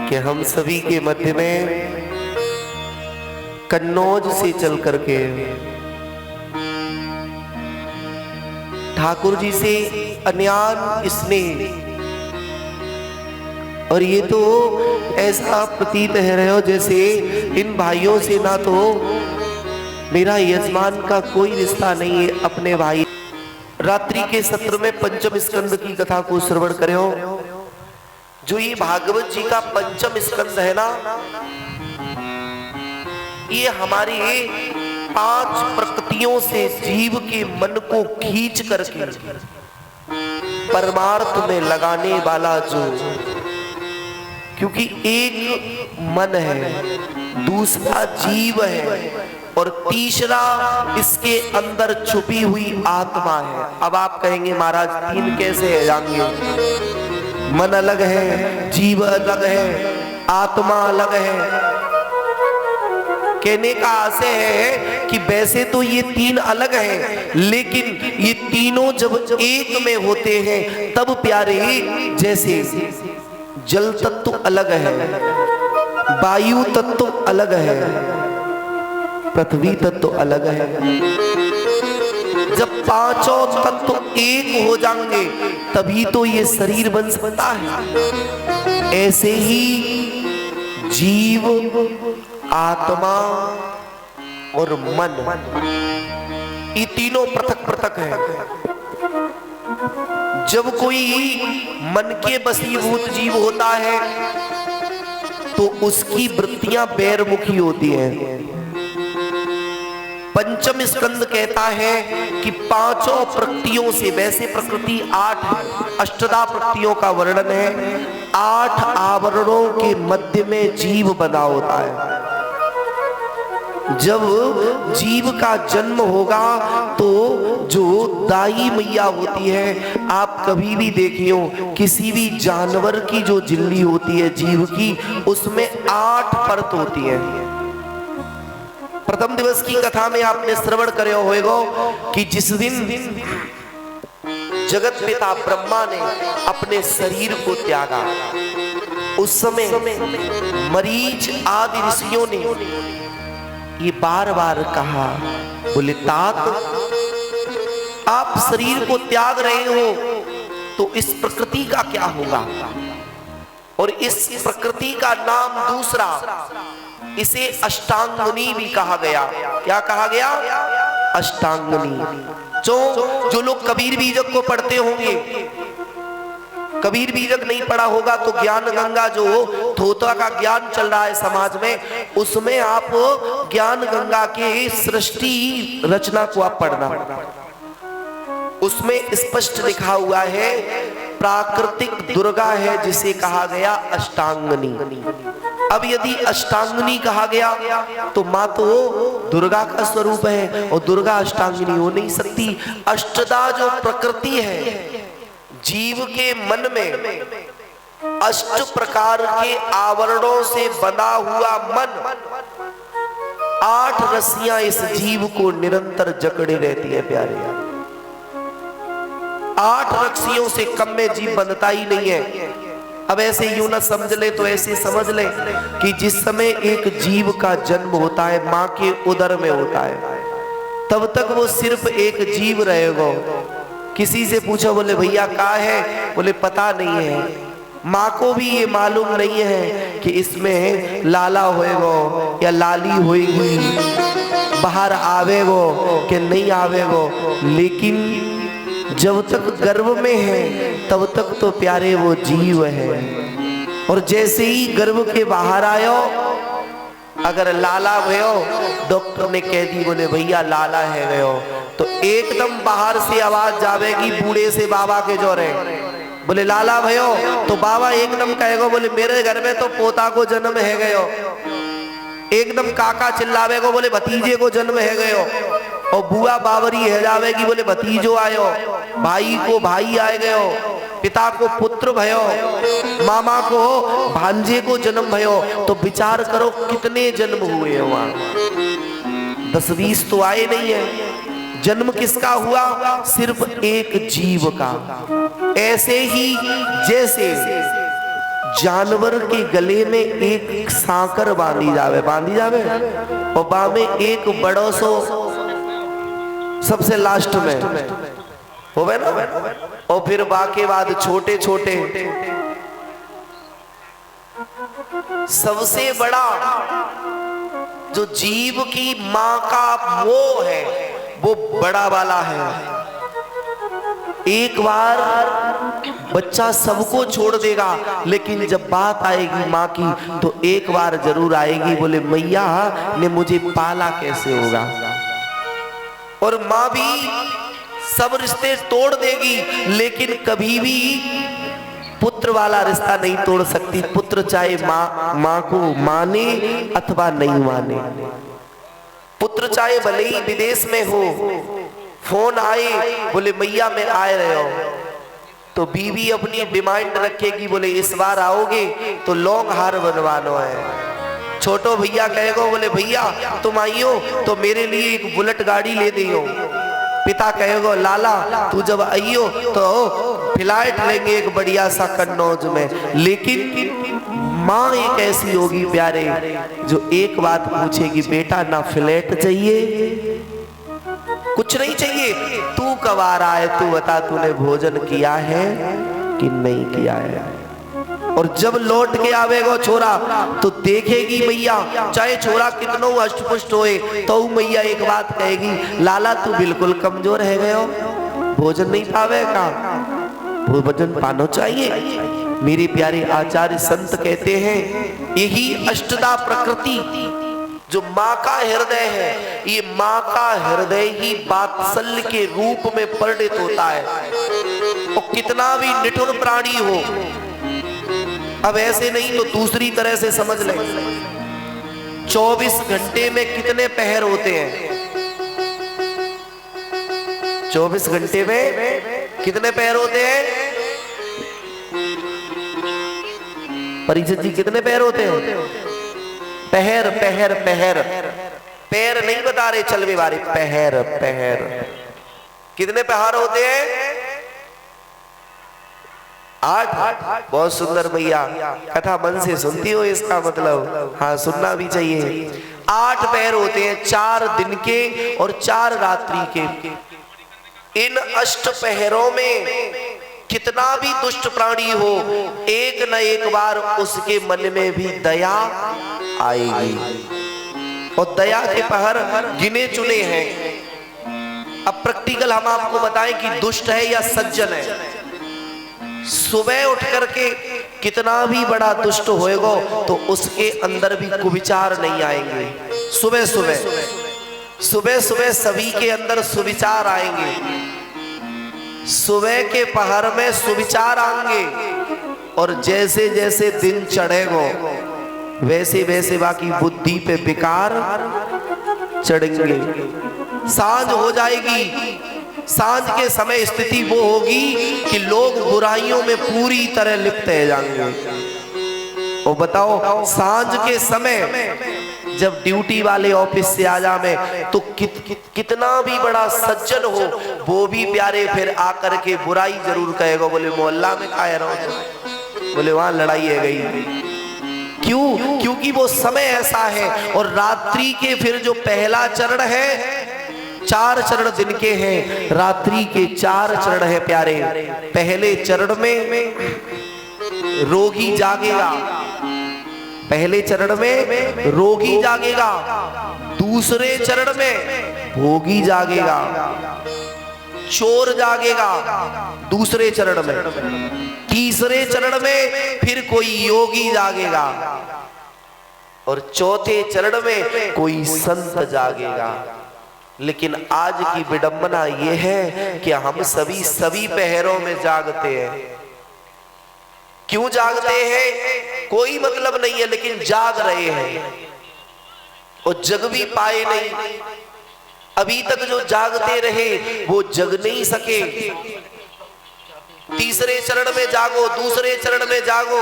कि हम सभी के मध्य में कन्नौज से चल करके ठाकुर जी से अन्यान स्नेह, और ये तो ऐसा प्रतीत है रहे हो जैसे इन भाइयों से ना तो मेरा यजमान का कोई रिश्ता नहीं है अपने भाई। रात्रि के सत्र में पंचम स्कंद की कथा को श्रवण करे हो। जो ये भागवत जी का पंचम स्कंद है ना, ये हमारी 5 प्रकृतियों से जीव के मन को खींच करके परमार्थ में लगाने वाला जो, क्योंकि एक मन है, दूसरा जीव है और तीसरा इसके अंदर छुपी हुई आत्मा है। अब आप कहेंगे महाराज 3 कैसे है जानिए? मन अलग है, जीव अलग है, आत्मा अलग है। कहने का आशय है कि वैसे तो ये 3 अलग हैं, लेकिन ये तीनों जब एक में होते हैं तब प्यारे, जैसे जल तत्व अलग है, वायु तत्व अलग है, पृथ्वी तत्व अलग है। जब 5 तत्व एक हो जाएंगे तभी तो ये शरीर बन सकता है। ऐसे ही जीव, आत्मा और मन, ये तीनों पृथक पृथक है। जब कोई मन के वशीभूत जीव होता है तो उसकी वृत्तियां बैरमुखी होती हैं। पंचम स्कंद कहता है कि 5 प्रकृतियों से, वैसे प्रकृति 8 है, अष्टदा प्रकृतियों का वर्णन है, 8 आवरणों के मध्य में जीव बना होता है। जब जीव का जन्म होगा तो जो दाई मैया होती है, आप कभी भी देखियो किसी भी जानवर की जो झिल्ली होती है जीव की, उसमें 8 परत होती है। प्रथम दिवस की कथा में आपने श्रवण करे होगा कि जिस दिन जगत पिता ब्रह्मा ने अपने शरीर को त्यागा, उस समय मरीच आदि ऋषियों ने ये बार बार कहा, बोले तात आप शरीर को त्याग रहे हो तो इस प्रकृति का क्या होगा? और इस प्रकृति का नाम दूसरा, इसे अष्टांगनी भी कहा गया। क्या कहा गया? अष्टांगनी। जो लोग कबीर बीजक को पढ़ते होंगे, कबीर बीजक नहीं पढ़ा होगा तो ज्ञान गंगा जो थोथा का ज्ञान चल रहा है समाज में, उसमें आप ज्ञान गंगा के सृष्टि रचना को आप पढ़ना। उसमें स्पष्ट लिखा हुआ है प्राकृतिक दुर्गा है जिसे कहा गया अष्टांगनी। अब यदि अष्टांगनी कहा गया तो मां तो दुर्गा का स्वरूप है और दुर्गा अष्टांगनी हो नहीं सकती। अष्टदा जो प्रकृति है जीव के मन में, 8 प्रकार के आवरणों से बना हुआ मन, 8 रस्सियां इस जीव को निरंतर जकड़े रहती है प्यारे। 8 रस्सियों से कम में जीव बनता ही नहीं है। अब ऐसे यूं ना समझ ले तो ऐसे समझ ले कि जिस समय एक जीव का जन्म होता है मां के उदर में होता है, तब तक वो सिर्फ एक जीव रहेगा। किसी से पूछा, बोले भैया कहाँ है? बोले पता नहीं है। माँ को भी ये मालूम नहीं है कि इसमें लाला होएगो या लाली होएगी, बाहर आवेगो कि नहीं आवेगो, लेकिन जब तक गर्भ में है तब तक तो प्यारे वो जीव है। और जैसे ही गर्भ के बाहर आयो, अगर लाला भयो, डॉक्टर ने कह दी बोले भैया लाला है गयो, तो एकदम बाहर से आवाज जावेगी बूढ़े से बाबा के जोरे, बोले लाला भयो, तो बाबा एकदम कहेगा बोले मेरे घर में तो पोता को जन्म है गयो। एकदम काका चिल्लावेगो बोले भतीजे को जन्म है गयो। और बुआ बावरी है जावेगी बोले भतीजो आयो, भाई को भाई आए गयो, पिता को पुत्र भयो, मामा को भांजे को जन्म भयो। तो विचार करो कितने जन्म हुए वहां, 10-20 तो आए नहीं है। जन्म किसका हुआ? सिर्फ एक जीव का। ऐसे ही जैसे जानवर के गले में एक सांकर बांधी जावे और बा में एक बड़ो सो सबसे लास्ट में होवे ना, और फिर बा के बाद छोटे छोटे। सबसे बड़ा जो जीव की मां का मोह है वो बड़ा वाला है। एक बार बच्चा सबको छोड़ देगा, लेकिन जब बात आएगी माँ की तो एक बार जरूर आएगी, बोले मैया ने मुझे पाला कैसे होगा। और माँ भी सब रिश्ते तोड़ देगी, लेकिन कभी भी पुत्र वाला रिश्ता नहीं तोड़ सकती। पुत्र चाहे माँ को माने अथवा नहीं माने, पुत्र चाहे भले ही विदेश में हो, फोन आए बोले मैया मैं आ रहे हो, तो बीवी अपनी डिमांड रखेगी, बोले इस बार आओगे तो लॉन्ग हार बनवाना है। छोटो भैया कहेगा बोले भैया तुम आइयो तो मेरे लिए एक बुलेट गाड़ी ले दियो। पिता कहेगा लाला तू जब आइयो तो फ्लाइट लेंगे एक बढ़िया सा कन्नौज में। लेकिन माँ एक ऐसी होगी प्यारे जो एक बात पूछेगी, बेटा ना फ्लैट चाहिए कुछ नहीं चाहिए, तू कब आ रहा है, तू बता तूने भोजन किया है कि नहीं किया है। और जब लौट के आवेगा छोरा तो देखेगी मैया, चाहे छोरा कितनो अष्टपुष्ट होए तो मैया एक बात कहेगी, लाला तू बिल्कुल कमजोर है गए हो, भोजन नहीं पावेगा, भोजन पाना चाहिए। मेरे प्यारे आचार्य संत कहते हैं यही अष्टदा प्रकृति जो माँ का हृदय है, ये माँ का हृदय ही वात्सल्य के रूप में परिणित होता है। और कितना भी निठुर प्राणी हो, अब ऐसे नहीं तो दूसरी तरह से समझ ले, 24 घंटे में कितने पहर होते हैं? 24 घंटे में कितने पहर होते हैं? परिचित जी कितने पहर होते हैं? पहर पहर पहर, पैर नहीं बता रहे चलवे वाले, पहर पहर। कितने पहाड़ होते हैं? 8। बहुत सुंदर भैया, कथा मन से सुनती हो इसका मतलब, हाँ सुनना भी चाहिए। 8 पैर होते हैं, 4 दिन के और 4 रात्रि के। इन अष्ट पहरों में कितना भी दुष्ट प्राणी हो, एक न एक बार उसके मन में भी दया आएगी। और दया के पहर गिने चुने हैं। अब प्रैक्टिकल हम आपको बताएं कि दुष्ट है या सज्जन है। सुबह उठ करके कितना भी बड़ा दुष्ट होएगा तो उसके अंदर भी कुविचार नहीं आएंगे। सुबह सुबह सभी के अंदर सुविचार आएंगे। सुबह के पहर में सुविचार आएंगे, और जैसे जैसे दिन चढ़ेगा वैसे वैसे बाकी बुद्धि पे विकार चढ़ेंगे। सांझ हो जाएगी, सांझ के समय स्थिति वो होगी कि लोग बुराइयों में पूरी तरह लिप्त हो जाएंगे। और बताओ सांझ के समय जब ड्यूटी वाले ऑफिस से आ जावे तो कितना भी बड़ा सज्जन हो वो भी प्यारे फिर आकर के बुराई जरूर कहेगा, बोले मोहल्ला में खाए रहो, बोले वहां लड़ाई है गई। क्यों? क्योंकि वो समय ऐसा है। और रात्रि के फिर जो पहला चरण है, 4 चरण दिन के हैं, रात्रि के 4 चरण है प्यारे। पहले चरण में रोगी जागेगा, पहले चरण में रोगी जागेगा, दूसरे चरण में भोगी जागेगा, चोर जागेगा दूसरे चरण में, तीसरे चरण में फिर कोई योगी जागेगा, और चौथे चरण में कोई संत जागेगा। लेकिन आज की विडंबना यह है कि हम सभी पहरों में जागते हैं। क्यों जागते हैं कोई मतलब नहीं है, लेकिन जाग रहे हैं और जग भी पाए नहीं। अभी तक जो जागते रहे वो जग नहीं सके। तीसरे चरण में जागो, दूसरे चरण में जागो,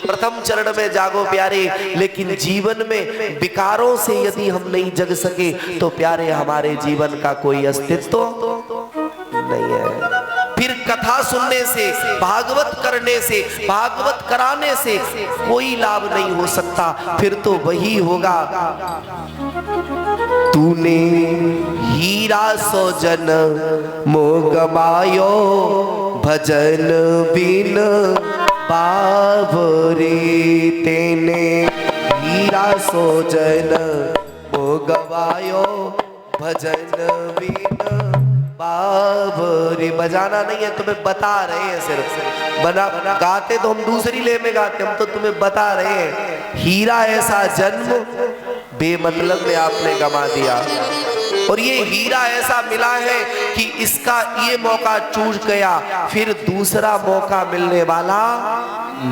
प्रथम चरण में जागो प्यारे। लेकिन जीवन में विकारों से यदि हम नहीं जग सके तो प्यारे हमारे जीवन का कोई अस्तित्व नहीं है। फिर कथा सुनने से, भागवत करने से, भागवत कराने से कोई लाभ नहीं हो सकता, फिर तो वही होगा, तूने हीरा सोजन मोह गवायो, भजन बिन बाबरे। तेने हीरा सोजन मोह गवायो, भजन बिन बाबरे। बजाना नहीं है, तुम्हें बता रहे हैं, सिर्फ बना गाते तो हम दूसरी ले में गाते, हम तो तुम्हें बता रहे हैं हीरा ऐसा जन्म बेमतलब में आपने गंवा दिया, और ये हीरा ऐसा मिला है कि इसका ये मौका चूक गया, फिर दूसरा मौका मिलने वाला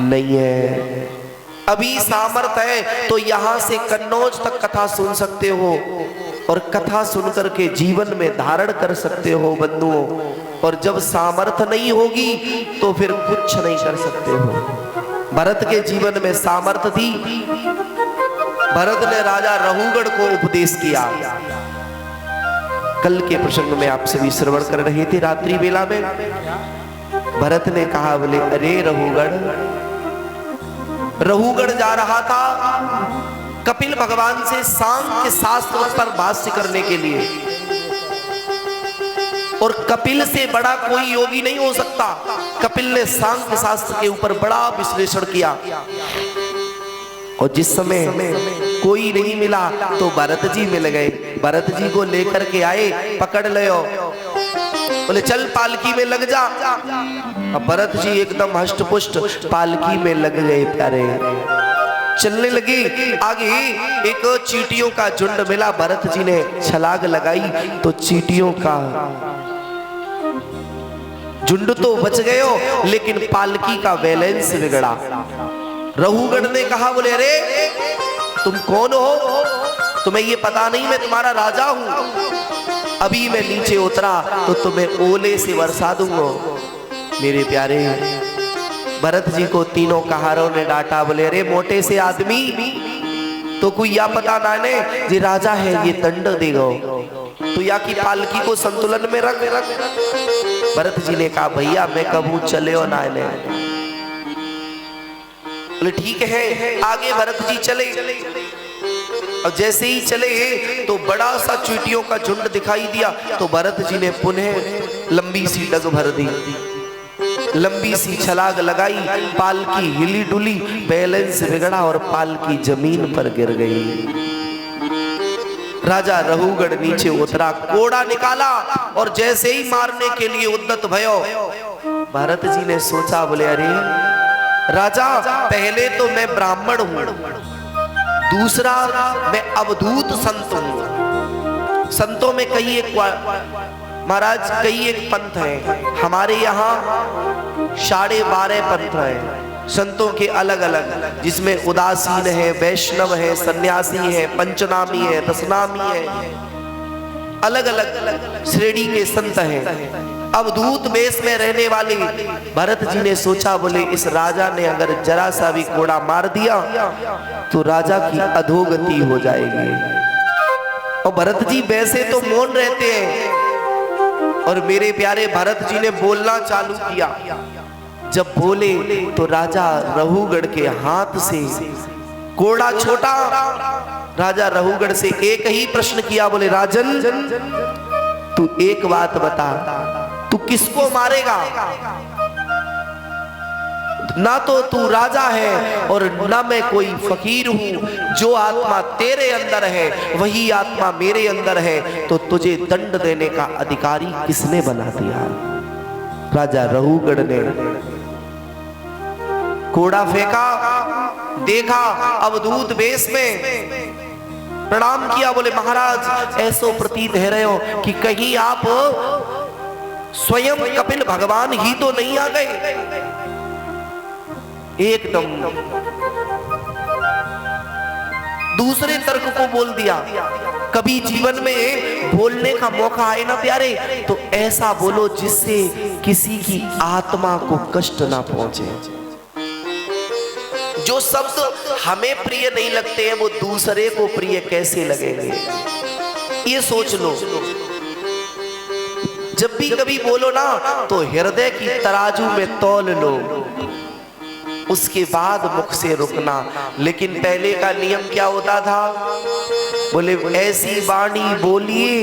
नहीं है। अभी सामर्थ्य है तो यहां से कन्नौज तक कथा सुन सकते हो, और कथा सुनकर के जीवन में धारण कर सकते हो बंधुओं, और जब सामर्थ्य नहीं होगी तो फिर कुछ नहीं कर सकते हो। भरत के जीवन में सामर्थ्य थी, भरत ने राजा रहुगढ़ को उपदेश किया। कल के प्रसंग में आपसे भी श्रवण कर रहे थे, रात्रि बेला में भरत ने कहा, बोले अरे रहुगढ़ जा रहा था कपिल भगवान से सांख्य शास्त्र पर भाष्य करने के लिए, और कपिल से बड़ा कोई योगी नहीं हो सकता। कपिल ने सांख्य शास्त्र के ऊपर बड़ा विश्लेषण किया, और जिस समय कोई नहीं मिला तो भरत जी मिल गए। भरत जी को लेकर के आए, पकड़ लो, बोले चल पालकी में लग जा। अब भरत जी एकदम हष्ट पुष्ट पालकी में लग गए प्यारे, चलने लगे। आगे एक चींटियों का झुंड मिला, भरत जी ने छलांग लगाई तो चींटियों का झुंड तो बच गए हो, लेकिन पालकी का बैलेंस बिगड़ा। रहुगढ़ ने कहा, बोले अरे तुम कौन हो, तुम्हें ये पता नहीं मैं तुम्हारा राजा हूं, अभी मैं नीचे उतरा तो तुम्हें ओले से बरसा दूंगा। मेरे प्यारे भरत जी को तीनों कहारों ने डांटा, बोले अरे मोटे से आदमी, तो कोई या पता ना ने जी राजा है ये दंड देगा, तो या की पालकी को संतुलन में रख। भरत जी ने कहा भैया मैं कबू चले हो ना ले। बोले ठीक है। आगे भरत जी चले, और जैसे ही चले तो बड़ा सा चींटियों का झुंड दिखाई दिया, तो भरत जी ने पुनः लंबी सी डग भर दी, लंबी सी छलांग लगाई, पालकी हिली डुली, बैलेंस बिगड़ा और पालकी जमीन पर गिर गई। राजा रहुगढ़ नीचे उतरा, कोड़ा निकाला और जैसे ही मारने के लिए उद्यत भयो, भरत जी ने सोचा, बोले अरे राजा पहले तो मैं ब्राह्मण हूं, दूसरा मैं अवधूत संत हूं। संतों में कई एक महाराज कई एक पंथ है, हमारे यहाँ 12.5 पंथ है संतों के अलग अलग, जिसमें उदासीन है, वैष्णव है, सन्यासी है, पंचनामी है, दशनामी है, अलग अलग श्रेणी के संत हैं। अवधूत वेश में रहने वाले भरत जी ने सोचा, बोले इस राजा ने अगर जरा सा भी कोड़ा मार दिया तो राजा की अधोगति हो जाएगी। और भरत जी वैसे तो मौन रहते हैं, और मेरे प्यारे भरत जी ने बोलना चालू किया। जब बोले तो राजा रहुगढ़ के हाथ से कोड़ा छोटा। राजा रहुगढ़ से एक ही प्रश्न किया, बोले राजन तू एक बात बता, तू किसको मारेगा? ना तो तू राजा है और ना मैं कोई फकीर हूं, जो आत्मा तेरे अंदर है वही आत्मा मेरे अंदर है, तो तुझे दंड देने का अधिकारी किसने बना दिया? राजा रहुगढ़ ने कोड़ा फेंका, देखा अवधूत वेश में, प्रणाम किया, बोले महाराज ऐसो प्रतीत है रहे हो कि कहीं आप स्वयं कपिल भगवान ही तो नहीं आ गए। एकदम दूसरे तर्क को बोल दिया। कभी जीवन में बोलने का मौका आए ना प्यारे, तो ऐसा बोलो जिससे किसी की आत्मा को कष्ट ना पहुंचे। जो शब्द हमें प्रिय नहीं लगते हैं वो दूसरे को प्रिय कैसे लगेंगे, ये सोच लो। जब भी कभी बोलो ना तो हृदय की तराजू में तौल लो। उसके बाद मुख से रुकना। लेकिन पहले का नियम क्या होता था? बोले ऐसी वाणी बोलिए,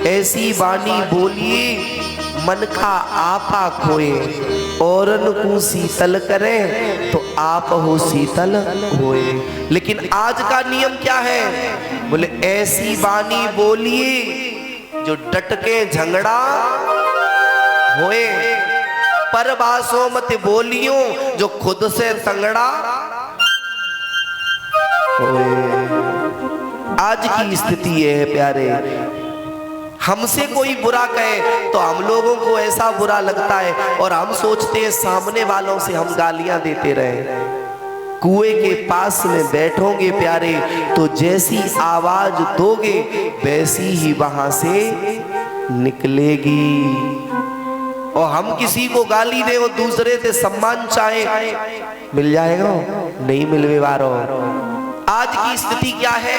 ऐसी वाणी बोलिए मन का आपा खोए, औरन को शीतल करे तो आप हो शीतल होए। लेकिन आज का नियम क्या है? बोले ऐसी वाणी बोलिए जो डट के झगड़ा होए, पर बासों मत बोलियो जो खुद से तंगड़ा होए। आज की स्थिति ये है प्यारे, हमसे कोई बुरा कहे तो हम लोगों को ऐसा बुरा लगता है और हम सोचते हैं सामने वालों से हम गालियां देते रहे। कुएं के पास में बैठोगे प्यारे तो जैसी आवाज दोगे वैसी ही वहां से निकलेगी। और हम किसी को गाली दे और दूसरे से सम्मान चाहे, मिल जाएगा? नहीं मिलवे वारो। आज की स्थिति क्या है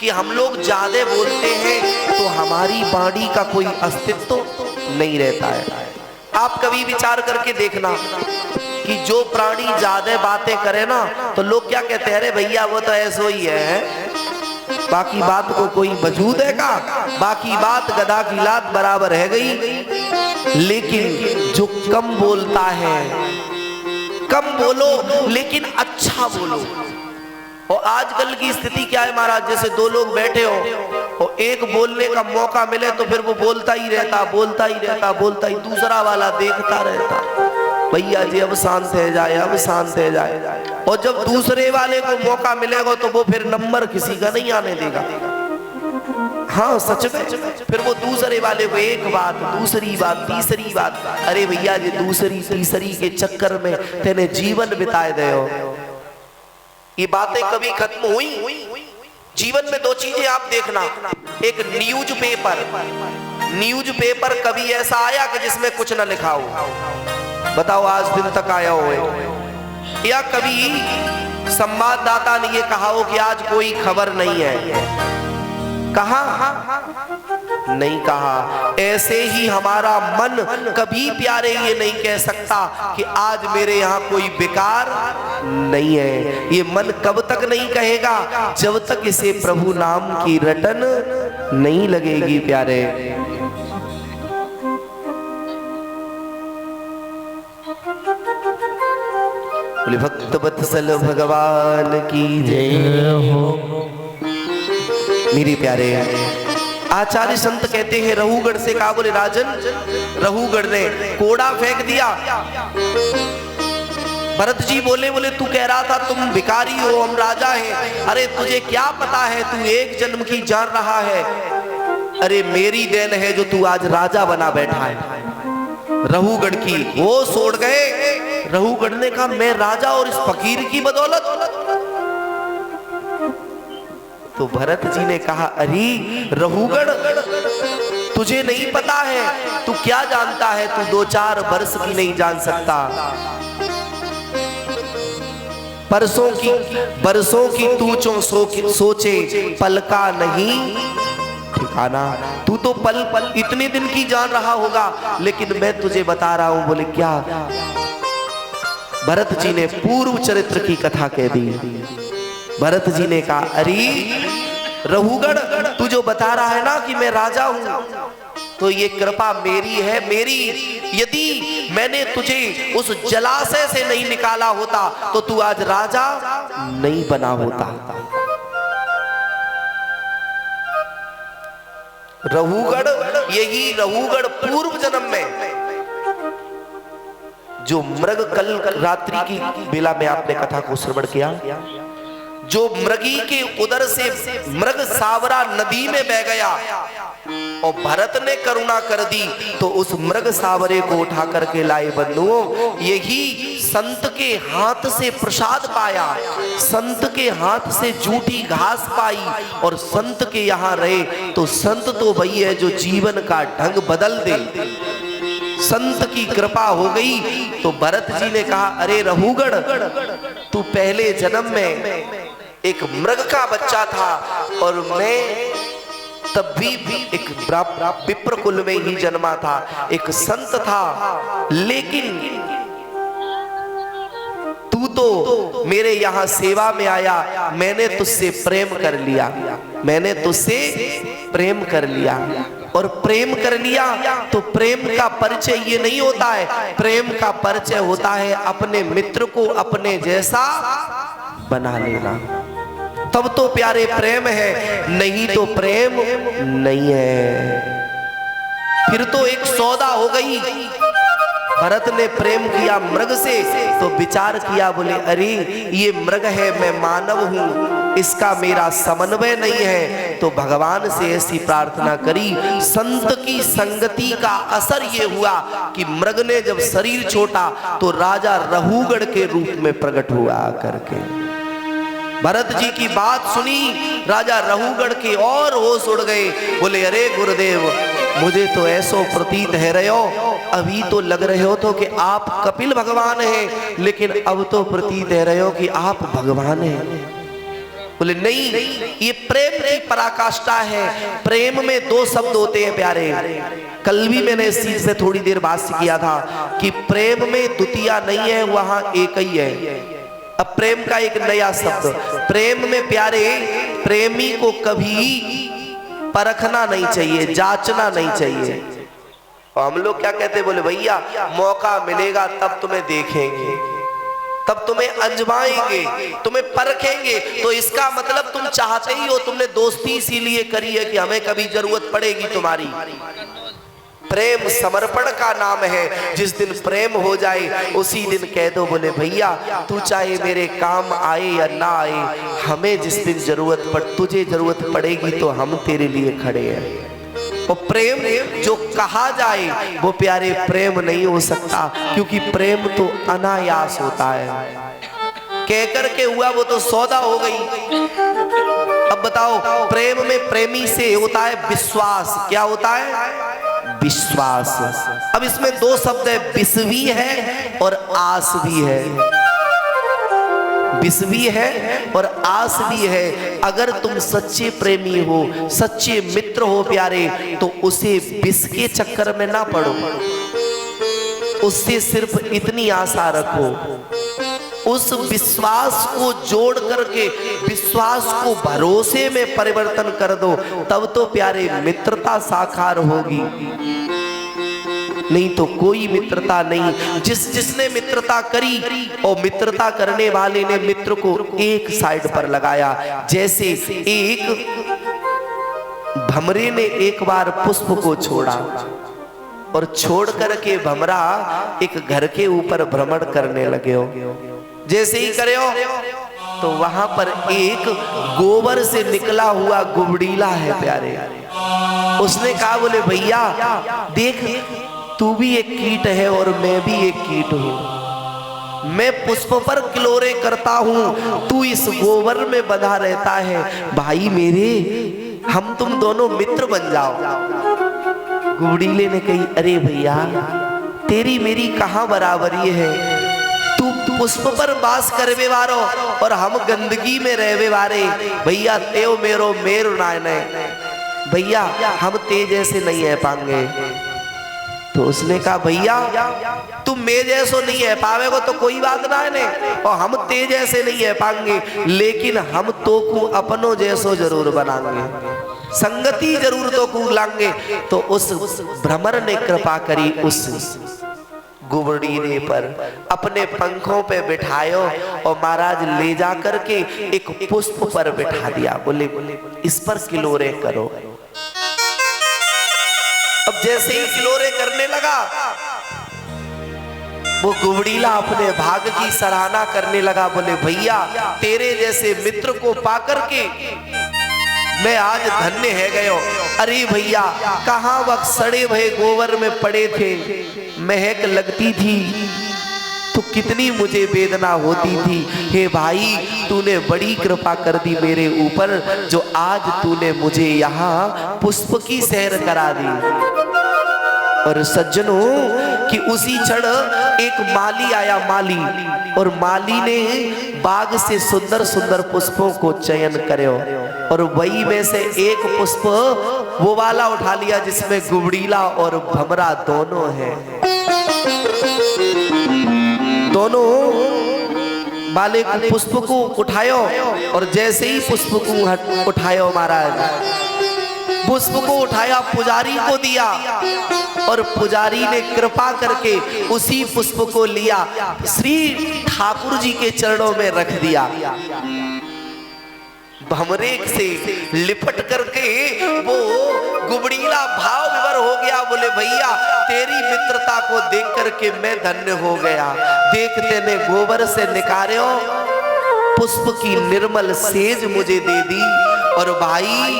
कि हम लोग ज्यादा बोलते हैं तो हमारी वाणी का कोई अस्तित्व नहीं रहता है। आप कभी विचार करके देखना कि जो प्राणी ज्यादा बातें करे ना तो लोग क्या कहते हैं? अरे भैया वो तो ऐसा ही है, बाकी बात को कोई वजूद है का? बाकी बात गधा की लात बराबर है गई। लेकिन जो कम बोलता है, कम बोलो लेकिन अच्छा बोलो। और आजकल की स्थिति क्या है महाराज? जैसे दो लोग बैठे हो और एक बोलने का मौका मिले तो फिर वो बोलता ही रहता, बोलता ही रहता, बोलता ही, दूसरा वाला देखता रहता, भैया जी अब शांत है जाए, अब शांत है जाए। और जब दूसरे वाले को मौका मिलेगा तो वो फिर नंबर किसी का नहीं आने देगा। हाँ सच में, फिर वो दूसरे वाले को एक बात, दूसरी बात, तीसरी बात। अरे भैया जी दूसरी तीसरी के चक्कर में तेने जीवन बिताए दे हो। ये बातें कभी खत्म हुई? जीवन में दो चीजें आप देखना, एक न्यूज पेपर, न्यूज पेपर कभी ऐसा आया कि जिसमें कुछ ना लिखा हो? बताओ आज दिन तक आया हो? या कभी संवाददाता ने ये कहा हो कि आज कोई खबर नहीं है? कहा? नहीं कहा। ऐसे ही हमारा मन कभी प्यारे ये नहीं कह सकता कि आज मेरे यहाँ कोई बेकार नहीं है। ये मन कब तक नहीं कहेगा? जब तक इसे प्रभु नाम की रटन नहीं लगेगी प्यारे। बोले भक्त वत्सल भगवान की जय हो। मेरे प्यारे आचार्य संत कहते हैं रहुगढ़ से कहा, बोले राजन रहुगढ़ ने कोड़ा फेंक दिया। भरत जी बोले तू कह रहा था तुम भिखारी हो, हम राजा हैं। अरे तुझे क्या पता है, तू एक जन्म की जान रहा है। अरे मेरी देन है जो तू आज राजा बना बैठा है। रहुगढ़ की वो छोड़ गए। रहुगढ़ ने कहा मैं राजा और इस फकीर की बदौलत। तो भरत जी ने कहा अरे रहुगढ़ तुझे नहीं पता है, तू क्या जानता है? तू 2-4 वर्ष की नहीं जान सकता, बरसों की तू सोचे पल का नहीं ठिकाना। तू तो पल इतने दिन की जान रहा होगा, लेकिन मैं तुझे बता रहा हूं। बोले क्या? भरत जी ने पूर्व चरित्र की कथा कह दी। भरत जी ने कहा अरे रहुगढ़ तू जो बता रहा है ना कि मैं राजा हूं, तो ये कृपा मेरी है, मेरी। यदि मैंने तुझे उस जलाशय से नहीं निकाला होता तो तू आज राजा नहीं बना होता। रहुगढ़, यही रहुगढ़ पूर्व जन्म में जो मृग, कल रात्रि की बेला में आपने कथा को श्रवण किया, जो मृगी के उदर से मृग सावरा नदी में बह गया और भरत ने करुणा कर दी तो उस मृग सावरे को उठा करके लाए बंधुओं। यही संत के हाथ से प्रसाद पाया, संत के हाथ से जूठी घास पाई और संत के यहाँ रहे। तो संत तो वही है जो जीवन का ढंग बदल दे। संत की कृपा हो गई। तो भरत जी ने कहा अरे रहुगढ़ तू पहले जन्म में एक मृग का बच्चा था और मैं तब भी एक विप्र कुल में ही जन्मा था, एक संत था। लेकिन तू तो मेरे यहाँ सेवा में आया, मैंने तुझसे प्रेम कर लिया, मैंने तुझसे प्रेम कर लिया। और प्रेम कर लिया तो प्रेम का परिचय ये नहीं होता है, प्रेम का परिचय होता है अपने मित्र को अपने जैसा बना लेना, तब तो प्यारे प्रेम है, नहीं तो प्रेम नहीं है। फिर तो एक सौदा हो गई। भरत ने प्रेम किया मृग से तो विचार किया, बोले अरे ये मृग है, मैं मानव हूं, इसका मेरा समन्वय नहीं है। तो भगवान से ऐसी प्रार्थना करी। संत की संगति का असर ये हुआ कि मृग ने जब शरीर छोड़ा तो राजा रहूगढ़ के रूप में प्रकट हुआ करके। भरत जी की बात सुनी राजा रहूगढ़ के और होश उड़ गए। बोले अरे गुरुदेव, मुझे तो ऐसो प्रतीत है रहे हो, अभी तो लग रहे हो तो कि आप कपिल भगवान हैं, लेकिन अब तो प्रतीत है रहे हो कि आप भगवान हैं। बोले नहीं, ये प्रेम की पराकाष्ठा है। प्रेम में दो शब्द होते हैं प्यारे। कल भी मैंने इस चीज से थोड़ी देर भाष्य किया था कि प्रेम में द्वितीय नहीं है, वहां एक ही है। अब प्रेम का एक नया शब्द, प्रेम में प्यारे प्रेमी को कभी परखना नहीं चाहिए, जांचना नहीं चाहिए। और हम लोग क्या कहते हैं, बोले भैया मौका मिलेगा तब तुम्हें देखेंगे, तब तुम्हें आजमाएंगे, तुम्हें परखेंगे। तो इसका मतलब तुम चाहते ही हो, तुमने दोस्ती इसीलिए करी है कि हमें कभी जरूरत पड़ेगी तुम्हारी। प्रेम समर्पण का नाम है। जिस दिन प्रेम हो जाए उसी दिन कह दो, बोले भैया तू चाहे मेरे काम आए या ना आए, हमें जिस दिन जरूरत पड़, तुझे जरूरत पड़ेगी तो हम तेरे लिए खड़े हैं। और प्रेम जो कहा जाए वो प्यारे प्रेम नहीं हो सकता, क्योंकि प्रेम तो अनायास होता है। कहकर के हुआ वो तो सौदा हो गई। अब बताओ, प्रेम में प्रेमी से होता है विश्वास। क्या होता है? विश्वास। अब इसमें दो शब्द है, विष भी है और आस भी है। विष भी है और आस भी है। अगर तुम सच्चे प्रेमी हो, सच्चे मित्र हो प्यारे, तो उसे विष के चक्कर में ना पड़ो, उससे सिर्फ इतनी आशा रखो, उस विश्वास को जोड़ करके विश्वास को भरोसे में परिवर्तन कर दो, तब तो प्यारे मित्रता साकार होगी। नहीं तो कोई मित्रता नहीं। जिसने मित्रता करी और मित्रता करने वाले ने मित्र को एक साइड पर लगाया। जैसे एक भमरे ने एक बार पुष्प को छोड़ा और छोड़ करके भमरा एक घर के ऊपर भ्रमण करने लगे हो। जैसे ही करे हो तो वहां पर एक गोबर से निकला हुआ गुबड़ीला है प्यारे। उसने कहा, बोले भैया देख, तू भी एक कीट है और मैं भी एक कीट हूं। मैं पुष्प पर किलोरे करता हूं, तू इस गोबर में बंधा रहता है। भाई मेरे, हम तुम दोनों मित्र बन जाओ। गुबड़ीले ने कही, अरे भैया तेरी मेरी कहां बराबरी है? तू पुष्प पर बास करवे वारो और हम गंदगी में रहवे वारे। भैया तेव मेरो मेरु नायने, भैया हम तेज जैसे नहीं है पाएंगे। तो उसने कहा, भैया तुम मेरे जैसो नहीं है पावेगो तो कोई बात ना है, और हम तेज जैसे नहीं है पाएंगे, लेकिन हम तो को अपनों जैसो जरूर बनाएंगे, संगति जरूर तो को लाएंगे। तो उस भ्रमर ने कृपा करी, उस गुबड़ीले पर अपने पंखों पे बिठायो और महाराज ले जा करके एक पुष्प पर बिठा दिया। बोले इस पर किलोरे करो। अब जैसे ही किलोरे करने लगा, वो गुबड़ीला अपने भाग की सराहना करने लगा। बोले भैया तेरे जैसे मित्र को पाकर के मैं आज धन्य है गयो। अरे भैया कहाँ वक्त सड़े भये गोबर में पड़े थे, महक लगती थी तो कितनी मुझे वेदना होती थी। हे भाई तूने बड़ी कृपा कर दी मेरे ऊपर, जो आज तूने मुझे यहाँ पुष्प की सैर करा दी। और सज्जनों कि उसी क्षण एक माली आया, माली, और माली ने बाग से सुंदर सुंदर पुष्पों को चयन करो और वही में से एक पुष्प वो वाला उठा लिया जिसमें गुबड़ीला और भमरा दोनों है। दोनों वाले को पुष्प को उठायो और जैसे ही पुष्प को उठायो महाराज, पुष्प को उठाया पुजारी को दिया और पुजारी ने कृपा करके उसी पुष्प को लिया, श्री ठाकुर जी के चरणों में रख दिया। भमरेक से लिपट करके वो गुबड़ीला भाव विभोर हो गया। बोले भैया तेरी मित्रता को देख करके मैं धन्य हो गया। देखते ने गोबर से निकालो पुष्प की निर्मल सेज मुझे दे दी और भाई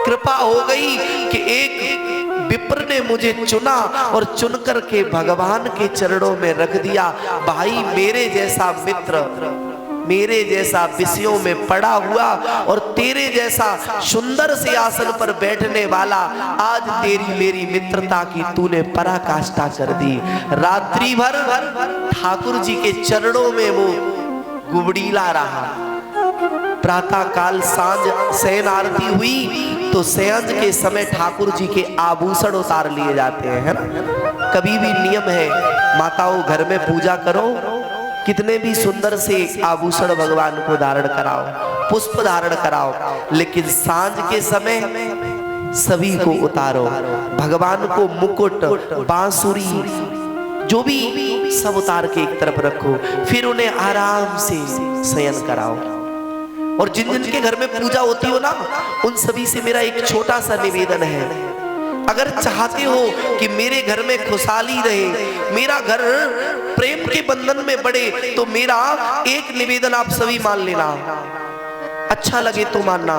कृपा हो गई कि एक विप्र ने मुझे चुना और चुन करके भगवान के चरणों में रख दिया। भाई मेरे जैसा मित्र, मेरे जैसा विषयों में पड़ा हुआ और तेरे जैसा सुंदर से आसन पर बैठने वाला, आज तेरी मेरी मित्रता की तूने पराकाष्ठा कर दी। रात्रि भर ठाकुर जी के चरणों में वो गुबड़ीला रहा। प्रातः काल सांझ शयन आरती हुई तो शयन के समय ठाकुर जी के आभूषण उतार लिए जाते हैं, है ना। कभी भी नियम है माताओं घर में पूजा करो, कितने भी सुंदर से आभूषण भगवान को धारण कराओ, पुष्प धारण कराओ, लेकिन सांझ के समय सभी को उतारो। भगवान को मुकुट, बांसुरी, जो भी सब उतार के एक तरफ रखो, फिर उन्हें आराम से शयन कराओ। और जिन जिन के घर में पूजा होती हो ना, उन सभी से मेरा एक छोटा सा निवेदन है, अगर चाहते हो कि मेरे घर में खुशहाली रहे, मेरा घर प्रेम के बंधन में बढ़े, तो मेरा एक निवेदन आप सभी मान लेना, अच्छा लगे तो मानना।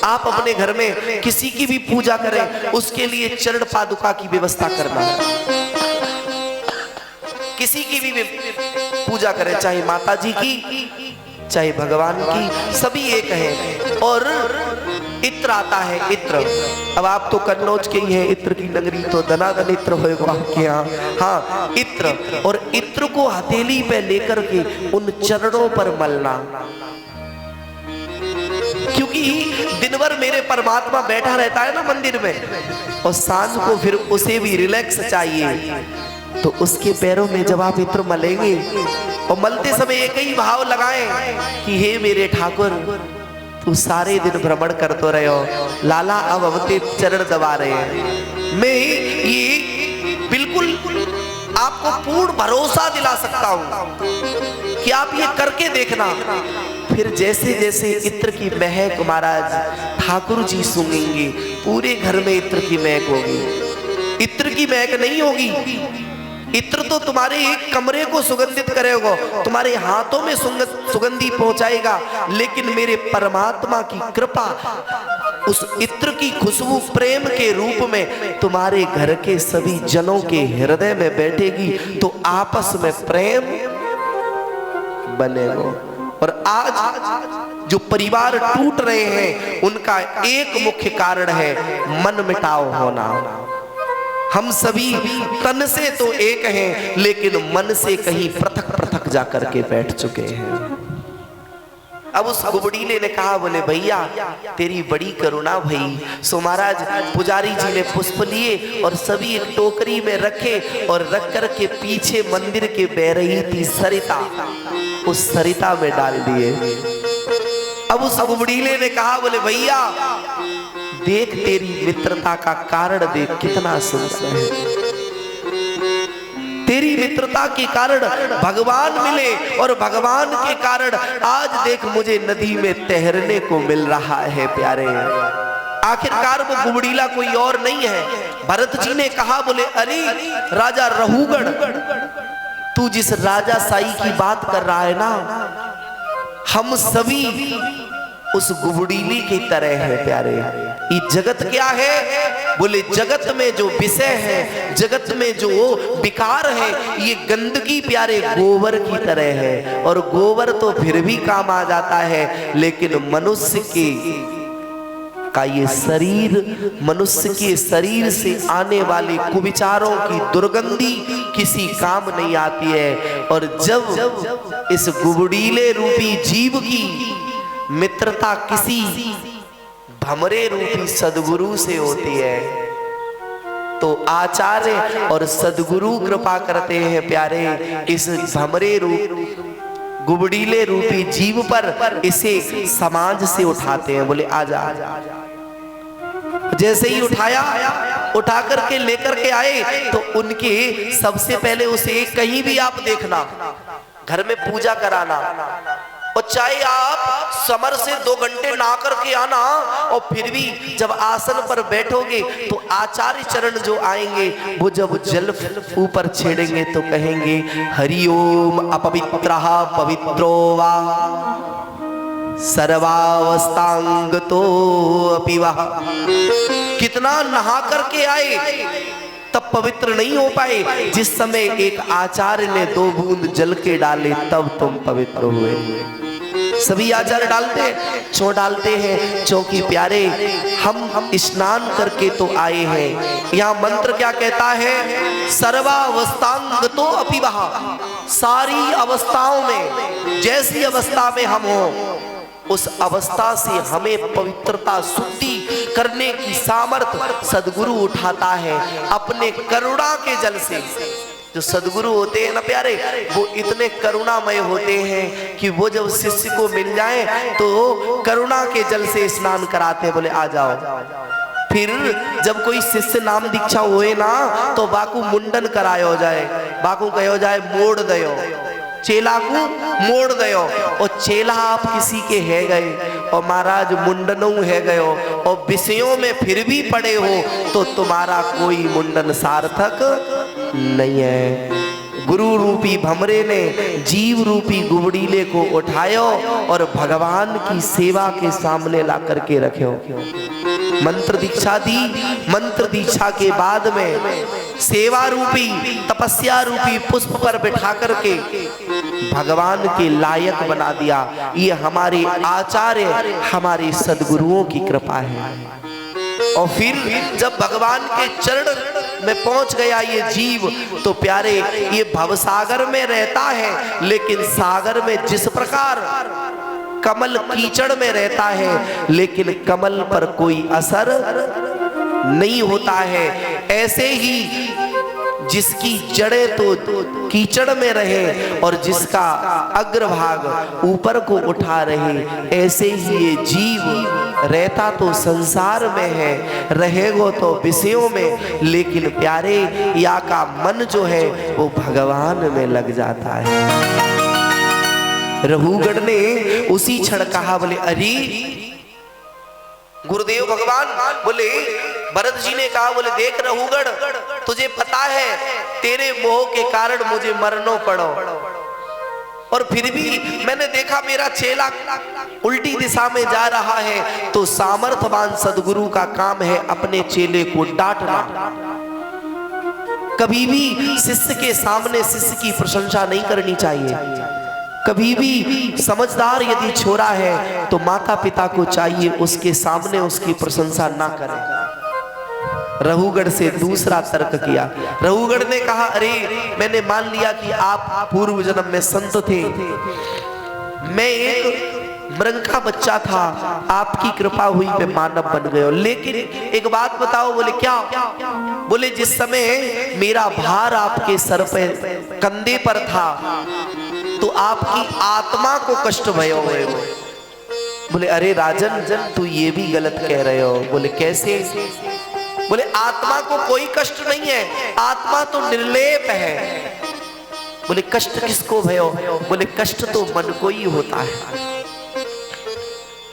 आप अपने घर में किसी की भी पूजा करें, उसके लिए चरण पादुका की व्यवस्था करना। किसी की भी पूजा करें, चाहे माता जी की चाहे भगवान की, सभी एक है। और इत्र आता है, इत्र। अब आप तो कन्नौज के ही हैं, इत्र की नगरी तो दनादन इत्र होएगा आपके यहाँ। हाँ, इत्र, और इत्र को हथेली पे लेकर के उन चरणों पर मलना, क्योंकि दिन भर मेरे परमात्मा बैठा रहता है ना मंदिर में, और सांझ को फिर उसे भी रिलैक्स चाहिए। तो उसके पैरों में जब आप इत्र मलेंगे और मलते समय एक ही भाव लगाएं कि हे मेरे ठाकुर, तू सारे दिन भ्रमण करते रहे हो, लाला अब अवते चरण दबा रहे हैं। मैं ये बिल्कुल आपको पूर्ण भरोसा दिला सकता हूं कि आप ये करके देखना, फिर जैसे जैसे इत्र की महक महाराज ठाकुर जी सूंघेंगे, पूरे घर में इत्र की महक होगी। इत्र की महक नहीं होगी, इत्र तो तुम्हारे एक कमरे को सुगंधित करेगा, तुम्हारे हाथों में सुगंधी पहुंचाएगा, लेकिन मेरे परमात्मा की कृपा उस इत्र की खुशबू प्रेम के रूप में तुम्हारे घर के सभी जनों के हृदय में बैठेगी, तो आपस में प्रेम बनेगा। और आज जो परिवार टूट रहे हैं, उनका एक मुख्य कारण है मन मिटाव होना। हम सभी तन से तो एक हैं, लेकिन मन से कहीं पृथक पृथक जाकर के बैठ चुके हैं। अब उस गुबड़ीले ने कहा, बोले भैया तेरी बड़ी करुणा भई। सो महाराज पुजारी जी ने पुष्प लिए और सभी एक टोकरी में रखे और रख कर के पीछे मंदिर के बह रही थी सरिता, उस सरिता में डाल दिए। अब उस गुबड़ीले ने कहा, बोले भैया देख तेरी मित्रता का कारण देख कितना सुंदर है। तेरी मित्रता के कारण भगवान मिले और भगवान के कारण आज देख मुझे नदी में तैरने को मिल रहा है। प्यारे, आखिरकार वो गुबड़ीला कोई और नहीं है। भरत जी ने कहा, बोले अरे राजा रहूगढ़, तू जिस राजा साई की बात कर रहा है ना, हम सभी उस गुबड़ीली की तरह है। प्यारे, ये जगत क्या है? बोले जगत में जो विषय है, जगत में जो विकार है, ये गंदगी प्यारे गोबर की तरह है। और गोबर तो फिर भी काम आ जाता है, लेकिन मनुष्य के का ये शरीर, मनुष्य के शरीर से आने वाले कुविचारों की दुर्गंधी किसी काम नहीं आती है। और जब इस गुबड़ीले रूपी जीव की मित्रता किसी भमरे रूपी सदगुरु से होती है, तो आचार्य और सदगुरु कृपा करते हैं प्यारे, इस भमरे रूप गुबड़ीले रूपी जीव पर इसे समाज से उठाते हैं। बोले आजा। जैसे ही उठाया, उठा करके लेकर के आए तो उनके सबसे पहले उसे कहीं भी आप देखना, घर में पूजा कराना, और चाहे आप समर से 2 घंटे नहा करके आना, और फिर भी जब आसन पर बैठोगे तो आचार्य चरण जो आएंगे वो जब जल ऊपर छेड़ेंगे तो कहेंगे हरिओम अपवित्रः पवित्रो वा सर्वावस्थांगतो अपि वः। कितना नहा करके आए तब पवित्र नहीं हो पाए, जिस समय एक आचार्य ने 2 बूंद जल के डाले तब तुम पवित्र हुए। सभी आचार्य डालते हैं, क्यों डालते हैं? क्योंकि प्यारे हम स्नान करके तो आए हैं। यहाँ मंत्र क्या कहता है? सर्वावस्थांगतो अपि वः। सारी अवस्थाओं में, जैसी अवस्था में हम हो उस अवस्था से हमें पवित्रता शुद्धि करने की सामर्थ्य सदगुरु उठाता है अपने करुणा के जल से। जो सदगुरु होते हैं ना प्यारे, वो इतने करुणामय होते हैं कि वो जब शिष्य को मिल जाए तो करुणा के जल से स्नान कराते हैं। बोले आ जाओ। फिर जब कोई शिष्य नाम दीक्षा हुए ना तो बाकू मुंडन करायो जाए, बाकू कहो जाए मोड़ दयो, चेला को मोड़ दयो। और चेला आप किसी के है गए और महाराज मुंडनों है गयो और विषयों में फिर भी पड़े हो तो तुम्हारा कोई मुंडन सार्थक नहीं है। गुरु रूपी भमरे ने जीव रूपी गुबड़ीले को उठायो और भगवान की सेवा के सामने ला करके रखो। मंत्र दीक्षा दी, मंत्र दीक्षा के बाद में सेवा रूपी तपस्या रूपी पुष्प पर बिठा करके भगवान के लायक बना दिया। ये हमारे आचार्य, हमारे सदगुरुओं की कृपा है। और फिर जब भगवान के चरण में पहुंच गया ये जीव तो प्यारे ये भवसागर में रहता है, लेकिन सागर में जिस प्रकार कमल कीचड़ में रहता है लेकिन कमल पर कोई असर नहीं होता है, ऐसे ही जिसकी जड़ें तो कीचड़ में रहे और जिसका अग्रभाग ऊपर को उठा रहे, ऐसे ही ये जीव रहता तो संसार में है, रहेगो तो विषयों में, लेकिन प्यारे या का मन जो है वो भगवान में लग जाता है। रघुगढ़ ने उसी क्षण कहा, बोले अरे गुरुदेव भगवान, बोले भरत जी ने कहा, बोले देख रघुगढ़, तुझे पता है तेरे मोह के कारण मुझे मरना पड़ो, और फिर भी मैंने देखा मेरा चेला उल्टी दिशा में जा रहा है, तो सामर्थ्यवान सदगुरु का काम है अपने चेले को डांटना। कभी भी शिष्य के सामने शिष्य की प्रशंसा नहीं करनी चाहिए। कभी भी समझदार यदि छोरा है तो माता पिता को चाहिए उसके सामने उसकी प्रशंसा ना करें। रघुगढ़ से दूसरा तर्क किया। रघुगढ़ ने कहा, अरे मैंने मान लिया कि आप पूर्व जन्म में संत थे, मैं एक मृग का बच्चा था, आपकी कृपा हुई मैं मानव बन गया, लेकिन एक बात बताओ। बोले क्या? बोले जिस समय मेरा भार आपके सर पे कंधे पर था तो आपकी आत्मा को कष्ट भयो हुए। बोले अरे राजन, तू ये भी गलत कह रहे हो। बोले कैसे? बोले आत्मा को कोई कष्ट नहीं है, आत्मा तो निर्लेप है। बोले कष्ट किसको भयो? बोले कष्ट तो मन को ही होता है।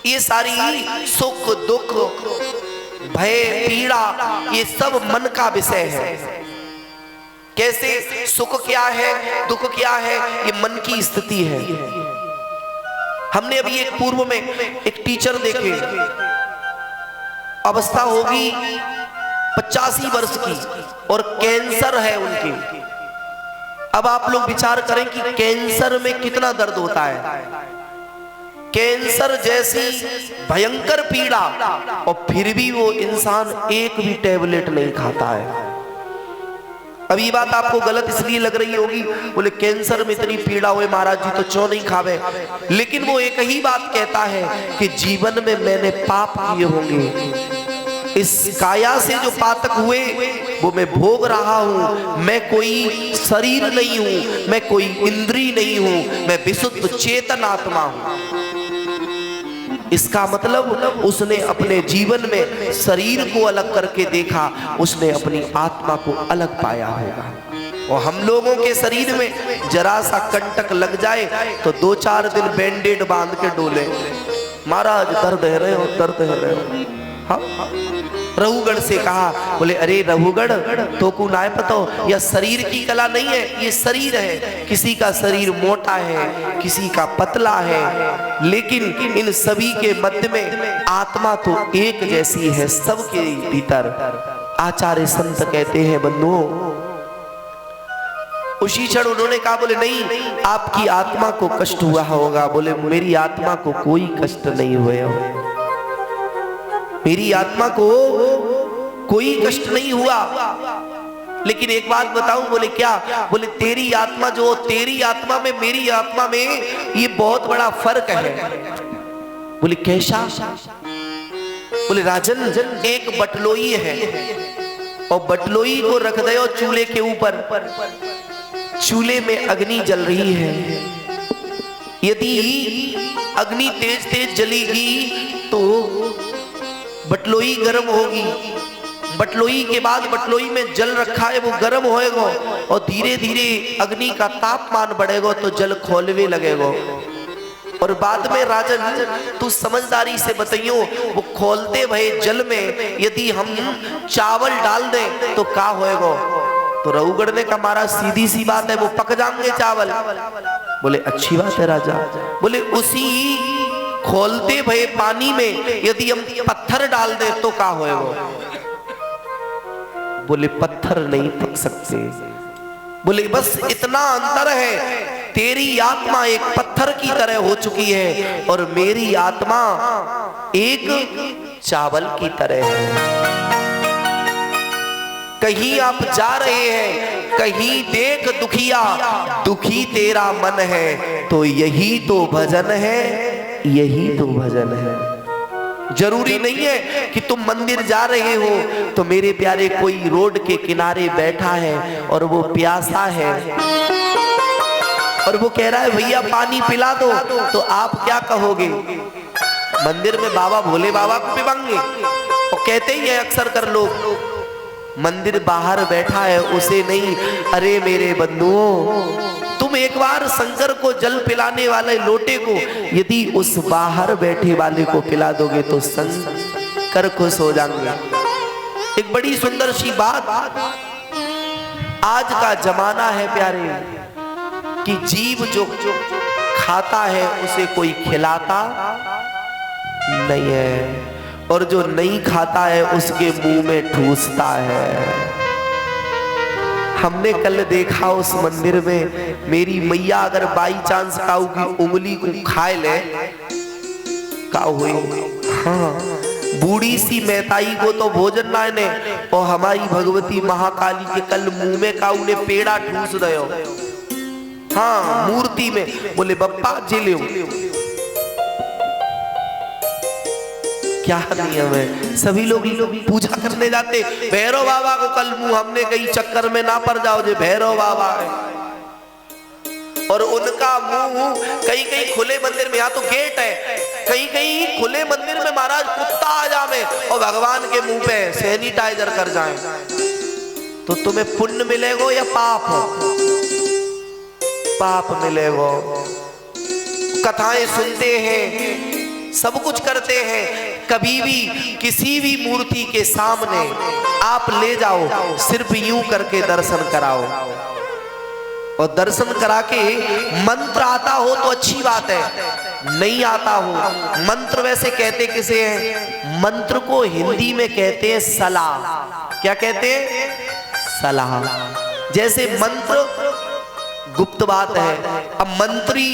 ये सारी सुख दुख भय पीड़ा ये सब मन का विषय है। कैसे? सुख क्या है, दुख क्या है, ये मन की स्थिति है। हमने अभी एक पूर्व में एक टीचर देखे, अवस्था होगी 85 वर्ष की और कैंसर है उनकी। अब आप लोग विचार करें कि कैंसर में कितना दर्द होता है। कैंसर जैसी भयंकर पीड़ा और फिर भी वो इंसान एक भी टैबलेट नहीं खाता है। अब ये बात आपको गलत इसलिए लग रही होगी, बोले कैंसर में इतनी पीड़ा हुए महाराज जी तो क्यों नहीं खावे, लेकिन वो एक ही बात कहता है कि जीवन में मैंने पाप किए होंगे इस काया से जो पातक हुए वो मैं भोग रहा हूं। मैं कोई शरीर नहीं हूं, मैं कोई इंद्री नहीं हूं, मैं विशुद्ध चेतन आत्मा हूं। इसका मतलब उसने अपने जीवन में शरीर को अलग करके देखा, उसने अपनी आत्मा को अलग पाया होगा। और हम लोगों के शरीर में जरा सा कंटक लग जाए तो 2-4 दिन बैंडेड बांध के डोले, महाराज दर्द है रहे हो, दर्द है रहे हो। हाँ? रघुगढ़ से कहा, बोले अरे रघुगढ़ तो को ना पता हो, यह शरीर की कला नहीं है, ये शरीर है। किसी का शरीर मोटा है, किसी का पतला है, लेकिन इन सभी के मध्य में आत्मा तो एक जैसी है सबके भीतर। आचार्य संत कहते हैं बंधुओं, उसी क्षण उन्होंने कहा, बोले नहीं आपकी आत्मा को कष्ट हुआ होगा। बोले मेरी आत्मा को कोई कष्ट नहीं हुआ, मेरी आत्मा को कोई कष्ट नहीं हुआ। लेकिन एक बात बताऊं, बोले क्या? बोले तेरी आत्मा जो, तेरी आत्मा में मेरी आत्मा में ये बहुत बड़ा फर्क है। बोले कैसा? बोले राजन एक बटलोई है और बटलोई को रख दे और चूल्हे के ऊपर, चूल्हे में अग्नि जल रही है। यदि अग्नि तेज तेज जलेगी तो बटलोई गर्म होगी, बटलोई के बाद बटलोई में जल रखा है वो गर्म होएगा और धीरे धीरे अग्नि का तापमान बढ़ेगा तो जल खोलवे लगेगा। और बाद में राजन तू समझदारी से बताइयो, वो खोलते भये जल में यदि हम चावल डाल दें तो क्या होएगा? तो रघुगढ़ ने कहा महाराज सीधी सी बात है, वो पक जाएंगे चावल। बोले अच्छी बात है राजा। बोले उसी खोलते भये पानी में यदि हम पत्थर डाल दे तो क्या होएगा? बोले पत्थर नहीं पक सकते। बोले बस इतना अंतर है, तेरी आत्मा एक पत्थर की तरह हो चुकी है और मेरी आत्मा एक चावल की तरह है। कहीं आप जा रहे हैं, कहीं देख दुखिया, दुखी तेरा मन है, तो यही तो भजन है, यही तो भजन है। जरूरी नहीं है कि तुम मंदिर जा रहे हो तो मेरे प्यारे कोई रोड के किनारे बैठा है और वो प्यासा है और वो कह रहा है भैया पानी पिला दो, तो आप क्या कहोगे? मंदिर में बाबा भोले बाबा को पिलाएंगे? और कहते ही है अक्सर कर लोग, मंदिर बाहर बैठा है उसे नहीं। अरे मेरे बंधुओं, तुम एक बार शंकर को जल पिलाने वाले लोटे को यदि उस बाहर बैठे वाले को पिला दोगे तो शंकर खुश हो जाएंगे। एक बड़ी सुंदर सी बात, आज का जमाना है प्यारे कि जीव जो खाता है उसे कोई खिलाता नहीं है और जो नहीं खाता है उसके मुंह में ठूसता है। हमने कल देखा उस मंदिर में मेरी मैया अगर बाई चांस काऊ की उंगली को खाए ले, काऊ हुई, हाँ, बूढ़ी सी मेहताई को तो भोजन ना ने, और हमारी भगवती महाकाली के कल मुंह में काऊ ने पेड़ा ठूस दयो, हाँ मूर्ति में। बोले बप्पा जिले क्या नियम है? सभी लोग पूजा करने जाते, भैरव बाबा को कल मुंह हमने कहीं चक्कर में ना पड़ जाओ जो भैरव बाबा है, और उनका मुंह कहीं कहीं खुले मंदिर में, यहाँ तो गेट है, कहीं कहीं खुले मंदिर में महाराज कुत्ता आ जाए और भगवान के मुंह पे सैनिटाइजर कर जाए, तो तुम्हें पुण्य मिलेगा या पाप? पाप मिलेगा। कथाएं सुनते हैं, सब कुछ करते हैं, कभी भी किसी भी मूर्ति के सामने आप ले जाओ, सिर्फ यूं करके दर्शन कराओ, और दर्शन करा के मंत्र आता हो तो अच्छी बात है, नहीं आता हो, मंत्र वैसे कहते किसे हैं? मंत्र को हिंदी में कहते हैं सलाह। क्या कहते हैं? सलाह। जैसे मंत्र गुप्त बात है, अब मंत्री,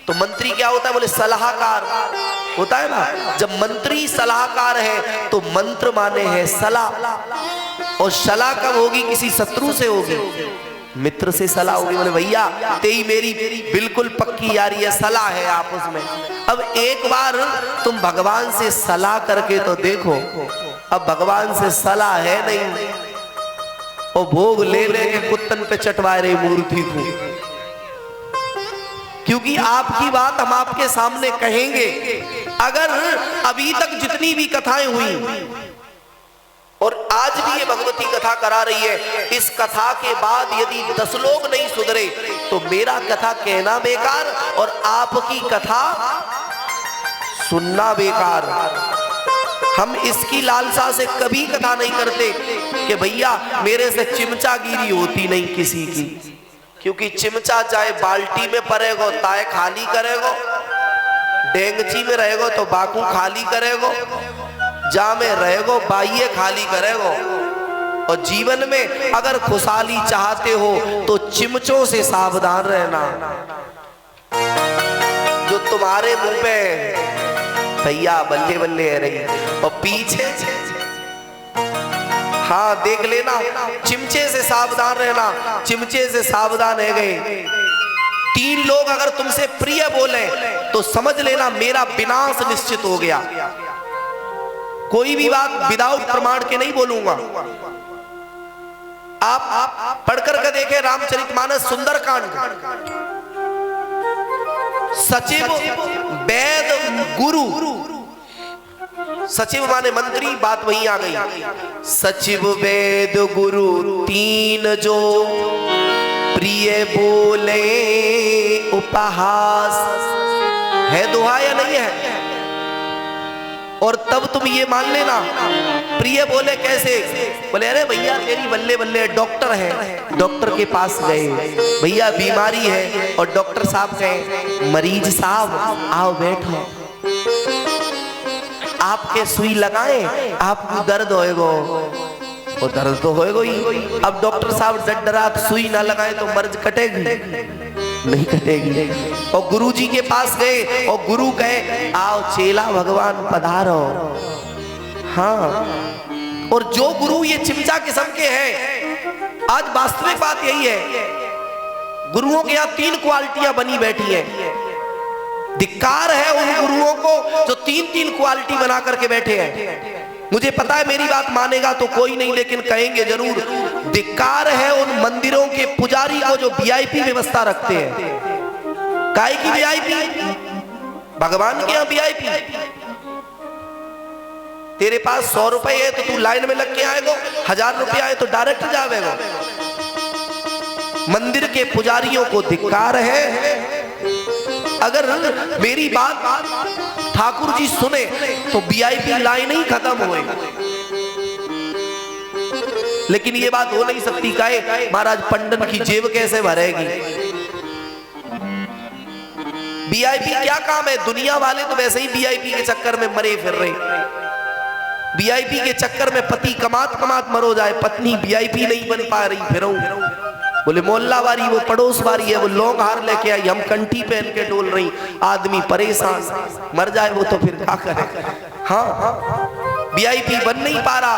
तो मंत्री क्या होता है? बोले सलाहकार होता है ना। जब मंत्री सलाहकार है तो मंत्र माने है सलाह, और सलाह कब होगी? किसी शत्रु से होगी, मित्र से सलाह होगी। बोले भैया तेरी मेरी बिल्कुल पक्की यारी है, सलाह है आपस में। अब एक बार तुम भगवान से सलाह करके तो देखो, अब भगवान से सलाह है नहीं और भोग ले लेके कुत्तन पे चटवा रहे मूर्ति को, क्योंकि आपकी बात हम आपके सामने कहेंगे। अगर अभी तक जितनी भी कथाएं हुई और आज भी ये भगवती कथा करा रही है, इस कथा के बाद यदि 10 लोग नहीं सुधरे तो मेरा कथा कहना बेकार और आपकी कथा सुनना बेकार। हम इसकी लालसा से कभी कथा नहीं करते कि भैया मेरे से चिमचागिरी होती नहीं किसी की, क्योंकि चिमचा चाहे बाल्टी में पड़ेगो ताए खाली करेगो, डेंगची में रहेगो तो बाकू खाली करेगो, जा में रहेगो बाइये खाली करेगो। और जीवन में अगर खुशहाली चाहते हो तो चिमचों से सावधान रहना, जो तुम्हारे मुंह पे भैया बल्ले बल्ले है रही और पीछे हाँ देख लेना, चिमचे से सावधान रहना। चिमचे से सावधान है गए 3 लोग अगर तुमसे प्रिय बोले तो समझ लेना मेरा विनाश निश्चित हो गया। कोई भी बात विदाउट प्रमाण के नहीं बोलूंगा। आप पढ़कर के देखें रामचरितमानस सुंदरकांड, सचिव वेद गुरु, सचिव माने मंत्री, बात वहीं आ गई। सचिव वेद गुरु 3 जो प्रिय बोले उपहास, है दोहा या नहीं है? और तब तुम ये मान लेना प्रिय बोले कैसे, बोले अरे भैया तेरी बल्ले बल्ले, डॉक्टर है, डॉक्टर के पास गए, भैया बीमारी है और डॉक्टर साहब कहे मरीज साहब आओ बैठो, आपके सुई लगाए आपको दर्द होएगो, और दर्द तो होएगो ही। अब डॉक्टर साहब डरा सुई ना लगाए तो मर्ज कटेगी नहीं कटेगी। और गुरुजी के पास गए और गुरु कहे आओ चेला भगवान पधारो। हाँ, और जो गुरु ये चिमचा किस्म के हैं, आज वास्तविक बात यही है, गुरुओं के यहाँ 3 क्वालिटियां बनी बैठी हैं। धिक्कार है उन गुरुओं को जो 3 क्वालिटी बना करके बैठे हैं। मुझे पता है मेरी बात मानेगा तो कोई नहीं, लेकिन कहेंगे जरूर। धिक्कार है उन मंदिरों के पुजारी को जो वीआईपी व्यवस्था रखते हैं। काहे की वीआईपी? भगवान के यहाँ वीआईपी। तेरे पास 100 रुपए है तो तू लाइन में लग के आएगो, 1000 रुपए आए तो डायरेक्ट जावेगो। मंदिर के पुजारियों को धिक्कार है। अगर मेरी बात ठाकुर जी सुने तो वीआईपी लाइन ही खत्म हुए, लेकिन ये बात हो नहीं सकती। काहे महाराज पंडन की जेब कैसे भरेगी? वीआईपी क्या काम है? दुनिया वाले तो वैसे ही वीआईपी के चक्कर में मरे फिर रहे। वीआईपी के चक्कर में पति कमात कमात मरो जाए, पत्नी वीआईपी नहीं बन पा रही, फिर बोले मोहल्ला वाली वो पड़ोस वाली है, वो लौंग हार लेके आई, हम कंठी पहन के डोल रही, आदमी परेशान, मर जाए वो तो फिर क्या करे। हाँ, वीआईपी बन नहीं पा रहा,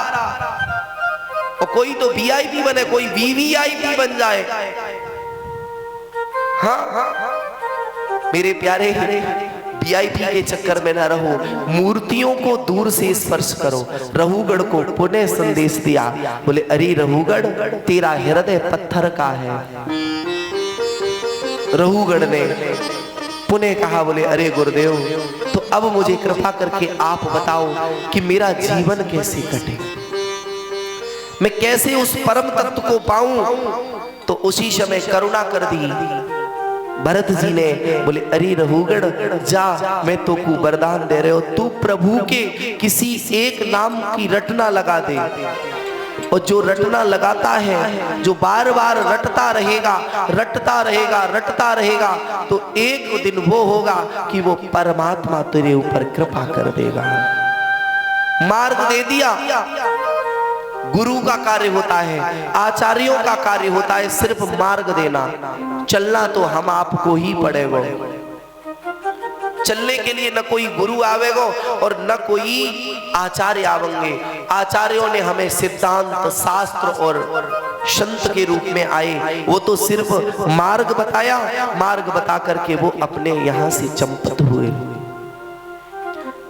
और कोई तो वीआईपी बने, कोई वीवीआईपी बन जाए। हाँ, मेरे प्यारे वीआईपी के चक्कर में ना रहो, मूर्तियों को दूर से स्पर्श करो। रहुगढ़ को पुनः संदेश दिया, बोले अरे रहुगढ़ तेरा हृदय पत्थर का है। रहुगढ़ ने पुनः कहा, बोले अरे गुरुदेव तो अब मुझे कृपा करके आप बताओ कि मेरा जीवन कैसे कटे, मैं कैसे उस परम तत्व को पाऊं। तो उसी समय करुणा कर दी भरत जी ने, बोले अरे रहुगढ़ जा, मैं तो को वरदान दे रहे हो, तू प्रभु के किसी एक नाम की रटना लगा दे, और जो रटना लगाता है, जो बार बार रटता रहेगा रटता रहेगा रटता रहेगा, तो एक दिन वो होगा कि वो परमात्मा तेरे ऊपर कृपा कर देगा। मार्ग दे दिया। गुरु का कार्य होता है, आचार्यों का कार्य होता है सिर्फ मार्ग देना। चलना तो हम आपको ही पड़ेगा। चलने के लिए न कोई गुरु आवेगो और न कोई आचार्य आवेंगे। आचार्यों ने हमें सिद्धांत शास्त्र और संत के रूप में आए, वो तो सिर्फ मार्ग बताया, मार्ग बता करके वो अपने यहां से चंपत हुए।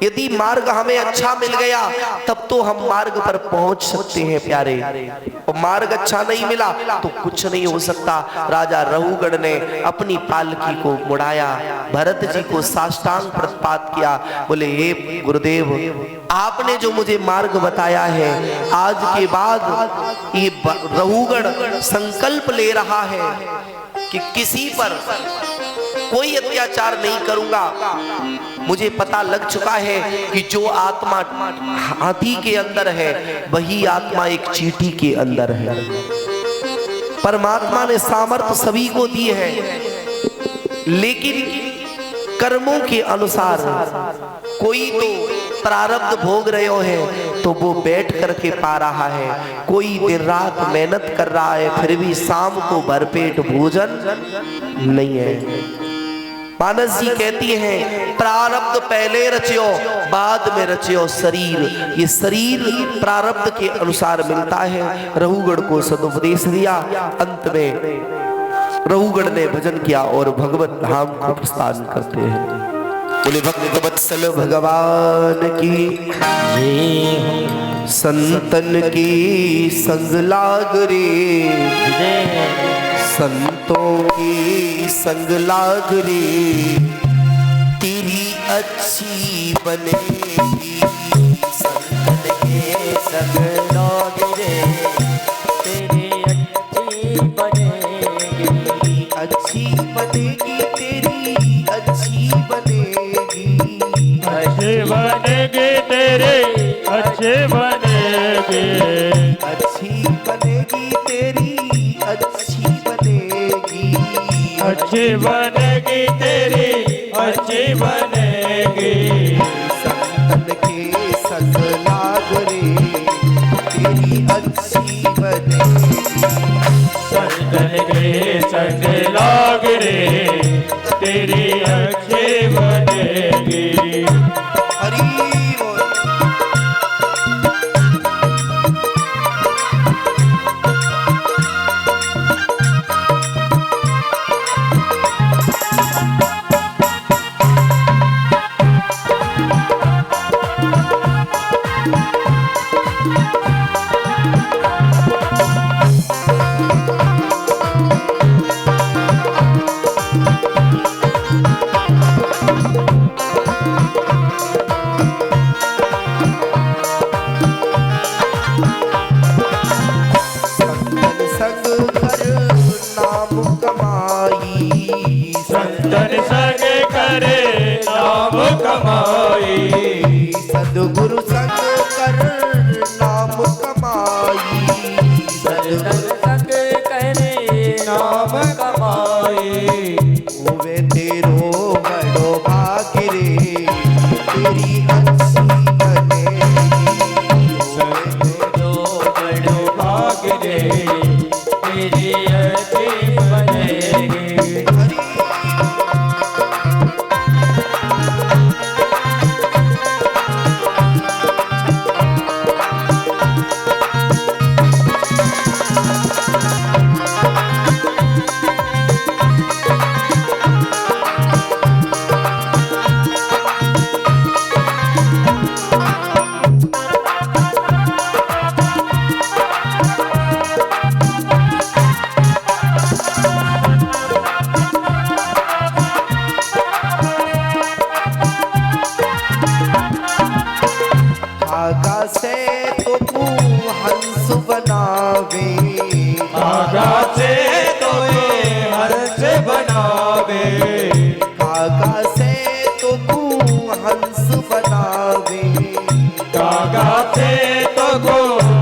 यदि मार्ग हमें अच्छा मिल गया तब तो हम मार्ग पर पहुंच सकते हैं प्यारे, और मार्ग अच्छा नहीं मिला तो कुछ नहीं हो सकता। राजा रहुगढ़ ने अपनी पालकी को मुड़ाया, भरत जी को साष्टांग प्रणपात किया, बोले हे गुरुदेव, आपने जो मुझे मार्ग बताया है, आज के बाद ये रहुगढ़ संकल्प ले रहा है कि किसी पर कोई अत्याचार नहीं करूंगा। मुझे पता लग चुका है कि जो आत्मा हाथी के अंदर है वही आत्मा एक चींटी के अंदर है। परमात्मा ने सामर्थ्य सभी को दी है, लेकिन कर्मों के अनुसार कोई तो प्रारब्ध भोग रहे हैं तो वो बैठ करके पा रहा है, कोई दिन रात मेहनत कर रहा है फिर भी शाम को भरपेट भोजन नहीं है। मानस जी कहती हैं प्रारब्ध पहले रचियो बाद में रचियो शरीर, ये शरीर प्रारब्ध के अनुसार मिलता है। रहुगढ़ को सदुपदेश दिया, अंत में रहुगढ़ ने भजन किया और भगवत धाम को प्रस्थान करते हैं। बोले भक्त वत्सल भगवान की, संतन की संग लाग रे, संतों की संग लाग रे, तेरी अच्छी बनेगी। संतन के संग लाग रे, तेरी अच्छी बनेगी, अच्छी बनेगी, तेरी अच्छी बनेगी, अच्छी बनेगी, तेरी अच्छी बनेगी, अच्छी बनेगी, तेरी अच्छी बनेगी, अच्छी बनेगी, तेरी अच्छी बनेगी। संतन के संग लाग रे, तेरी अच्छी बनेगी, संतन के संग लाग रे, तेरी अच्छी बनेगी। हरि बोल। सदगुरु संग कर नाम कमाई, सदगुरु संग करे नाम कमाई। हुए तेरो बड़ो भाग्य रे, तेरी अच्छी बनेगी, तेरो बड़ो भाग्य रे, तेरी अच्छी बनेगी। धागा से तो तू हंस बनावे, धागा से तो हंस बनावे, धागा से तो तू हंस बनावे, धागा से तो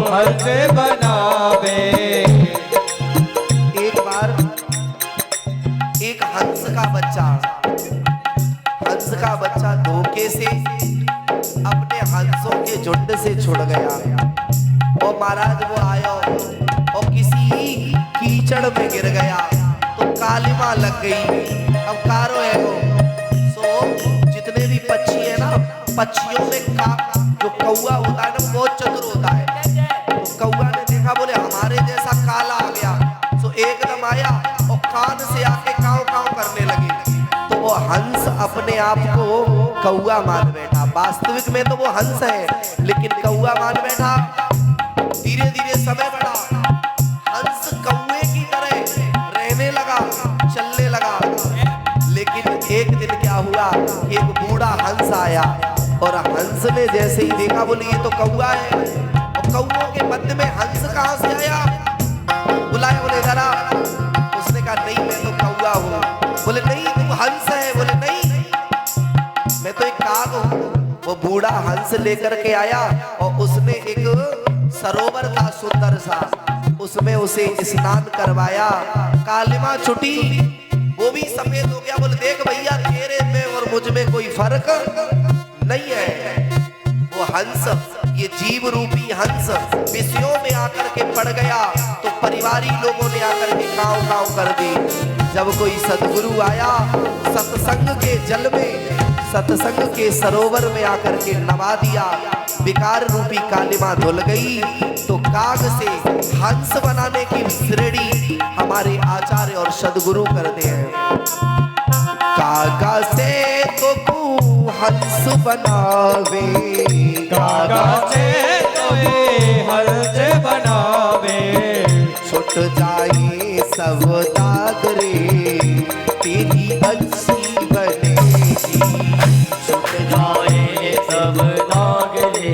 हंस बनावे। एक बार एक हंस का बच्चा धोखे से अपने हंसों के झुंड से छुड़ गया, और महाराज वो आया और किसी कीचड़ में गिर गया तो कालिमा लग गई। अब कारो है वो, सो जितने भी पक्षी है ना, पक्षियों में जो कौवा होता है ना बहुत चतुर होता है, तो कौवा ने देखा, बोले हमारे जैसा काला आ गया, सो एकदम आया और कान से आके काव काव करने लगे, तो वो हंस अपने आप को कौवा मान बैठा। वास्तविक में तो वो हंस है, लेकिन कौआ मान बैठा। धीरे धीरे समय बढ़ा, हंस कौए की तरह रहने लगा, चलने लगा। लेकिन एक दिन क्या हुआ, एक बूढ़ा हंस आया और हंस ने जैसे ही देखा, बोले ये तो कौआ है। और कौओं के मध्य में हंस कहां से आया, बुलाया, बोले जरा। उसने कहा नहीं मैं तो कौआ हूं। बोले नहीं तू हंस है। बोले नहीं मैं तो एक काग हूं। वो बूढ़ा हंस लेकर के आया और उसने एक सरोवर था सुंदर सा, उसमें उसे स्नान करवाया। कालिमा छुटी, वो भी सफेद हो गया। बोले देख भैया तेरे में और मुझ में कोई फर्क नहीं है। वो हंस, ये जीव रूपी हंस विषयों में आकर के पड़ गया तो परिवारी लोगों ने आकर के काव काव कर दी। जब कोई सदगुरु आया, सत्संग के जल में, सत्संग के सरोवर में आकर के नवा दिया, विकार रूपी कालिमा धुल गई। तो काग से हंस बनाने की श्रेणी हमारे आचार्य और सदगुरु करते हैं। कागा से तो तू हंस बनावे, कागा से तोहे हंस बनावे। छुट जाए सब दाग रे, तेरी अच्छी बनेगी। छुट जाए सब दाग रे,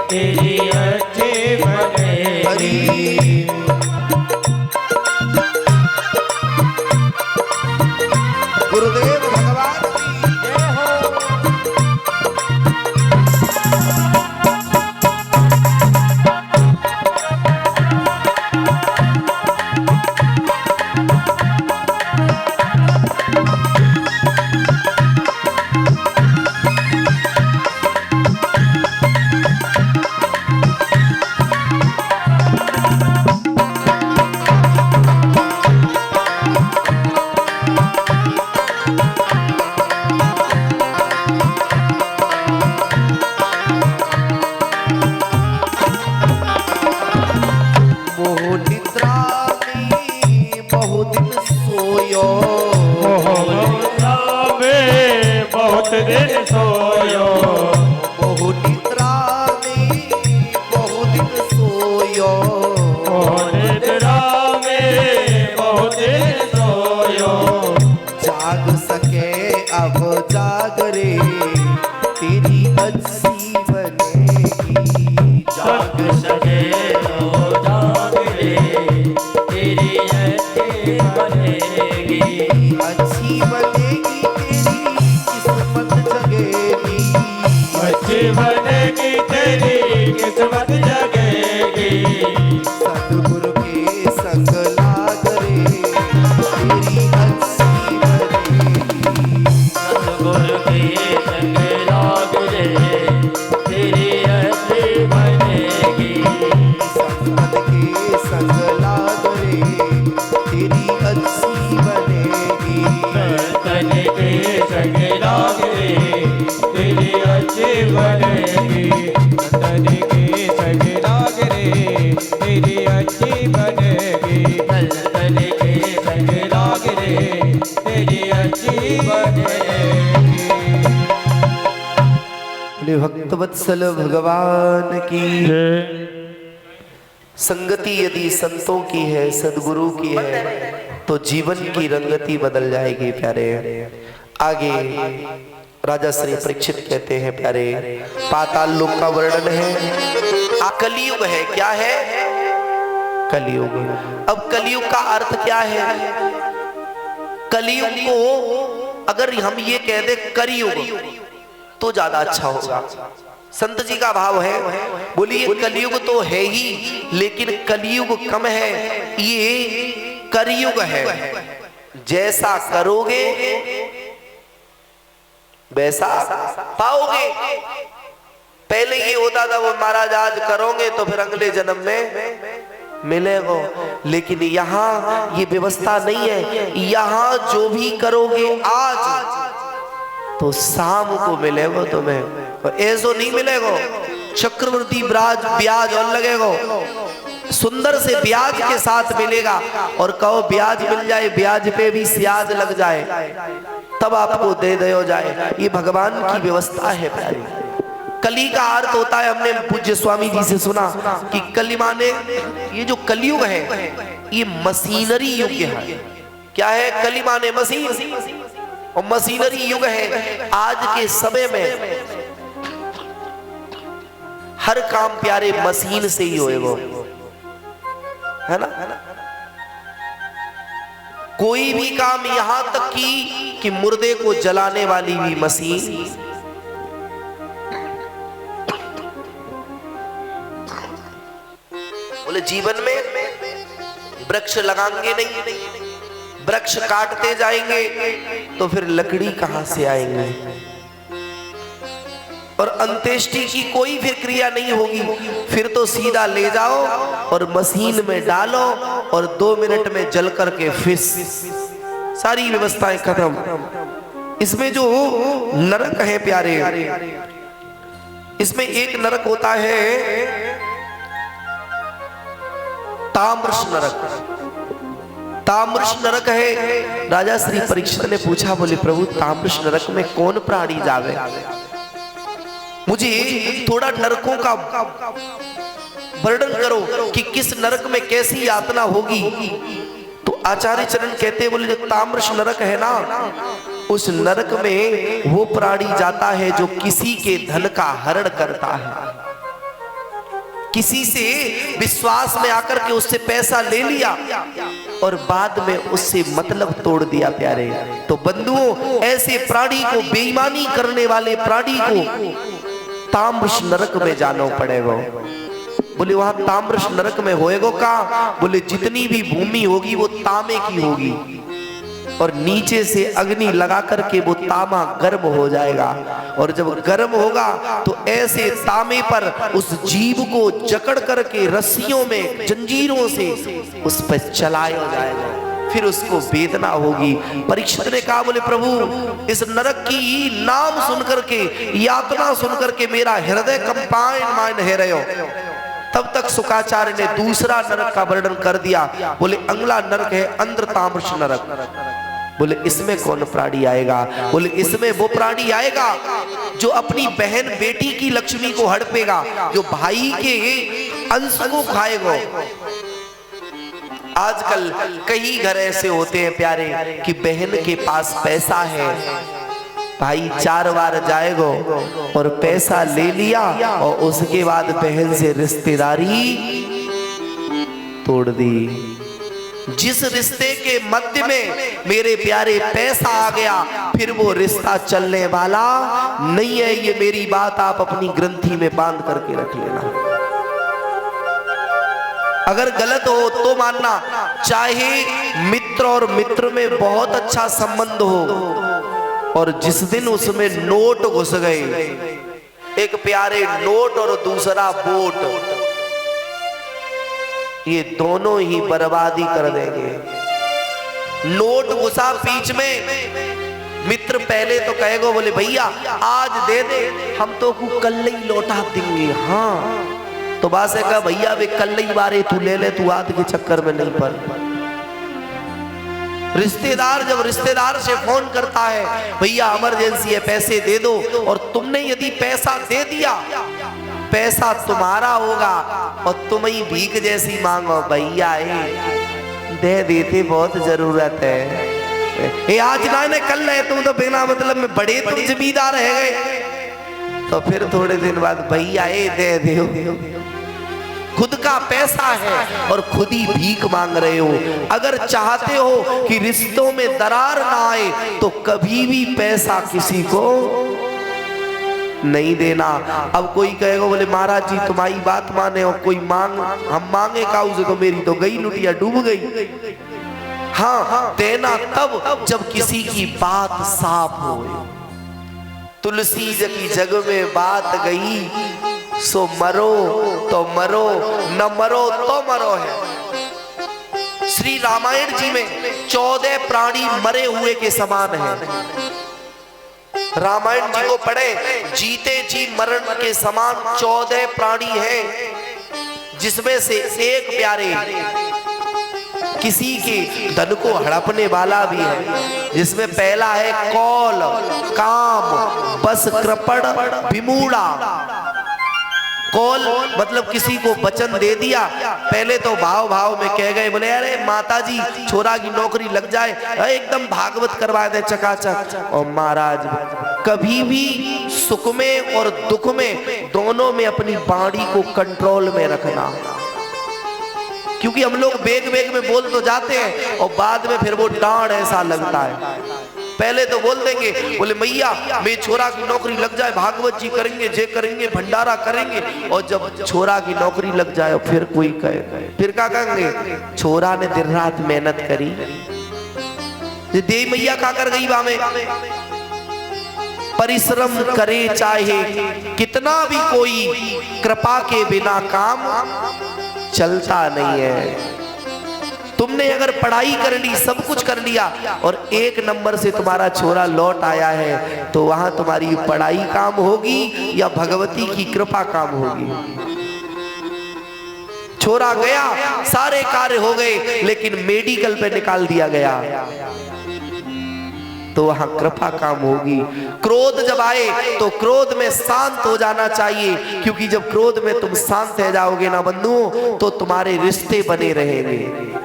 तेरी अच्छी बनेगी। गुरुदेव भगवान की जय हो। बहुत दिन सोयो, बहुत निद्रा में बहुत दिन सोयो। निद्रा में बहुत दिन सोयो। जाग सके अब जाग रे, तेरी अच्छी बनेगी। जाग सके तो जाग रे, तेरी अच्छी बनेगी। अच्छी बनेगी तेरी किस्मत जगेगी। अच्छी बनेगी तेरी किस्मत जगेगी। सतगुरु के संग लाग रे, तेरी अच्छी बनेगी। सतगुरु के संग लाग रे, तेरी अच्छी बनेगी। संगत के संग लाग रे, तेरी अच्छी बनेगी। तन के संग लाग रे, तेरी अच्छी बनेगी। तन के संग लाग रे, तेरी अच्छी बनेगी। तन के संग लाग रे, तेरी अच्छी बनेगी। बोले भक्तवत्सल भगवान की। संगति यदि संतों की है, सदगुरु की है, तो जीवन की रंगति बदल जाएगी प्यारे। आगे राजा श्री परीक्षित कहते हैं प्यारे, पाताल लोक का वर्णन है। कलियुग है, क्या है? कलियुग। अब कलियुग का अर्थ क्या है? कलियुग को अगर हम ये कह दे करियुग तो ज्यादा अच्छा होगा। संत जी का भाव है, बोलिए कलियुग तो है ही, लेकिन कलियुग कम है, ये करियुग है। जैसा करोगे वैसा पाओगे। पहले ये होता था वो महाराज आज करोगे तो फिर अगले जन्म में मिलेगा, लेकिन यहाँ ये व्यवस्था नहीं है। यहाँ जो भी करोगे आज तो शाम को मिलेगा तुम्हें, और ऐसो नहीं मिलेगा। चक्रवृद्धि ब्याज और लगेगा, सुंदर से ब्याज के साथ मिलेगा। और कहो ब्याज मिल जाए, ब्याज पे भी स्याज लग जाए, तब आपको दे दिया जाए। ये भगवान की व्यवस्था है प्यारे। कली का अर्थ होता है, हमने पूज्य स्वामी जी से सुना कि कली माने ये जो कलयुग है ये मशीनरी युग है। क्या है? कली माने मशीन, और मशीनरी युग है। आज के समय में हर काम प्यारे मशीन से ही होएगा, है ना? कोई भी काम, यहां तक कि मुर्दे को जलाने वाली भी मशीन। बोले जीवन में वृक्ष लगाएंगे नहीं, वृक्ष काटते जाएंगे तो फिर लकड़ी कहां से आएंगे, और अंत्येष्टि की कोई फिर क्रिया नहीं होगी। फिर तो सीधा ले जाओ और मशीन में डालो और 2 मिनट में जल करके फिस, सारी व्यवस्थाएं खत्म। इसमें जो नरक है प्यारे, इसमें एक नरक होता है ताम्रश नरक। ताम्रश नरक है। राजा श्री परीक्षित ने पूछा, बोले प्रभु ताम्रश नरक में कौन प्राणी जावे? मुझे थोड़ा नरकों का वर्णन करो कि किस नरक में कैसी यातना होगी। तो आचार्य चरण कहते, बोले जो ताम्रश नरक है ना, उस नरक में वो प्राणी जाता है जो किसी के धन का हरण करता है, किसी से विश्वास में आकर के उससे पैसा ले लिया और बाद में उससे मतलब तोड़ दिया प्यारे। तो बंधुओं, ऐसे प्राणी को, बेईमानी करने वाले प्राणी को ताम्रश नरक में जाना पड़ेगा। बोले वहां ताम्रश नरक में होएगा का? बोले जितनी भी भूमि होगी वो तांबे की होगी, और नीचे से अग्नि लगा करके वो तांबा गर्म हो जाएगा, और जब गर्म होगा तो ऐसे तांबे पर उस जीव को जकड़ करके रस्सियों में, जंजीरों से उस पर चलाया जाएगा, फिर उसको वेदना होगी। परीक्षित ने कहा, बोले प्रभु इस नरक की नाम सुन करके, यातना सुन करके मेरा हृदय कंपायन मान है रहे हो। तब तक शुकाचार्य ने दूसरा नरक का वर्णन कर दिया। बोले अगला नरक है अंध्र ताम्रश नरक। बोले इसमें कौन प्राणी आएगा? बोले इसमें वो प्राणी आएगा जो अपनी बहन बेटी की लक्ष्मी को हड़पेगा, जो भाई के अंश को खाएगा। आजकल कई घर ऐसे होते हैं प्यारे कि बहन के पास पैसा है, भाई 4 बार जाएगा और पैसा ले लिया, और उसके बाद बहन से रिश्तेदारी तोड़ दी। जिस रिश्ते के मध्य में मेरे प्यारे पैसा आ गया, फिर वो रिश्ता चलने वाला नहीं है। ये मेरी बात आप अपनी ग्रंथि में बांध करके रख लेना। अगर गलत हो तो मानना, चाहे मित्र और मित्र में बहुत अच्छा संबंध हो, और जिस दिन उसमें नोट घुस गए, एक प्यारे नोट और दूसरा वोट, ये दोनों ही बर्बादी कर देंगे। नोट घुसा बीच में, मित्र पहले तो कहेगा, बोले भैया आज दे दे, हम तो कल ही लौटा देंगे। हाँ तो बात है कहा, भैया वे कल ही बारे तू ले ले, तू आज के चक्कर में नहीं पड़। रिश्तेदार जब रिश्तेदार से फोन करता है, भैया इमरजेंसी है पैसे दे दो, और तुमने यदि पैसा दे दिया, पैसा तुम्हारा होगा और तुम ही भीख जैसी मांगो, भैया दे देते बहुत जरूरत है, ये आज ना ने कल रहे, तुम तो बिना मतलब में बड़े तुम जमींदार रह गए। तो फिर थोड़े दिन बाद भैया दे दो, खुद का पैसा है और खुद ही भीख मांग रहे हो। अगर चाहते हो कि रिश्तों में दरार ना आए तो कभी भी पैसा किसी को नहीं देना। अब कोई कहेगा, बोले महाराज जी तुम्हारी बात माने और कोई हम मांगे काऊ से, तो मेरी तो गई लुटिया डूब गई। हाँ देना तब जब किसी की बात साफ हो। तुलसी की जग में बात गई, सो मरो तो मरो, न मरो तो मरो है। श्री रामायण जी में 14 प्राणी मरे हुए के समान है। रामायण जी को पढ़े, जीते जी मरण के समान 14 प्राणी हैं, जिसमें से एक प्यारे किसी के धन को हड़पने वाला भी है। जिसमें पहला है कौल, काम, बस, कृपण, विमूढ़ा। कौल मतलब किसी को वचन दे दिया, पहले तो भाव भाव में कह गए, बोले अरे माताजी छोरा की नौकरी लग जाए, एकदम भागवत करवा दे चकाचक। और महाराज कभी भी सुख में और दुख में दोनों में अपनी वाणी को कंट्रोल में रखना, क्योंकि हम लोग बेग बेग में बोल तो जाते हैं और बाद में फिर वो डांड ऐसा लगता है। पहले तो बोल देंगे, बोले मैया मेरे छोरा की नौकरी लग जाए, भागवत जी करेंगे, जे करेंगे, भंडारा करेंगे। और जब छोरा की नौकरी लग जाए फिर कोई कहे, फिर क्या कहेंगे, छोरा ने दिन रात मेहनत करी, देवी मैया क्या कर गई बामे। परिश्रम करे चाहे कितना भी कोई, कृपा के बिना काम चलता नहीं है। तुमने अगर पढ़ाई कर ली, सब कुछ कर लिया और एक नंबर से तुम्हारा छोरा लौट आया है, तो वहां तुम्हारी पढ़ाई काम होगी या भगवती की कृपा काम होगी। छोरा गया, सारे कार्य हो गए, लेकिन मेडिकल पे निकाल दिया गया, तो वहां कृपा काम होगी। क्रोध जब आए तो क्रोध में शांत हो जाना चाहिए, क्योंकि जब क्रोध में तुम शांत हो जाओगे ना बंधुओं, तो तुम्हारे रिश्ते बने रहेंगे।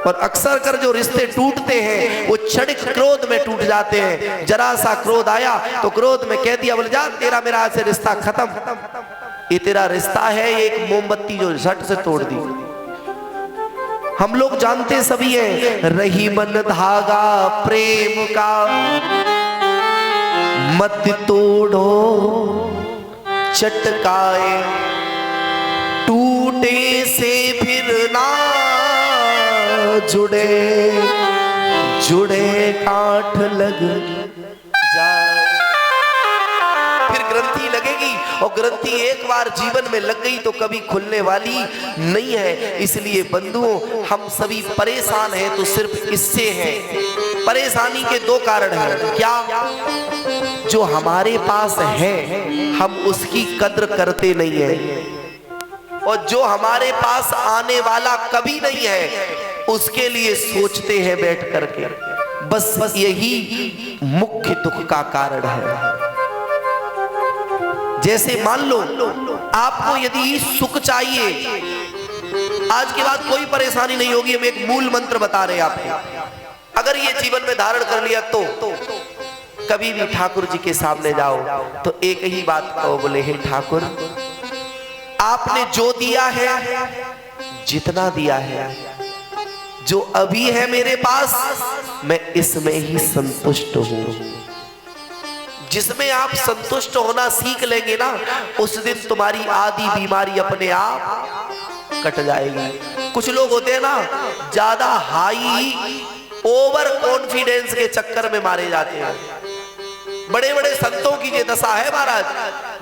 और अक्सर कर जो रिश्ते टूटते हैं वो क्षणिक क्रोध में टूट जाते हैं। जरा सा क्रोध आया तो क्रोध में कह दिया, बोले जा तेरा मेरा आज से रिश्ता खत्म। ये तेरा रिश्ता है एक मोमबत्ती जो झट से तोड़ दी। हम लोग जानते सभी हैं, रही मन धागा प्रेम का मत तोड़ो चटकाए, टूटे से फिर ना जुड़े, जुड़े काठ लग जाए। फिर ग्रंथि लगेगी और ग्रंथि एक बार जीवन में लग गई तो कभी खुलने वाली नहीं है। इसलिए बंधुओं हम सभी परेशान हैं तो सिर्फ इससे हैं। परेशानी के दो कारण हैं। क्या? जो हमारे पास है हम उसकी कद्र करते नहीं है, और जो हमारे पास आने वाला कभी नहीं है उसके लिए सोचते हैं बैठ करके। बस यही मुख्य दुख का कारण है। जैसे मान लो आपको यदि सुख चाहिए, आज के बाद कोई परेशानी नहीं होगी। हम एक मूल मंत्र बता रहे हैं आपको, अगर ये जीवन में धारण कर लिया तो कभी भी ठाकुर जी के सामने जाओ तो एक ही बात कहो, बोले हे ठाकुर आपने जो दिया है, जितना दिया है, जो अभी है मेरे पास, मैं इसमें ही संतुष्ट हूं। जिसमें आप संतुष्ट होना सीख लेंगे ना, उस दिन तुम्हारी आधी बीमारी अपने आप कट जाएगी। कुछ लोग होते हैं ना, ज्यादा हाई ओवर कॉन्फिडेंस के चक्कर में मारे जाते हैं। बड़े बड़े संतों की ये दशा है महाराज,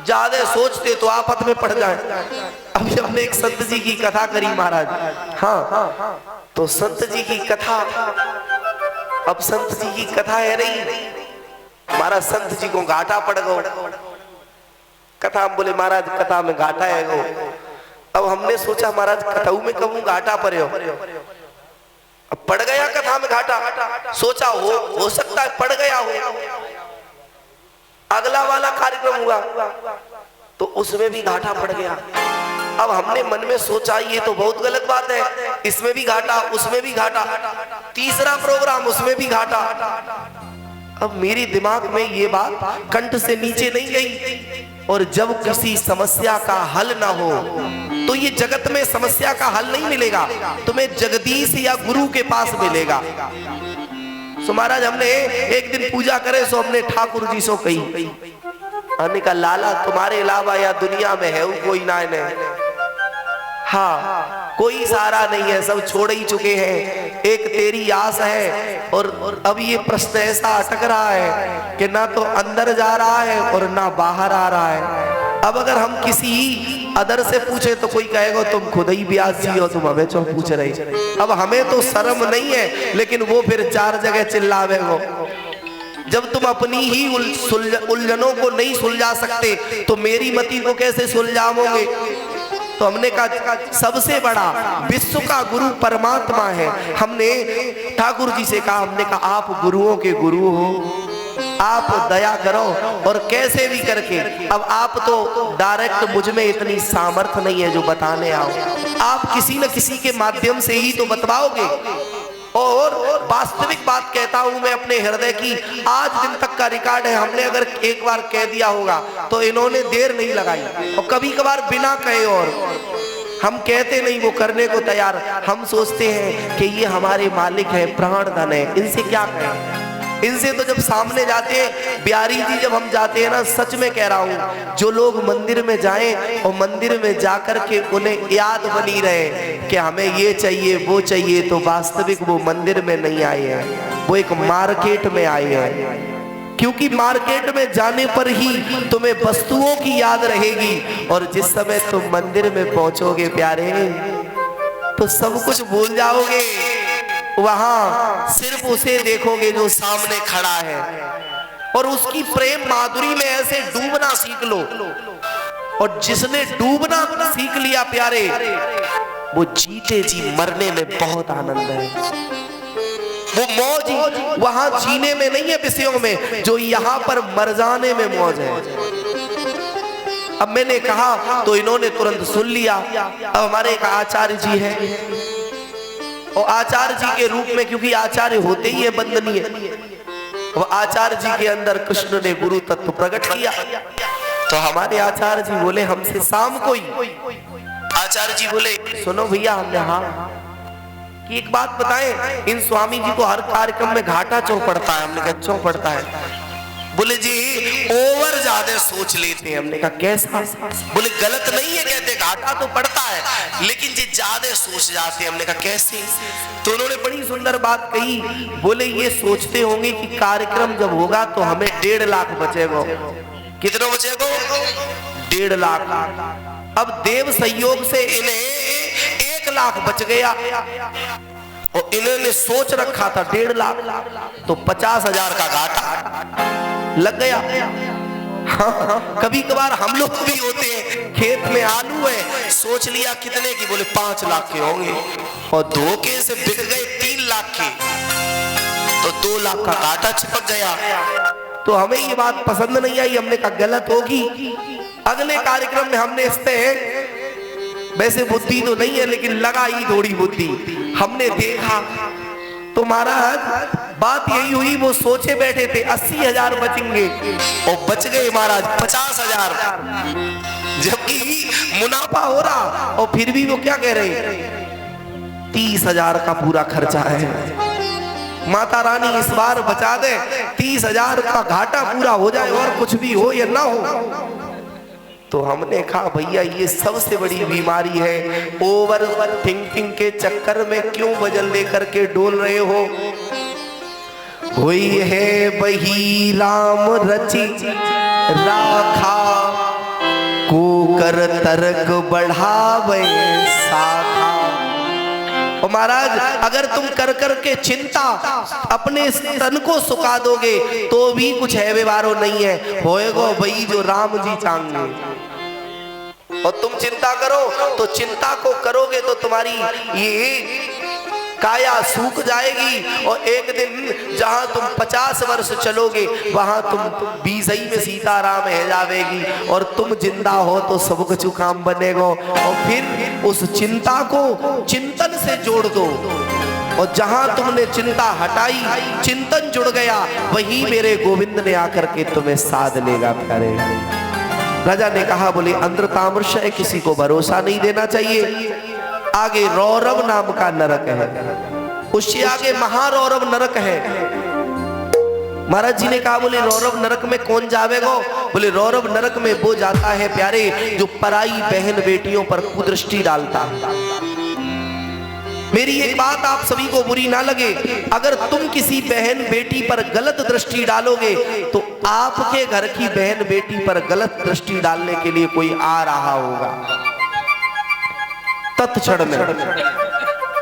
ज्यादा सोचते तो आफत में पड़ जाए। अभी हमने एक संत जी की कथा करी महाराज, हाँ, तो संत जी की कथा, अब संत जी की कथा है नहीं, महाराज संत जी को घाटा पड़ गो। कथा हम बोले महाराज कथा में घाटा है गो। अब हमने सोचा महाराज कथाऊ में कबू घाटा पड़े हो, अब पड़ गया कथा में घाटा। सोचा हो सकता है पड़ गया हो। अगला वाला कार्यक्रम हुआ तो उसमें भी घाटा पड़ गया। अब हमने मन में सोचा ये तो बहुत गलत बात है, इसमें भी घाटा, उसमें भी घाटा, तीसरा प्रोग्राम उसमें भी घाटा। अब मेरे दिमाग में ये बात कंठ से नीचे नहीं गई। और जब किसी समस्या का हल ना हो तो ये जगत में समस्या का हल नहीं मिलेगा, तुम्हें जगदीश या गुरु के पास मिलेगा। सो महाराज हमने एक दिन पूजा करे, सो हमने ठाकुर जी सो कही, आने का लाला तुम्हारे अलावा या दुनिया में है कोई ना है, हाँ कोई सहारा नहीं है, सब छोड़ ही चुके हैं, एक तेरी आस है। और अब ये प्रश्न ऐसा अटक रहा है कि ना तो अंदर जा रहा है और ना बाहर आ रहा है। अब अगर हम किसी अदर से पूछे तो कोई कहेगा तुम खुद ही ब्यास जी हो, तुम हमें क्यों पूछ रहे। अब हमें तो शर्म नहीं है, लेकिन वो फिर चार जगह चिल्लावे हो। जब तुम अपनी ही उलझनों को नहीं सुलझा सकते तो मेरी मति को कैसे सुलझाओगे। तो हमने कहा सबसे बड़ा विश्व का गुरु परमात्मा है। हमने ठाकुर जी से कहा, हमने कहा आप गुरुओं के गुरु हो, आप दया करो और कैसे भी करके। अब आप तो डायरेक्ट मुझ में इतनी सामर्थ्य नहीं है जो बताने आओ, आप किसी न किसी के माध्यम से ही तो बतवाओगे। और वास्तविक बात कहता हूं मैं अपने हृदय की, आज दिन तक का रिकॉर्ड है, हमने अगर एक बार कह दिया होगा तो इन्होंने देर नहीं लगाई, और कभी कभार बिना कहे, और हम कहते नहीं वो करने को तैयार। हम सोचते हैं कि ये हमारे मालिक है, प्राण धन है, इनसे क्या कहें। इनसे तो जब सामने जाते हैं, बिहारी जी जब हम जाते हैं ना, सच में कह रहा हूं, जो लोग मंदिर में जाएं और मंदिर में जाकर के उन्हें याद बनी रहे कि हमें ये चाहिए वो चाहिए, तो वास्तविक वो मंदिर में नहीं आए हैं, वो एक मार्केट में आए हैं। क्योंकि मार्केट में जाने पर ही तुम्हें वस्तुओं की याद रहेगी, और जिस समय तुम मंदिर में पहुंचोगे प्यारे, तो सब कुछ भूल जाओगे। वहां सिर्फ उसे देखोगे जो सामने खड़ा है, और उसकी प्रेम माधुरी में ऐसे डूबना सीख लो। और जिसने डूबना सीख लिया प्यारे, वो जीते जी मरने में बहुत आनंद है। वो मौज वहां जीने में नहीं है विषयों में, जो यहाँ पर मर जाने में मौज है। अब मैंने कहा तो इन्होंने तुरंत सुन लिया। अब हमारे एक आचार्य जी है, और आचार्य जी के रूप में, क्योंकि आचार्य होते ही है वंदनीय, वो आचार्य जी के अंदर कृष्ण ने गुरु तत्व प्रकट किया। तो हमारे आचार्य जी बोले हमसे शाम को ही, आचार्य जी बोले सुनो भैया, हमने हाँ कि एक बात बताएं, इन स्वामी जी को हर कार्यक्रम में घाटा क्यों पड़ता है? हमने कहा क्यों पड़ता है? बोले जी ओवर ज्यादा सोच लेते हैं। हमने कहा कैसा? बोले गलत नहीं है, कहते घाटा तो पड़ता है, लेकिन जी ज्यादा सोच जाते हैं। हमने कहा कैसे? तो उन्होंने बड़ी सुंदर बात कही। बोले ये सोचते होंगे कि कार्यक्रम जब होगा तो हमें 1.5 लाख बचेगा। कितना बचेगा? 1.5 लाख। अब देव संयोग से इन्हें 1 लाख बच गया, और इन्होंने सोच रखा था 1.5 लाख, तो 50,000 का घाटा लग गया। हाँ, कभी कभार हम लोग भी होते हैं, खेत में आलू है, सोच लिया कितने की, बोले 5 लाख के होंगे, और धोखे से बिक गए 3 लाख के, तो 2 लाख का घाटा चिपक गया। तो हमें ये बात पसंद नहीं आई। हमने कहा गलत होगी। अगले कार्यक्रम में हमने इससे, वैसे बुद्धि तो नहीं है लेकिन लगाई थोड़ी बुद्धि, हमने देखा तो महाराज बात यही हुई, वो सोचे बैठे थे 80,000 बचेंगे, और बच गए महाराज 50,000, जबकि मुनाफा हो रहा, और फिर भी वो क्या कह रहे, 30,000 का पूरा खर्चा है। माता रानी इस बार बचा दे, 30,000 का घाटा पूरा हो जाए, और कुछ भी हो या ना हो। तो हमने कहा भैया ये सबसे बड़ी बीमारी है, ओवर थिंकिंग के चक्कर में क्यों वजन लेकर के डोल रहे हो। हुई है वही राम रची राखा, को कर तर्क बढ़ावे साखा। और महाराज अगर तुम कर कर के चिंता अपने तन को सुखा दोगे तो भी कुछ है व्यवहारो नहीं है, होएगो वही जो राम जी चाहेंगे। और तुम चिंता करो तो चिंता को करोगे तो तुम्हारी ये काया सूख जाएगी, और एक दिन जहां तुम 50 वर्ष चलोगे वहां तुम 20 ही में सीताराम है जावेगी, और तुम जिंदा हो तो सब कुछ काम बनेगा। और फिर उस चिंता को चिंतन से जोड़ दो, और जहां तुमने चिंता हटाई चिंतन जुड़ गया, वही मेरे गोविंद ने आकर के तुम्हें साध लेगा। प्यारे राजा ने कहा, बोले अंधतामृष है, किसी को भरोसा नहीं देना चाहिए। आगे रौरव नाम का नरक है, उससे आगे महारौरव नरक है। महाराज जी ने कहा, बोले रौरव नरक में कौन जावेगा? बोले रौरव नरक में वो जाता है प्यारे जो पराई बहन बेटियों पर कुदृष्टि डालता है। मेरी एक बात आप सभी को बुरी ना लगे, अगर तुम किसी बहन बेटी पर गलत दृष्टि डालोगे तो आपके घर की बहन बेटी पर गलत दृष्टि डालने के लिए कोई आ रहा होगा तत्क्षण में।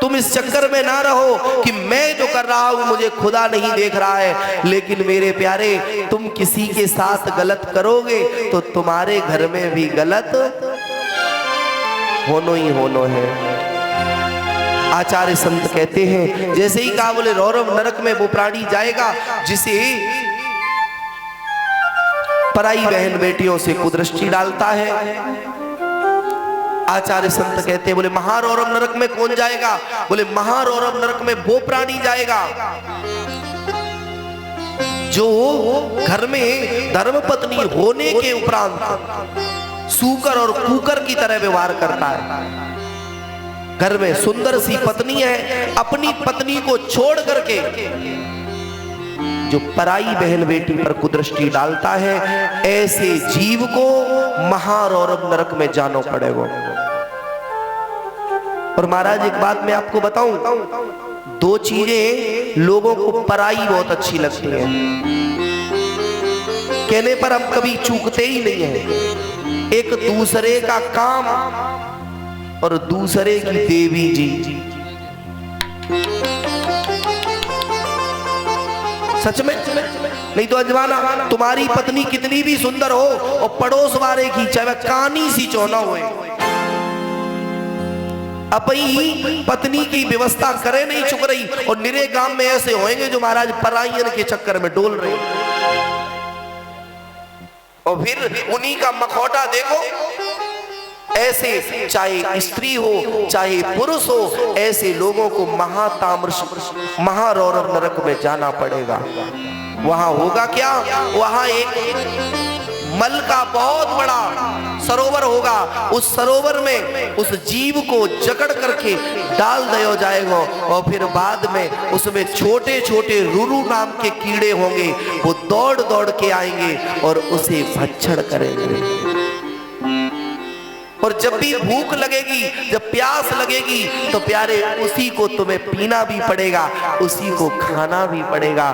तुम इस चक्कर में ना रहो कि मैं जो कर रहा हूं मुझे खुदा नहीं देख रहा है, लेकिन मेरे प्यारे तुम किसी के साथ गलत करोगे तो तुम्हारे घर में भी गलत होनो ही होनो है। आचार्य संत कहते हैं जैसे ही कहा बोले रौरव नरक में वो प्राणी जाएगा जिसे पराई बहन बेटियों से कुदृष्टि डालता है। आचार्य संत कहते हैं बोले महारौरव नरक में कौन जाएगा? बोले महारौरव नरक में वो प्राणी जाएगा जो घर में धर्मपत्नी होने के उपरांत सूकर और कुकर की तरह व्यवहार करता है। घर में सुंदर सी पत्नी है, अपनी पत्नी को छोड़ करके जो पराई बहन बेटी पर कुदृष्टि डालता है, ऐसे जीव को महारौरव नरक में जाना पड़ेगा। और महाराज एक बात मैं आपको बताऊं, दो चीजें लोगों को पराई बहुत अच्छी लगती हैं, कहने पर हम कभी चूकते ही नहीं हैं। एक दूसरे का काम और दूसरे की देवी जी। सच में नहीं तो अजमाना, तुम्हारी पत्नी कितनी भी सुंदर हो और पड़ोस वाले की चाहे कानी सी चौना हो, अपनी पत्नी की व्यवस्था करे नहीं चुक रही, और निरे गांव में ऐसे होंगे जो महाराज परायन के चक्कर में डोल रहे, और फिर उन्हीं का मखौटा देखो। ऐसे चाहे स्त्री हो चाहे पुरुष हो, ऐसे लोगों को महारौरव नरक में जाना पड़ेगा। वहां होगा क्या? वहां एक मल का बहुत बड़ा सरोवर होगा, उस सरोवर में उस जीव को जकड़ करके डाल दिया जाएगा, और फिर बाद में उसमें छोटे छोटे रुरु नाम के कीड़े होंगे, वो दौड़ दौड़ के आएंगे और उसे भक्षण करेंगे। और जब भी भूख लगेगी, जब प्यास लगेगी, तो प्यारे उसी को तुम्हें पीना भी पड़ेगा, उसी को खाना भी पड़ेगा।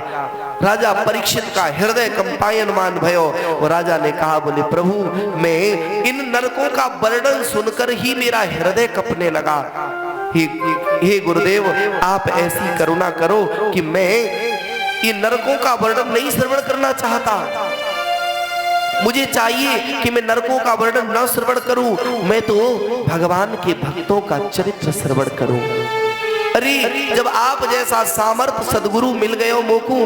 राजा परीक्षित का हृदय कंपायनमान भयो, और राजा ने कहा बोले प्रभु, मैं इन नरकों का वर्णन सुनकर ही मेरा हृदय कपने लगा। हे गुरुदेव, आप ऐसी करुणा करो कि मैं ये नरकों का वर्णन नहीं श्रवण करना चाहता। मुझे चाहिए कि मैं नरकों का वर्णन न श्रवण करूं, मैं तो भगवान के भक्तों का चरित्र श्रवण करूं। अरे जब आप जैसा सामर्थ सदगुरु मिल गए हो मोकू,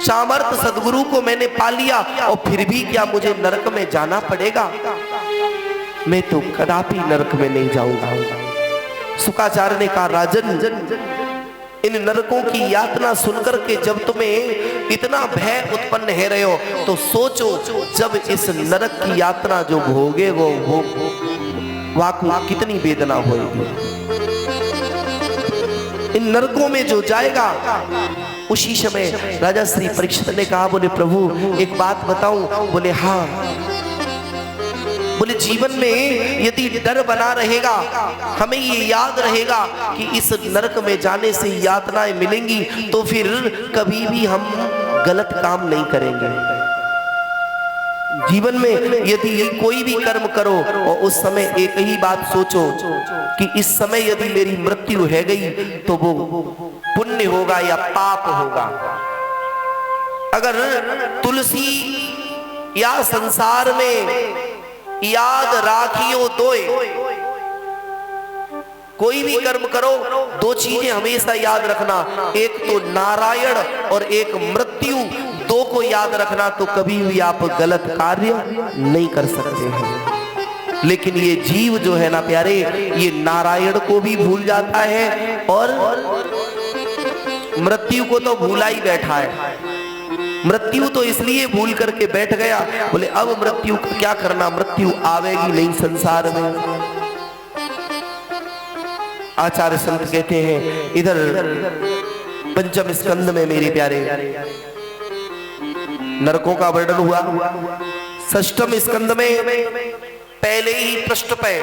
सामर्थ सदगुरु को मैंने पा लिया, और फिर भी क्या मुझे नरक में जाना पड़ेगा? मैं तो कदापि नरक में नहीं जाऊंगा। शुकाचार्य ने कहा राजन, इन नरकों की यातना सुनकर के जब तुम्हें इतना भय उत्पन्न है रहे हो, तो सोचो जब इस नरक की यातना जो भोगेगा वो वाकई कितनी वेदना होगी। इन नरकों में जो जाएगा, उसी समय राजा श्री परीक्षित ने कहा बोले प्रभु एक बात बताऊं? बोले हाँ। बोले जीवन में यदि डर बना रहेगा, हमें ये याद रहेगा कि इस नरक में जाने से यातनाएं मिलेंगी, तो फिर कभी भी हम गलत काम नहीं करेंगे। जीवन में यदि कोई भी कर्म करो और उस समय एक ही बात सोचो कि इस समय यदि मेरी मृत्यु है गई तो वो पुण्य होगा या पाप होगा। अगर तुलसी या संसार में याद राखियो दोए, कोई भी कर्म करो, दो चीजें हमेशा याद रखना, एक तो नारायण और एक मृत्यु, दो को याद रखना, तो कभी भी आप गलत कार्य नहीं कर सकते हैं। लेकिन ये जीव जो है ना प्यारे, ये नारायण को भी भूल जाता है और मृत्यु को तो भूला ही बैठा है। मृत्यु तो इसलिए भूल करके बैठ गया, बोले अब मृत्यु को क्या करना, मृत्यु आवेगी नहीं संसार में। आचार्य संत कहते हैं इधर पंचम स्कंद में मेरे प्यारे नरकों का वर्णन हुआ। षष्ठम स्कंद में पहले ही पृष्ठ पे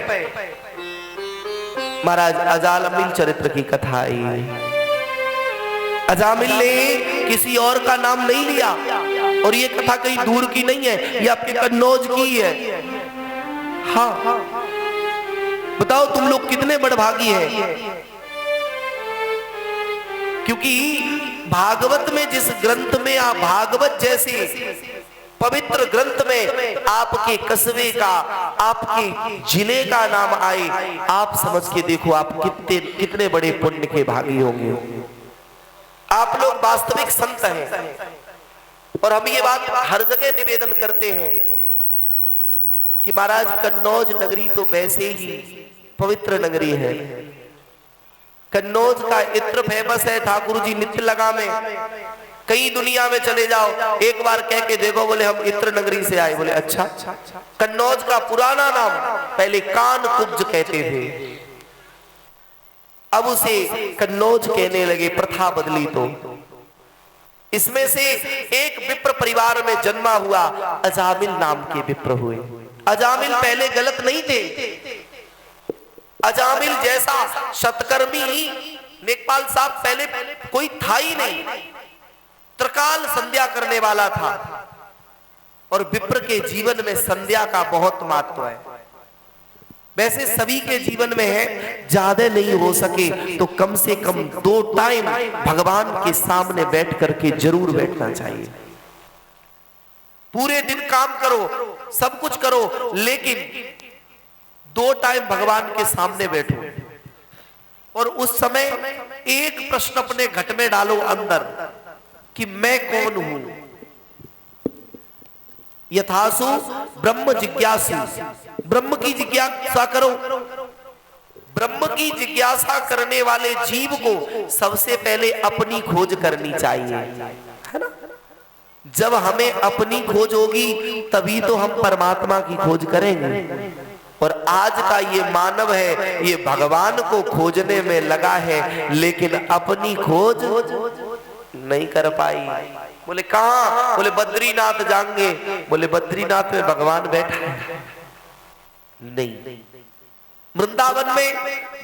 महाराज अजामिल चरित्र की कथा आई। अजामिल ने किसी और का नाम नहीं लिया, और ये कथा कहीं दूर की नहीं है, ये आपके कन्नौज की है। हाँ, बताओ तुम लोग कितने बड़भागी हैं, क्योंकि भागवत में जिस ग्रंथ में आप भागवत जैसे पवित्र ग्रंथ में आपके कस्बे का, आपके जिले का नाम आए, आप समझ के देखो आप कितने बड़े पुण्य के भागी होंगे। आप लोग वास्तविक संत हैं। और हम ये बात हर जगह निवेदन करते हैं कि महाराज कन्नौज नगरी तो वैसे ही पवित्र नगरी है। कन्नौज का इत्र फेमस है, ठाकुर जी नित्य लगा में। कई दुनिया में चले जाओ, एक बार कह के देखो, बोले हम इत्र नगरी से आए, बोले अच्छा। कन्नौज का पुराना नाम पहले कान कुब्ज कहते थे, अब उसे कन्नौज कहने लगे, प्रथा बदली। तो इसमें से एक विप्र परिवार में जन्मा हुआ अजामिल नाम के विप्र हुए। अजामिल पहले गलत नहीं थे। अजामिल जैसा शतकर्मी नेकपाल साहब पहले कोई था ही नहीं। त्रिकाल संध्या करने वाला था। और विप्र के जीवन में संध्या का बहुत महत्व है। वैसे सभी के जीवन में है, ज्यादा नहीं हो सके तो कम से कम 2 टाइम भगवान के सामने बैठ करके जरूर बैठना चाहिए। पूरे दिन काम करो, सब कुछ करो, लेकिन 2 टाइम भगवान के सामने बैठो। और उस समय एक प्रश्न अपने घट में डालो अंदर कि मैं कौन हूं। यथासु ब्रह्म जिज्ञासु, ब्रह्म की जिज्ञासा करो। ब्रह्म की जिज्ञासा करने वाले जीव को सबसे पहले अपनी खोज करनी चाहिए, है ना। जब हमें अपनी खोज होगी तभी तो हम परमात्मा की खोज करेंगे। और आज का ये मानव है, ये भगवान को खोजने में लगा है, लेकिन अपनी खोज नहीं कर पाई। बोले कहां? बोले बद्रीनाथ जाएंगे। बोले बद्रीनाथ में भगवान बैठा है? नहीं। वृंदावन में,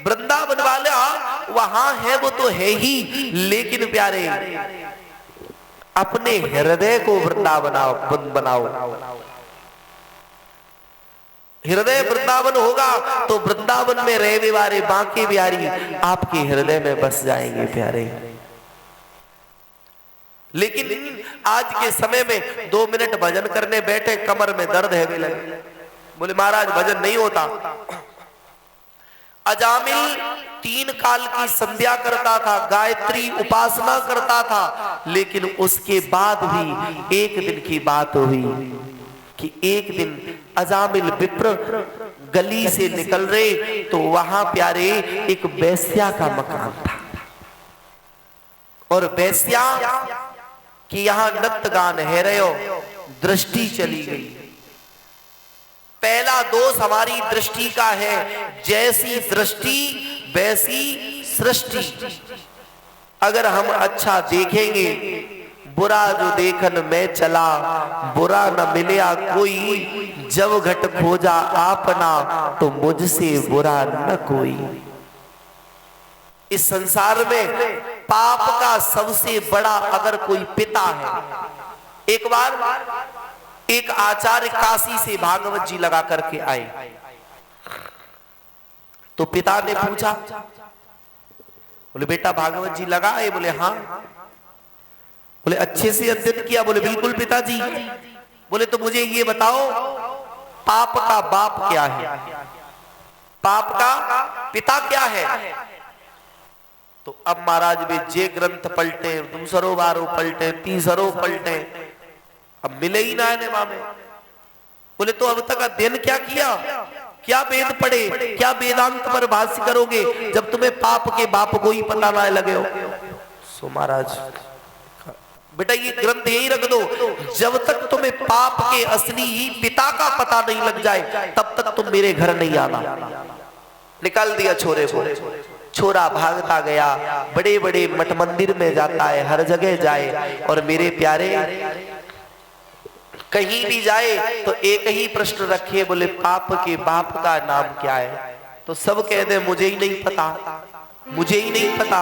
वृंदावन वाला वहां है, वो तो है ही, लेकिन प्यारे अपने हृदय को वृंदावन बनाओ। हृदय वृंदावन होगा तो वृंदावन में रहने वाले बांके बिहारी आपके हृदय में बस जाएंगे प्यारे। लेकिन आज के समय में 2 मिनट भजन करने बैठे, कमर में दर्द है लगे। बोले महाराज भजन नहीं होता। अजामिल 3 काल की संध्या करता था, गायत्री उपासना करता था, लेकिन उसके बाद भी एक दिन की बात हुई कि एक दिन अजामिल विप्र गली से निकल रहे तो वहां प्यारे एक वेश्या का मकान था। और वेश्या कि यहां नृत्य गान है रहे हो, दृष्टि चली गई। पहला दोष हमारी दृष्टि का है, जैसी दृष्टि वैसी सृष्टि। अगर हम अच्छा देखेंगे, बुरा जो देखन में चला, बुरा न मिलया कोई, जब घट खोजा आपना तो मुझसे बुरा न कोई। इस संसार में पाप का सबसे बड़ा अगर कोई पिता है, एक बार एक आचार्य काशी से भागवत जी लगा करके आए तो पिता ने पूछा, बोले बेटा भागवत जी लगा आए? बोले हाँ। बोले अच्छे से अध्ययन किया? बोले बिल्कुल पिताजी। बोले तो मुझे ये बताओ पाप का बाप क्या है, पाप का पिता क्या है? तो अब महाराज वे जे ग्रंथ पलटे, दूसरों बारों पलटे, तीसरों पलटे, अब मिले ही ना है मामे। बोले तो अब तक अध्ययन क्या किया, क्या वेद पढ़े, क्या वेदांत पर भाष्य करोगे जब तुम्हें पाप के बाप को ही पता ना लगे हो? सो महाराज बेटा ये ग्रंथ यही रख दो, जब तक तुम्हें पाप के असली ही पिता का पता नहीं लग जाए तब तक तुम मेरे घर नहीं आना। निकाल दिया छोरे को। छोरा भागता गया, बड़े बड़े मठ मंदिर में जाता है, हर जगह जाए। और मेरे प्यारे कहीं भी जाए तो एक ही प्रश्न रखे, बोले पाप के बाप का नाम क्या है? तो सब कह दे मुझे ही नहीं पता, मुझे ही नहीं पता,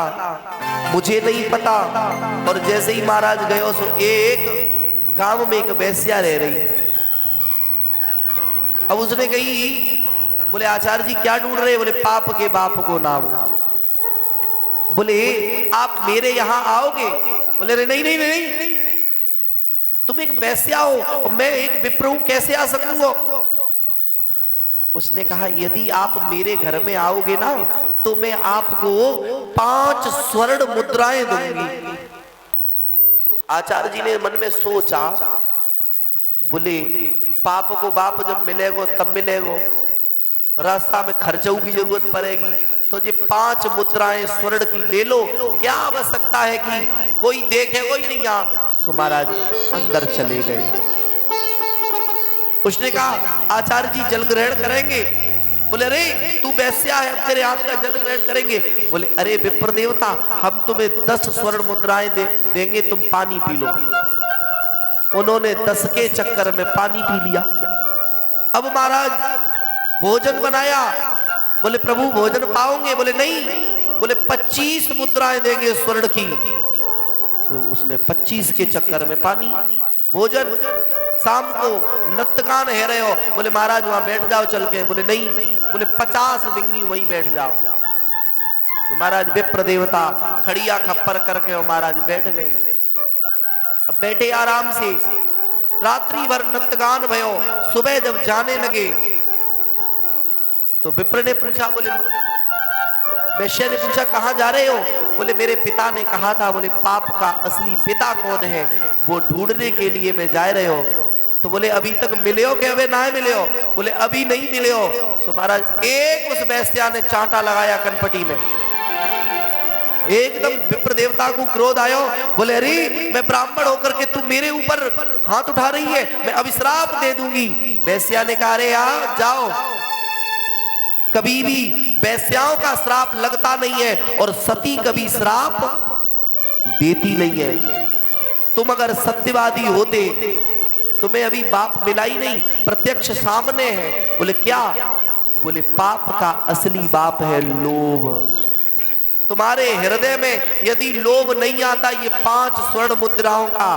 मुझे नहीं पता। और जैसे ही महाराज गए सो एक गांव में एक वेश्या रह रही। अब उसने कही, बोले आचार्य जी क्या ढूंढ रहे? बोले पाप के बाप को नाम। बोले आप मेरे यहां आओगे? बोले नहीं नहीं नहीं, नहीं। तुम एक वैश्या हो और मैं एक विप्र हूं, कैसे आ सकूंगा? उसने कहा यदि आप मेरे घर में आओगे ना तो मैं आपको 5 स्वर्ण मुद्राएं दूंगी। तो आचार्य जी ने मन में सोचा, बोले पाप को बाप जब मिलेगो तब मिलेगो, रास्ता में खर्चों की जरूरत पड़ेगी, तो ये 5 मुद्राएं स्वर्ण की ले लो, क्या आवश्यकता है कि कोई देखे कोई नहीं। यहाँ सो महाराज अंदर चले गए। उसने कहा आचार्य जी जल ग्रहण करेंगे? बोले अरे तू वैश्या है, हम तेरे हाथ का जल ग्रहण करेंगे। बोले अरे विप्र देवता, हम तुम्हें 10 स्वर्ण मुद्राएं देंगे, तुम पानी पी लो। उन्होंने 10 के चक्कर में पानी पी लिया। अब महाराज भोजन बनाया, बोले प्रभु भोजन पाओगे? बोले नहीं। बोले 25 मुद्राएं देंगे स्वर्ण की। तो उसने 25 के चक्कर में पानी भोजन। शाम को नृत्यगान है रहे हो, बोले महाराज वहां बैठ जाओ चल के। बोले नहीं। बोले 50 देंगी, वहीं बैठ जाओ। तो महाराज विप्र देवता खड़िया खप्पर करके और महाराज बैठ गए। अब बैठे आराम से, रात्रि भर नृत्यगान भयो। सुबह जब जाने लगे तो विप्र ने पूछा, बोले वैश्य ने पूछा कहां जा रहे हो? बोले मेरे पिता ने कहा था, बोले पाप का असली पिता कौन है वो ढूंढने के लिए मैं जा रहे हो। तो बोले अभी तक मिले हो क्या? वे ना मिले हो? बोले अभी नहीं मिले हो। सो महाराज एक उस वैश्या ने चांटा लगाया कनपटी में। एकदम विप्र देवता को क्रोध आयो। बोले अरे मैं ब्राह्मण होकर के तू मेरे ऊपर हाथ उठा रही है, मैं अभिश्राप दे दूंगी। वैश्या ने कहा अरे यार जाओ, कभी भी वैश्याओं का श्राप लगता नहीं है और सती कभी श्राप देती नहीं है। तुम अगर सत्यवादी होते तुम्हें अभी बाप मिला ही नहीं, प्रत्यक्ष सामने है। बोले क्या? बोले पाप का असली बाप है लोभ। तुम्हारे हृदय में यदि लोभ नहीं आता ये 5 स्वर्ण मुद्राओं का,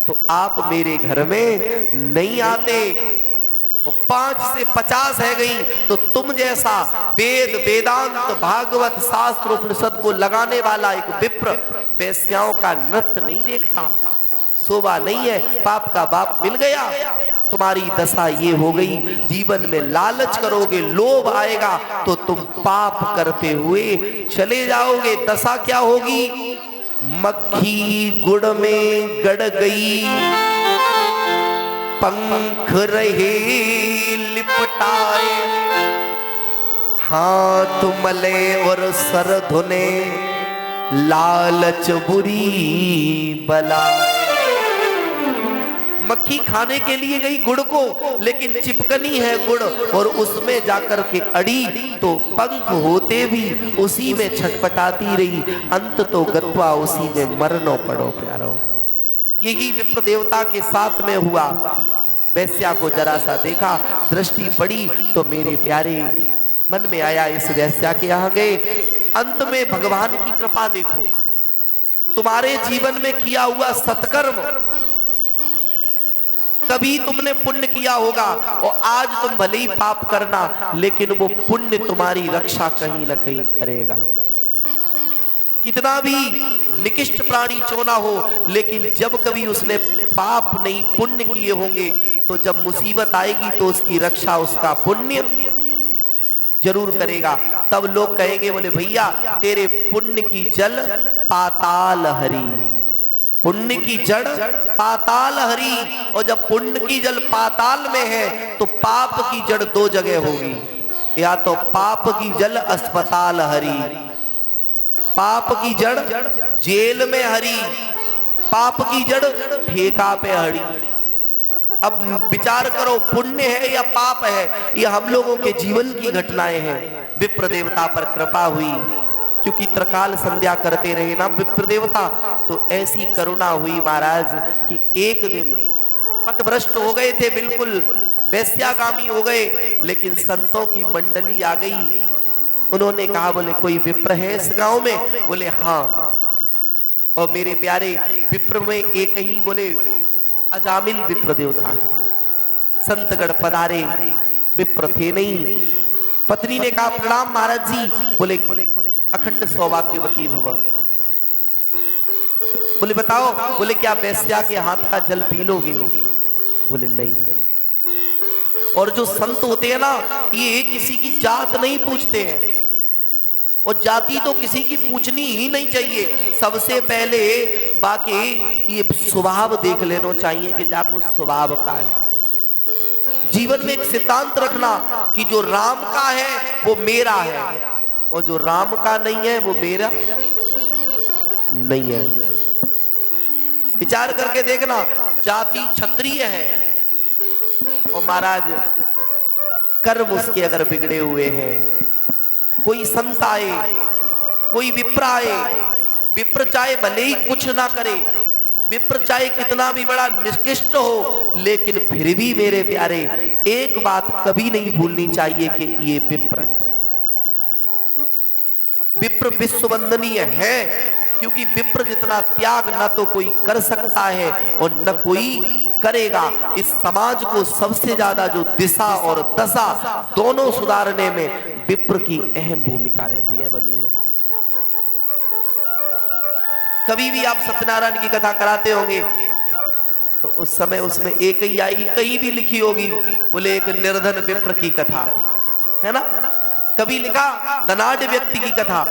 तो आप मेरे घर में नहीं आते। और 5 से 50 है गई तो तुम जैसा वेद वेदांत भागवत शास्त्र उपनिषद को लगाने वाला एक विप्र वैश्याओं का नृत्य नहीं देखता, शोभा नहीं है। पाप का बाप मिल गया, तुम्हारी दशा ये हो गई। जीवन में लालच करोगे, लोभ आएगा तो तुम पाप करते हुए चले जाओगे। दशा क्या होगी? मक्खी गुड़ में गड़ गई, पंख रहे लिपटाए, हाथ मले और सर धुने, लालच बुरी बला। मक्खी खाने के लिए गई गुड़ को, लेकिन चिपकनी है गुड़ और उसमें जाकर के अड़ी तो पंख होते भी उसी में छटपटाती रही। अंत तो गत्वा उसी में मरनो पड़ो प्यारो। यही विप्र देवता के साथ में हुआ। वैश्या को जरा सा देखा, दृष्टि पड़ी तो मेरे प्यारे मन में आया इस वैश्या के यहाँ गए। अंत में भगवान की कृपा देखो, तुम्हारे जीवन में किया हुआ सत्कर्म, कभी तुमने पुण्य किया होगा और आज तुम भले ही पाप करना, लेकिन वो पुण्य तुम्हारी रक्षा कहीं ना कहीं करेगा। कितना भी निकृष्ट प्राणी क्यों ना हो, लेकिन जब कभी उसने पाप नहीं पुण्य किए होंगे तो जब मुसीबत आएगी तो उसकी रक्षा उसका पुण्य जरूर करेगा। तब लोग कहेंगे, बोले भैया तेरे पुण्य की जल पाताल हरी, पुण्य की जड़ पाताल हरी। और जब पुण्य की जल पाताल में है तो पाप की जड़ 2 जगह होगी, या तो पाप की जल अस्पताल हरी, पाप की जड़ जेल में हरी, पाप की जड़ ठेका पे हरी। अब विचार करो पुण्य है या पाप है, ये हम लोगों के जीवन की घटनाएं हैं। विप्र देवता पर कृपा हुई, क्योंकि त्रिकाल संध्या करते रहे ना विप्र देवता, तो ऐसी करुणा हुई महाराज कि एक दिन पथभ्रष्ट हो गए थे, बिल्कुल वैश्यागामी हो गए, लेकिन संतों की मंडली आ गई। उन्होंने कहा, बोले कोई विप्र है इस गांव में? बोले हाँ। और मेरे प्यारे विप्र में एक ही बोले अजामिल विप्र देवता है। संतगण पधारे, विप्र थे नहीं। पत्नी ने कहा प्रणाम महाराज जी। बोले अखंड सौभाग्यवती भव। बोले बताओ, बोले क्या वेश्या के हाथ का जल पी लोगे? बोले नहीं। और जो संत होते हैं ना, ये किसी की जात नहीं पूछते हैं, और जाति तो किसी की पूछनी ही नहीं चाहिए। सबसे पहले बाकी ये स्वभाव देख लेना चाहिए कि जाको स्वभाव का है। जीवन में एक सिद्धांत रखना कि जो राम का है वो मेरा है, और जो राम का नहीं है वो मेरा नहीं है। विचार करके देखना, जाति क्षत्रिय है और महाराज कर्म उसके अगर बिगड़े हुए हैं, कोई संत आए, कोई विप्र आए, विप्र चाहे भले ही कुछ ना करे, विप्र चाहे कितना भी बड़ा निष्कृष्ट हो, लेकिन फिर भी मेरे प्यारे एक बात कभी नहीं भूलनी चाहिए कि ये विप्र है। विप्र विश्व वंदनीय है, क्योंकि विप्र जितना त्याग न तो कोई कर सकता है और न कोई करेगा। इस समाज को सबसे ज्यादा जो दिशा और दशा दोनों सुधारने में विप्र की अहम भूमिका रहती है बंधुओं। कभी भी आप सत्यनारायण की कथा कराते होंगे तो उस समय उसमें एक ही आएगी, कहीं भी लिखी होगी, बोले एक निर्धन विप्र की कथा, है ना? कभी लिखा धनाढ़ व्यक्ति की कथा,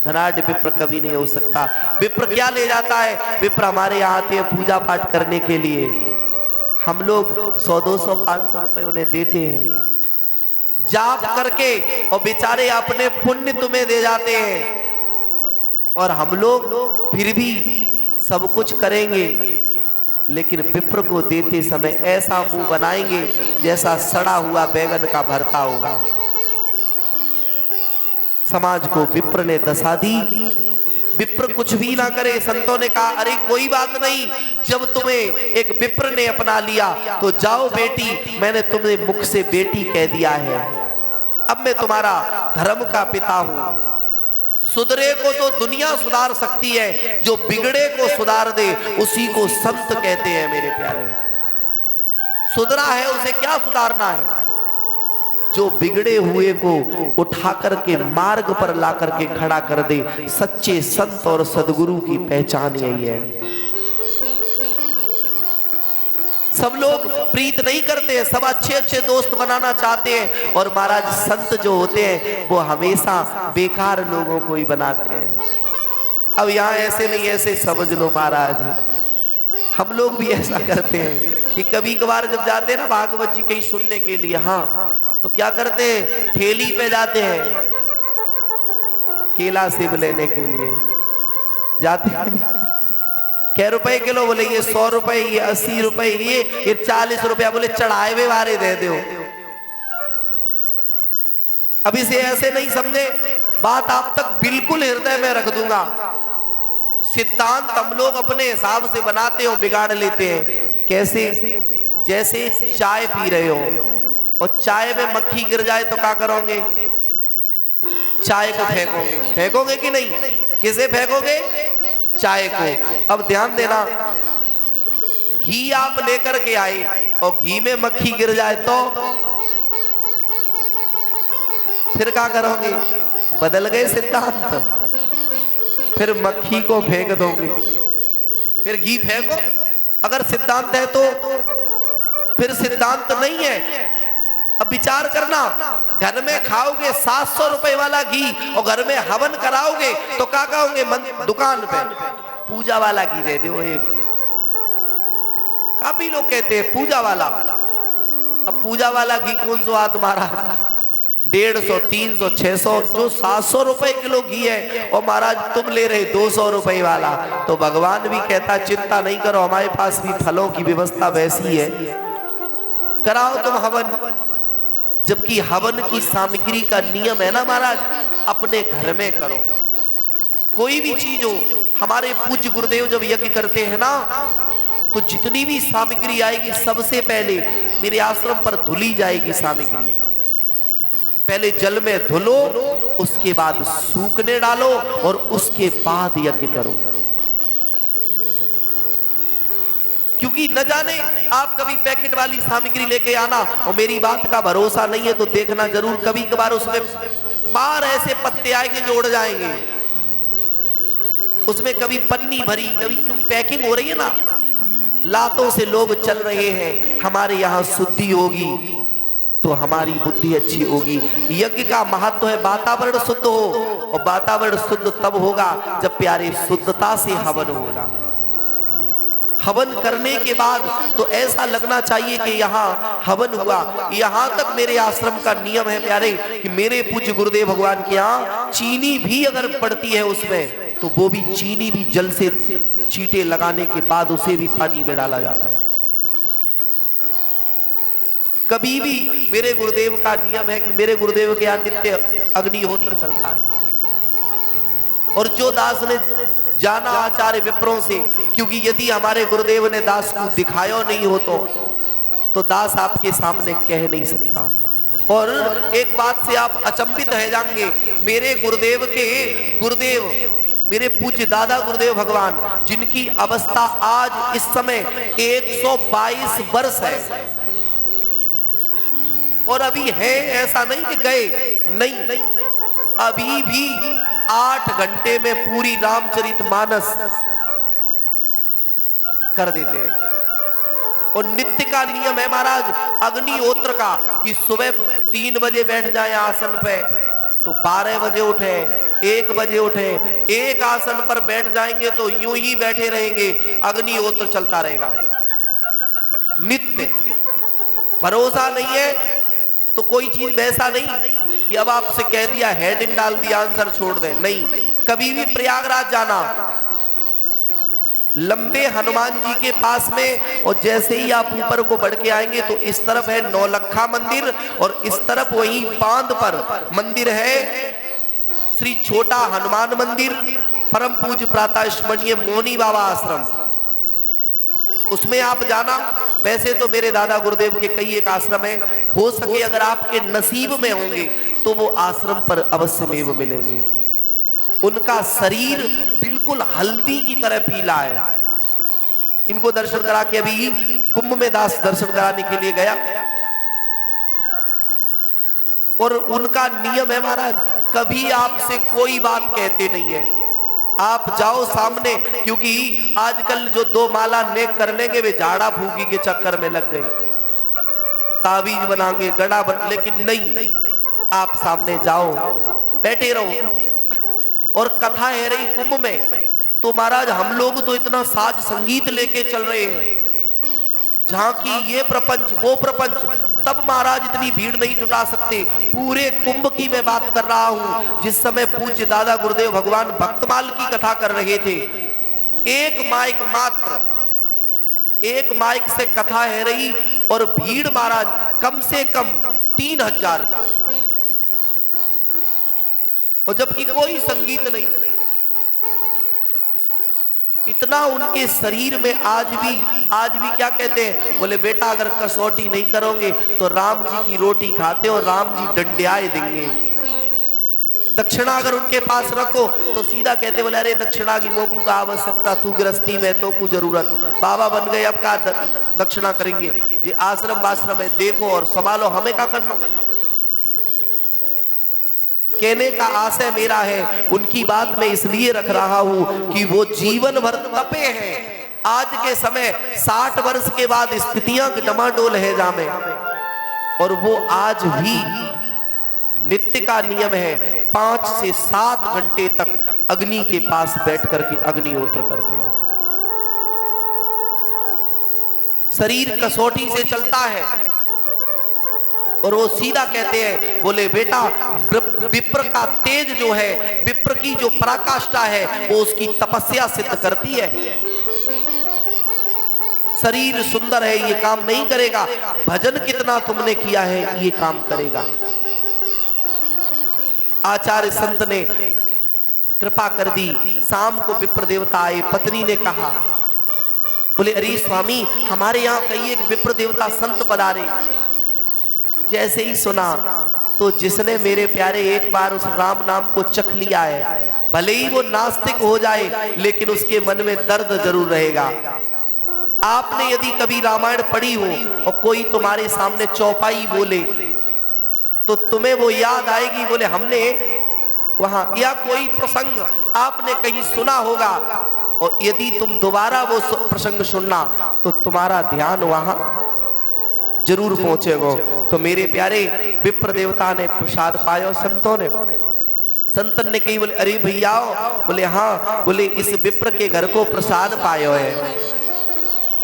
धनाढ़ विप्र कभी नहीं हो सकता। विप्र क्या ले जाता है? विप्र हमारे यहाँ आते हैं पूजा पाठ करने के लिए, हम लोग 100, 200, 500 रुपए उन्हें देते हैं, जाप करके, और बेचारे अपने पुण्य तुम्हें दे जाते हैं, और हम लोग फिर भी सब कुछ करेंगे, लेकिन विप्र को देते समय ऐसा मुंह बनाएंगे जैसा सड़ा हुआ बैगन का भरता होगा। समाज को विप्र ने दशा दी। विप्र कुछ भी ना करे, संतों ने कहा अरे कोई बात नहीं, जब तुम्हें एक विप्र ने अपना लिया तो जाओ बेटी, मैंने तुम्हें मुख से बेटी कह दिया है, अब मैं तुम्हारा धर्म का पिता हूं। सुधरे को तो दुनिया सुधार सकती है, जो बिगड़े को सुधार दे उसी को संत कहते हैं मेरे प्यारे। सुधरा है उसे क्या सुधारना है? जो बिगड़े हुए को उठा करके मार्ग पर ला करके खड़ा कर दे, सच्चे संत और सदगुरु की पहचान यही है। सब लोग प्रीत नहीं करते हैं, सब अच्छे अच्छे दोस्त बनाना चाहते हैं, और महाराज संत जो होते हैं वो हमेशा बेकार लोगों को ही बनाते हैं। अब यहाँ ऐसे नहीं, ऐसे समझ लो महाराज, हम लोग भी ऐसा करते हैं कि कभी कभार जब जाते हैं ना भागवत जी कहीं सुनने के लिए, हाँ, तो क्या करते हैं, ठेली पे जाते हैं केला सेब लेने के लिए, जाते हैं, कै रुपए किलो? बोले ये 100 रुपए, ये 80 रुपए, ये 40 रुपया, बोले चढ़ाए हुए वारे दे दो। अब इसे ऐसे नहीं समझे, बात आप तक बिल्कुल हृदय में रख दूंगा। सिद्धांत हम लोग अपने हिसाब से बनाते हो, बिगाड़ लेते हैं। कैसे? जैसे चाय पी रहे हो और चाय में मक्खी गिर जाए तो क्या करोगे? चाय को फेंकोगे, फेंकोगे कि नहीं? किसे फेंकोगे? चाय को। अब ध्यान देना, घी आप लेकर के आए और घी में मक्खी गिर जाए तो फिर क्या करोगे? बदल गए सिद्धांत, फिर मक्खी को फेंक दोगे, फिर घी फेंको। अगर सिद्धांत है तो फिर सिद्धांत नहीं है। अब विचार करना, घर में खाओगे 700 रुपए वाला घी और घर में हवन कराओगे तो क्या कहोगे? दुकान पे पूजा वाला घी दे दो। काफी लोग कहते हैं पूजा वाला। अब पूजा वाला घी कौन सा महाराज? 150, 300, 600, जो 700 रुपए किलो घी है, और महाराज तुम ले रहे 200 रुपए वाला। तो भगवान भी कहता चिंता नहीं करो, हमारे पास भी फलों की व्यवस्था वैसी है, कराओ तुम हवन। जबकि हवन की सामग्री का नियम है ना महाराज, अपने घर में करो। कोई भी चीज हो, हमारे पूज्य गुरुदेव जब यज्ञ करते हैं ना, तो जितनी भी सामग्री आएगी सबसे पहले मेरे आश्रम पर धुली जाएगी सामग्री। पहले जल में धुलो, उसके बाद सूखने डालो और उसके बाद यज्ञ करो। क्योंकि न जाने आप कभी पैकेट वाली सामग्री लेके आना, और मेरी बात का भरोसा नहीं है तो देखना जरूर, कभी कभार उसमें बार ऐसे पत्ते आएंगे जो उड़ जाएंगे। उसमें कभी पन्नी भरी, कभी क्यों पैकिंग हो रही है ना, लातों से लोग चल रहे हैं। हमारे यहाँ शुद्धि होगी तो हमारी बुद्धि अच्छी होगी। यज्ञ का महत्व है वातावरण शुद्ध हो, और वातावरण शुद्ध तब होगा जब प्यारे शुद्धता से हवन होगा। हवन करने के बाद तो ऐसा लगना चाहिए कि यहाँ हवन हुआ। यहाँ तक मेरे आश्रम का नियम है प्यारे कि मेरे पूज्य गुरुदेव भगवान के यहाँ चीनी भी अगर पड़ती है उसमें, तो वो भी चीनी भी जल से चींटे लगाने के बाद उसे भी पानी में डाला जाता है। कभी भी मेरे गुरुदेव का नियम है कि मेरे गुरुदेव के यहाँ नित्य अग्निहोत्र चलता है। और जो दास ने जाना आचार्य विप्रों से, क्योंकि यदि हमारे गुरुदेव ने दास को दिखाया नहीं हो तो दास आपके सामने कह नहीं सकता। और एक बात से आप अचंभित रह जाएंगे, मेरे गुरुदेव के गुरुदेव मेरे पूज्य दादा गुरुदेव भगवान, जिनकी अवस्था आज इस समय 122 वर्ष है, और अभी है ऐसा नहीं कि गए, नहीं, अभी भी 8 घंटे में पूरी रामचरितमानस कर देते हैं। और नित्य का नियम है महाराज अग्निहोत्र का कि सुबह 3 बजे बैठ जाए आसन पे तो 12 बजे उठे, 1 बजे उठे। एक आसन पर बैठ जाएंगे तो यूं ही बैठे रहेंगे, अग्निहोत्र चलता रहेगा नित्य। भरोसा नहीं है तो कोई चीज वैसा नहीं कि अब आपसे कह दिया हेडिंग डाल दिया आंसर छोड़ दें, नहीं। कभी भी प्रयागराज जाना, लंबे हनुमान जी के पास में, और जैसे ही आप ऊपर को बढ़ के आएंगे तो इस तरफ है नौलखा मंदिर, और इस तरफ वही बांध पर मंदिर है श्री छोटा हनुमान मंदिर, परम पूज्य प्रातः स्मरणीय मोनी बाबा आश्रम, उसमें आप जाना। वैसे तो मेरे दादा गुरुदेव के कई एक आश्रम है, हो सके अगर आपके नसीब में होंगे तो वो आश्रम पर अवश्य में वो मिलेंगे। उनका शरीर बिल्कुल हल्दी की तरह पीला है। इनको दर्शन करा के अभी कुंभ में दास दर्शन कराने के लिए गया, और उनका नियम है महाराज कभी आपसे कोई बात कहते नहीं है। आप जाओ सामने, क्योंकि आजकल जो 2 माला नेक कर लेंगे वे झाड़ा फूकी के चक्कर में लग गए, तावीज बनाएंगे, गड़ा बन, लेकिन नहीं, आप सामने जाओ, बैठे रहो। और कथा है रही कुंभ में, तो महाराज हम लोग तो इतना साज संगीत लेके चल रहे हैं, जहां की ये प्रपंच वो प्रपंच, तब महाराज इतनी भीड़ नहीं जुटा सकते। पूरे कुंभ की मैं बात कर रहा हूं, जिस समय पूज्य दादा गुरुदेव भगवान भक्तमाल की कथा कर रहे थे, एक माइक मात्र, एक माइक से कथा है रही, और भीड़ महाराज कम से कम 3000, और जबकि कोई संगीत नहीं। इतना उनके शरीर में आज भी क्या कहते हैं, बोले बेटा अगर कसौटी नहीं करोगे तो राम जी की रोटी खाते और राम जी डंडियाए देंगे। दक्षिणा अगर उनके पास रखो तो सीधा कहते, बोले अरे दक्षिणा की मोकू का आवश्यकता, तू गृहस्थी में तो को जरूरत, बाबा बन गए अब का दक्षिणा करेंगे, जे आश्रम वाश्रम है देखो और संभालो, हमें क्या करना। कहने का आशय मेरा है, उनकी बात मैं इसलिए रख रहा हूं कि वो जीवन भर तपे हैं। आज के समय 60 वर्ष के बाद स्थितियां डमाडोल है जामे, और वो आज भी नित्य का नियम है 5 से 7 घंटे तक अग्नि के पास बैठ करके अग्निहोत्र करते हैं। शरीर कसौटी से चलता है, और वो सीधा कहते हैं, बोले बेटा विप्र का तेज जो है, विप्र की जो पराकाष्ठा है वो उसकी तपस्या सिद्ध करती है। शरीर सुंदर है ये काम नहीं करेगा, भजन कितना तुमने किया है ये काम करेगा। आचार्य संत ने कृपा कर दी, शाम को विप्र देवता आए, पत्नी ने कहा, बोले अरे स्वामी हमारे यहाँ कई एक विप्र देवता संत पधारे। जैसे ही सुना तो जिसने मेरे प्यारे एक बार उस राम नाम को चख लिया है, भले ही वो नास्तिक हो जाए लेकिन उसके मन में दर्द जरूर रहेगा। आपने यदि कभी रामायण पढ़ी हो और कोई तुम्हारे सामने चौपाई बोले तो तुम्हें वो याद आएगी, बोले हमने वहां, या कोई प्रसंग आपने कहीं सुना होगा, और यदि तुम दोबारा वो प्रसंग सुनना तो तुम्हारा ध्यान वहां जरूर पहुंचेगा। तो मेरे प्यारे विप्र देवता ने प्रसाद पायो, संतों ने, संतन ने कही, बोले अरे भैया, बोले हाँ, बोले इस विप्र के घर को प्रसाद पायो है,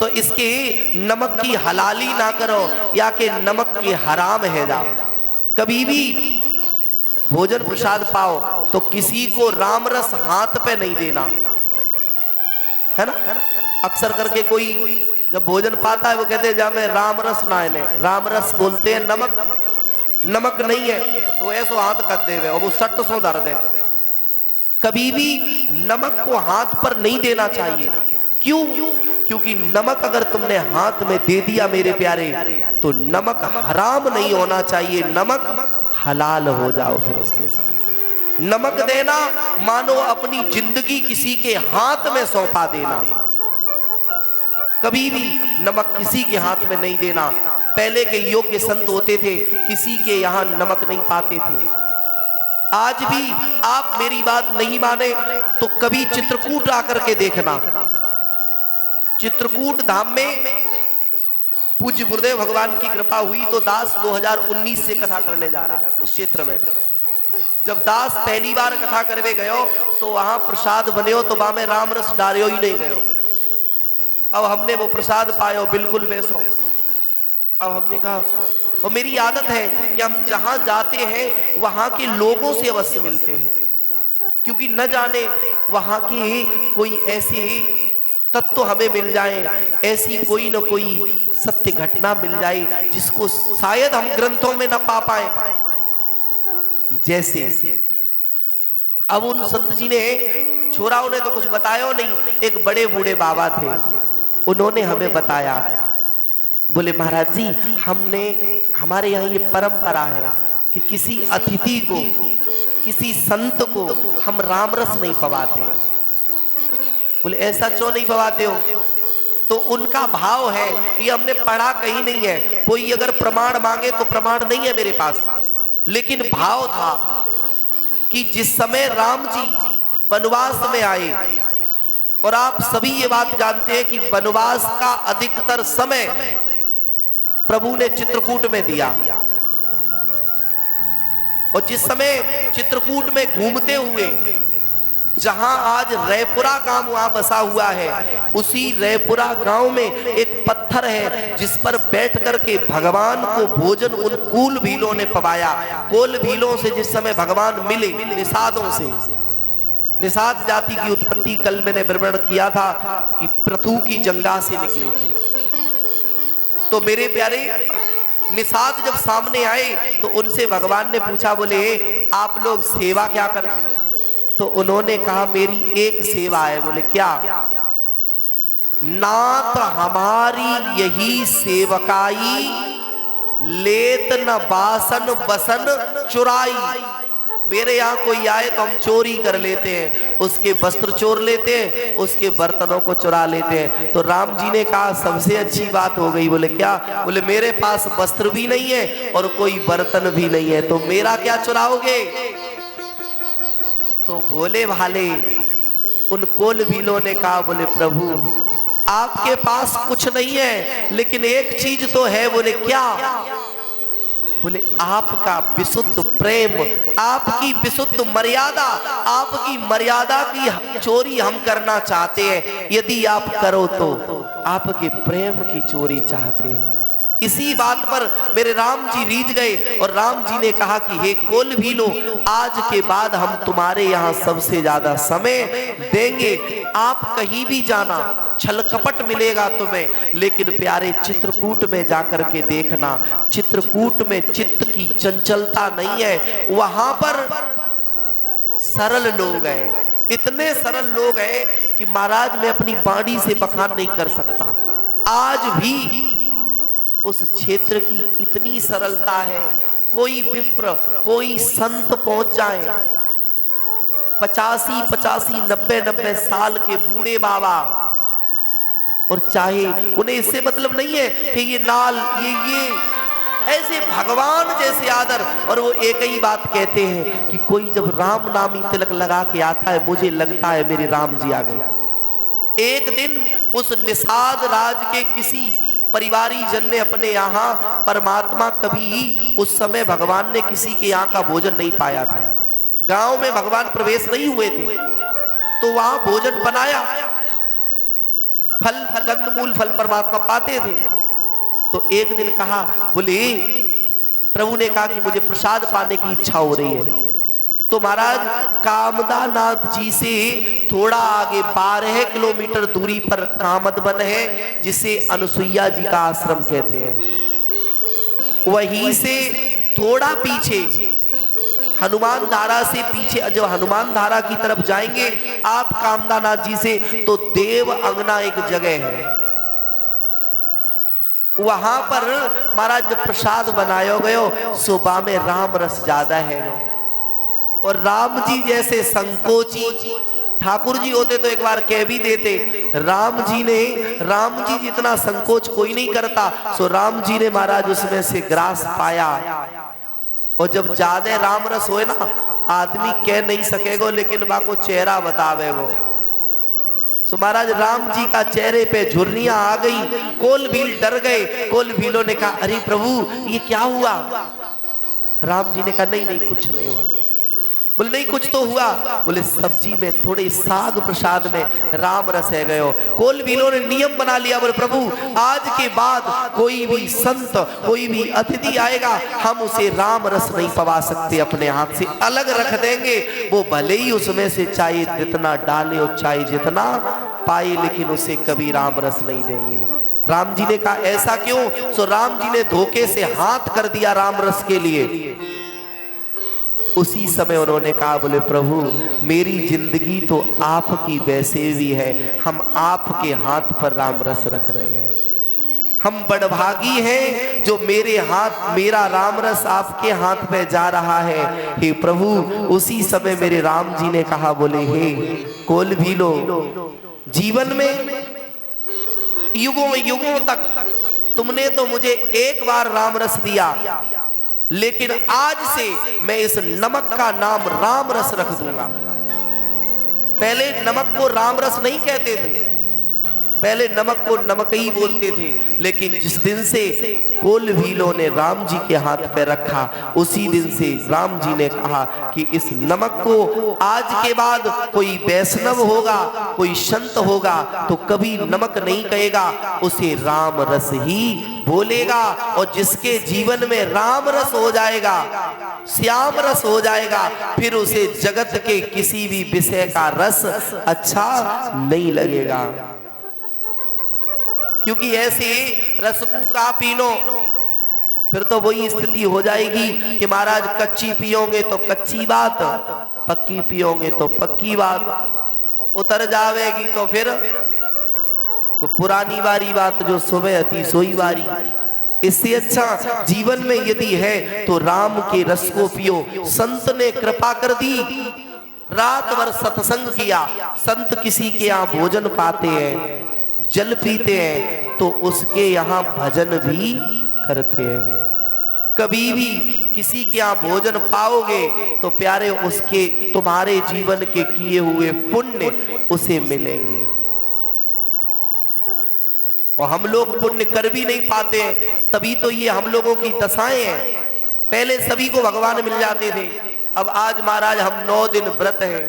तो इसके नमक की हलाली ना करो, या के नमक की हराम है जा। कभी भी भोजन प्रसाद पाओ तो किसी को राम रस हाथ पे नहीं देना, है ना। अक्सर करके कोई जब भोजन पाता है वो कहते हैं जा मैं राम रस ना ले, राम रस बोलते हैं नमक, नमक नहीं है तो ऐसो हाथ कर दे और वो सट सो दर दे। कभी भी नमक को हाथ पर नहीं देना चाहिए। क्यों? क्योंकि नमक अगर तुमने हाथ में दे दिया मेरे प्यारे, तो नमक हराम नहीं होना चाहिए, नमक हलाल हो जाओ फिर उसके साथ। नमक देना मानो अपनी जिंदगी किसी के हाथ में सौंपा देना। कभी भी नमक किसी के हाथ में नहीं देना। पहले के योग्य संत होते थे, किसी के यहां नमक नहीं पाते थे। आज भी आप मेरी बात नहीं माने तो कभी चित्रकूट आकर के देखना। चित्रकूट धाम में पूज्य गुरुदेव भगवान की कृपा हुई तो दास 2019 से कथा करने जा रहा है उस क्षेत्र में। जब दास पहली बार कथा करवे गयो तो वहां प्रसाद बने तो वहां में राम रस डारियो ही नहीं गयो। अब हमने वो प्रसाद पायो बिल्कुल बेसो। अब हमने कहा, और मेरी आदत है कि हम जहां जाते हैं वहां के लोगों से अवश्य मिलते हैं, क्योंकि न जाने वहां के कोई ऐसे तत्व हमें मिल जाए, ऐसी कोई न कोई सत्य घटना मिल जाए जिसको शायद हम ग्रंथों में न पा पाए। जैसे अब उन संत जी ने, छोराओं ने तो कुछ बताया नहीं, एक बड़े बूढ़े बाबा थे, उन्होंने हमें बताया, बोले महाराज जी हमारे यहाँ ये परंपरा है कि किसी अतिथि को, किसी संत को हम रामरस नहीं पवाते हैं। बोले ऐसा क्यों नहीं पवाते हो? तो उनका भाव है, ये हमने पढ़ा कहीं नहीं है, कोई अगर प्रमाण मांगे तो प्रमाण नहीं है मेरे पास, लेकिन भाव था कि जिस समय राम जी वनवास में आए, और आप सभी ये बात जानते हैं कि वनवास का अधिकतर समय प्रभु ने चित्रकूट में दिया, और जिस समय चित्रकूट में घूमते हुए जहां आज रैपुरा गांव वहां बसा हुआ है, उसी रैपुरा गांव में एक पत्थर है जिस पर बैठ करके भगवान को भोजन उन कूल भीलों ने पवाया। कोल भीलों से जिस समय भगवान मिले, निषादों से, निषाद जाति की उत्पत्ति कल मैंने वर्णन किया था कि पृथु की जंगा से निकले थे। तो मेरे प्यारे निषाद जब सामने आए तो उनसे भगवान ने पूछा, बोले आप लोग सेवा क्या करते हैं? तो उन्होंने कहा मेरी एक सेवा है। बोले क्या? नाथ हमारी यही सेवकाई, लेत न बासन बसन चुराई। मेरे यहाँ कोई आए तो हम चोरी कर लेते हैं, उसके वस्त्र चोर लेते हैं, उसके बर्तनों को चुरा लेते हैं। तो राम जी ने कहा सबसे अच्छी बात हो गई। बोले क्या? बोले मेरे पास वस्त्र भी नहीं है और कोई बर्तन भी नहीं है, तो मेरा क्या चुराओगे? तो भोले भाले उन कोल भीलों ने कहा, बोले प्रभु आपके पास कुछ नहीं है, लेकिन एक चीज तो है। बोले क्या? बोले आपका विशुद्ध प्रेम, आपकी विशुद्ध मर्यादा, आपकी मर्यादा की चोरी हम करना चाहते हैं। यदि आप करो तो आपके प्रेम की चोरी चाहते हैं। इसी बात पर मेरे राम जी रीझ गए और राम जी ने कहा कि हे कोल भीलो, आज के बाद हम तुम्हारे यहाँ सबसे ज्यादा समय देंगे। आप कहीं भी जाना, छल कपट मिलेगा तुम्हें, लेकिन प्यारे चित्रकूट में जाकर के देखना, चित्रकूट में चित्त की चंचलता नहीं है। वहां पर सरल लोग हैं, इतने सरल लोग हैं कि महाराज मैं अपनी वाणी से बखान नहीं कर सकता। आज भी उस क्षेत्र की इतनी सरलता है। कोई विप्र, कोई संत पहुंच जाए, 85-85, 90-90 साल के बूढ़े बाबा, और चाहे उन्हें इससे मतलब नहीं है कि ये नाल, ये ऐसे भगवान जैसे आदर। और वो एक ही बात कहते हैं कि कोई जब राम नामी तिलक लगा के आता है, मुझे लगता है मेरे राम जी आ गए। एक दिन उस निषाद राज के किसी परिवारी जन ने अपने यहाँ परमात्मा, कभी उस समय भगवान ने किसी के यहाँ का भोजन नहीं पाया था, गांव में भगवान प्रवेश नहीं हुए थे, तो वहां भोजन बनाया, फल कंदमूल फल परमात्मा पाते थे। तो एक दिन कहा, बोले प्रभु ने कहा कि मुझे प्रसाद पाने की इच्छा हो रही है। तो महाराज कामदानाथ जी से थोड़ा आगे 12 किलोमीटर दूरी पर कामदवन है, जिसे अनुसुईया जी का आश्रम कहते हैं। वहीं से थोड़ा पीछे हनुमान धारा से पीछे, जब हनुमान धारा की तरफ जाएंगे आप कामदानाथ जी से, तो देव अंगना एक जगह है, वहां पर महाराज जब प्रसाद बनाया गयो, सुबह में राम रस ज्यादा है। और राम जी जैसे संकोची ठाकुर जी होते तो एक बार कह भी देते, राम जी जितना संकोच कोई नहीं करता। सो राम जी ने महाराज उसमें से ग्रास पाया। और जब ज्यादा राम रस होए ना, आदमी कह नहीं सकेगा, लेकिन बाको चेहरा बतावे वो। सो महाराज राम जी का चेहरे पे झुर्रियां आ गई, कोल भील डर गए। कोल भीलों ने कहा, अरे प्रभु ये क्या हुआ? राम जी ने कहा, नहीं कुछ नहीं हुआ। बोले नहीं कुछ तो हुआ। बोले सब्जी में थोड़े साग प्रसाद में राम रस है गयो। कोल भीलों ने नियम बना लिया, बोले प्रभु आज के बाद कोई भी संत, कोई भी अतिथि आएगा, हम उसे राम रस नहीं पवा सकते, अपने हाथ से अलग रख देंगे। वो भले ही उसमें से चाहे जितना डाले और चाहे जितना पाए, लेकिन उसे कभी राम रस नहीं देंगे। राम जी ने कहा, ऐसा क्यों? सो राम जी ने धोखे से हाथ कर दिया राम रस के लिए। उसी समय उन्होंने कहा, बोले प्रभु मेरी जिंदगी तो आपकी वैसे भी है, हम आपके हाथ पर राम रस रख रहे हैं। हम बड़भागी हैं जो मेरा राम रस आपके हाथ में जा रहा है, हे प्रभु। उसी समय मेरे राम जी ने कहा, बोले हे कोल भीलो, जीवन में युगों तक तुमने तो मुझे एक बार राम रस दिया, लेकिन आज से मैं इस नमक का नाम राम रस रख दूंगा। पहले नमक को राम रस नहीं कहते थे, पहले नमक को नमक ही बोलते थे। लेकिन जिस दिन से कोल भीलों ने राम जी के हाथ पे रखा, उसी दिन से राम जी ने कहा कि इस नमक को आज के बाद कोई वैष्णव होगा, कोई संत होगा, तो कभी नमक नहीं कहेगा, उसे राम रस ही बोलेगा। और जिसके जीवन में राम रस हो जाएगा, श्याम रस हो जाएगा, फिर उसे जगत के किसी भी विषय का रस अच्छा नहीं लगेगा। क्योंकि ऐसे रसकू का पीनो, फिर तो वही स्थिति हो जाएगी कि महाराज कच्ची पियोगे तो कच्ची बात, पक्की पियोगे तो पक्की बात, उतर जावेगी तो फिर वो पुरानी वाली बात जो सुबह अति सोई वारी। इससे अच्छा जीवन में यदि है तो राम के रस को पियो। संत ने कृपा कर दी, रात भर सत्संग किया। संत किसी के यहाँ भोजन पाते हैं, जल पीते हैं, तो उसके यहाँ भजन भी करते हैं। कभी भी किसी के यहाँ भोजन पाओगे तो प्यारे उसके तुम्हारे जीवन के किए हुए पुण्य उसे मिलेंगे। और हम लोग पुण्य कर भी नहीं पाते हैं, तभी तो ये हम लोगों की दशाएं हैं। पहले सभी को भगवान मिल जाते थे, अब आज महाराज हम 9 दिन व्रत हैं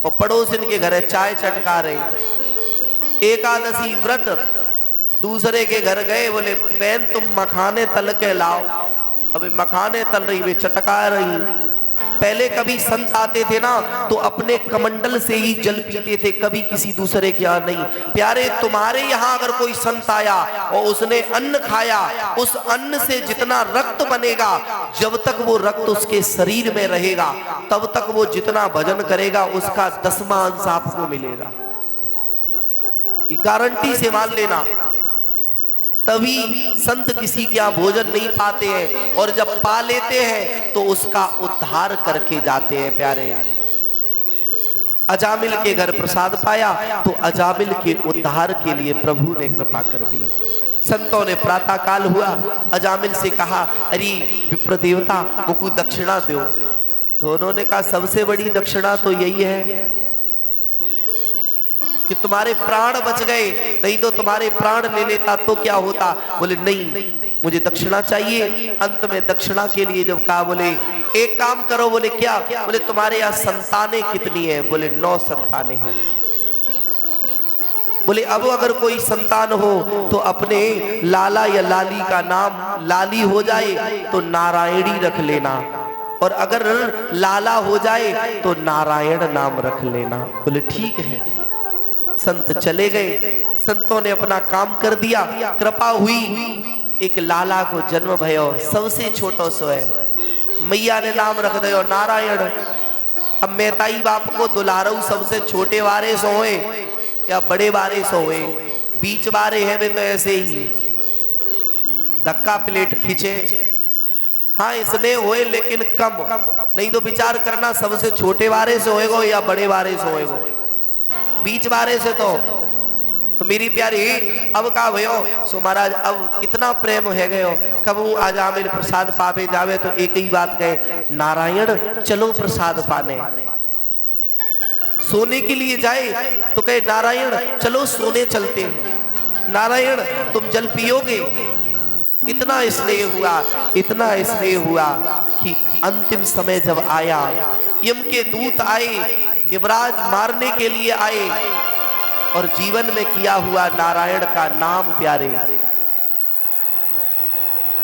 और पड़ोसिन के घर चाय चटका रहे। एकादशी व्रत, दूसरे के घर गए, बोले बहन तुम मखाने तल के लाओ। अबे मखाने तल रही, वे चटका रही। पहले कभी संत आते थे ना तो अपने कमंडल से ही जल पीते थे, कभी किसी दूसरे के यहाँ नहीं। प्यारे तुम्हारे यहाँ अगर कोई संत आया और उसने अन्न खाया, उस अन्न से जितना रक्त बनेगा, जब तक वो रक्त उसके शरीर में रहेगा, तब तक वो जितना भजन करेगा उसका 10वां अंश आपको मिलेगा। गारंटी से मान लेना। तभी संत किसी के यहाँ भोजन नहीं पाते हैं, और जब पा लेते हैं तो उसका उद्धार करके जाते हैं। प्यारे अजामिल के घर प्रसाद पाया तो अजामिल के उद्धार के लिए प्रभु ने कृपा कर दी। संतों ने प्रातः काल हुआ, अजामिल से कहा, अरे विप्र देवता मुझको दक्षिणा दो। तो उन्होंने कहा सबसे बड़ी दक्षिणा तो यही है कि तुम्हारे प्राण बच गए, नहीं तो तुम्हारे प्राण ले लेता तो क्या होता। बोले नहीं, मुझे दक्षिणा चाहिए। अंत में दक्षिणा के लिए जब कहा, बोले एक काम करो। बोले क्या? बोले तुम्हारे यहाँ संतानें कितनी है? बोले 9 संतानें हैं। बोले अब अगर कोई संतान हो तो अपने लाला या लाली का नाम लाली हो जाए तो नारायणी रख लेना, और अगर लाला हो जाए तो नारायण नाम रख लेना। बोले ठीक है। संत चले गए। संतों ने अपना काम कर दिया। कृपा हुई, एक लाला को जन्म भयो, सबसे छोटो सो है। मैया ने नाम रख दियो नारायण। अब मेहताई बाप को दुलारू सबसे छोटे वारे सोए या बड़े वारे सोए, बीच वारे हैं वे तो ऐसे ही धक्का प्लेट खींचे। हाँ इसने होए लेकिन कम, नहीं तो विचार करना सबसे छोटे वारे से होएगो या बड़े वारे से होएगो। बीच वारे से तो मेरी प्यारी अब का भयो सो महाराज अब इतना प्रेम है गयो, कब वो आज आमिर प्रसाद पावे जावे तो एक ही बात कहे, नारायण चलो प्रसाद पाने। सोने के लिए जाए तो कहे नारायण चलो सोने चलते हैं। नारायण तुम जल पियोगे? इतना स्नेह हुआ, इतना स्नेह हुआ कि अंतिम समय जब आया, यम के दूत आए, यमराज मारने के लिए आए, और जीवन में किया हुआ नारायण का नाम प्यारे।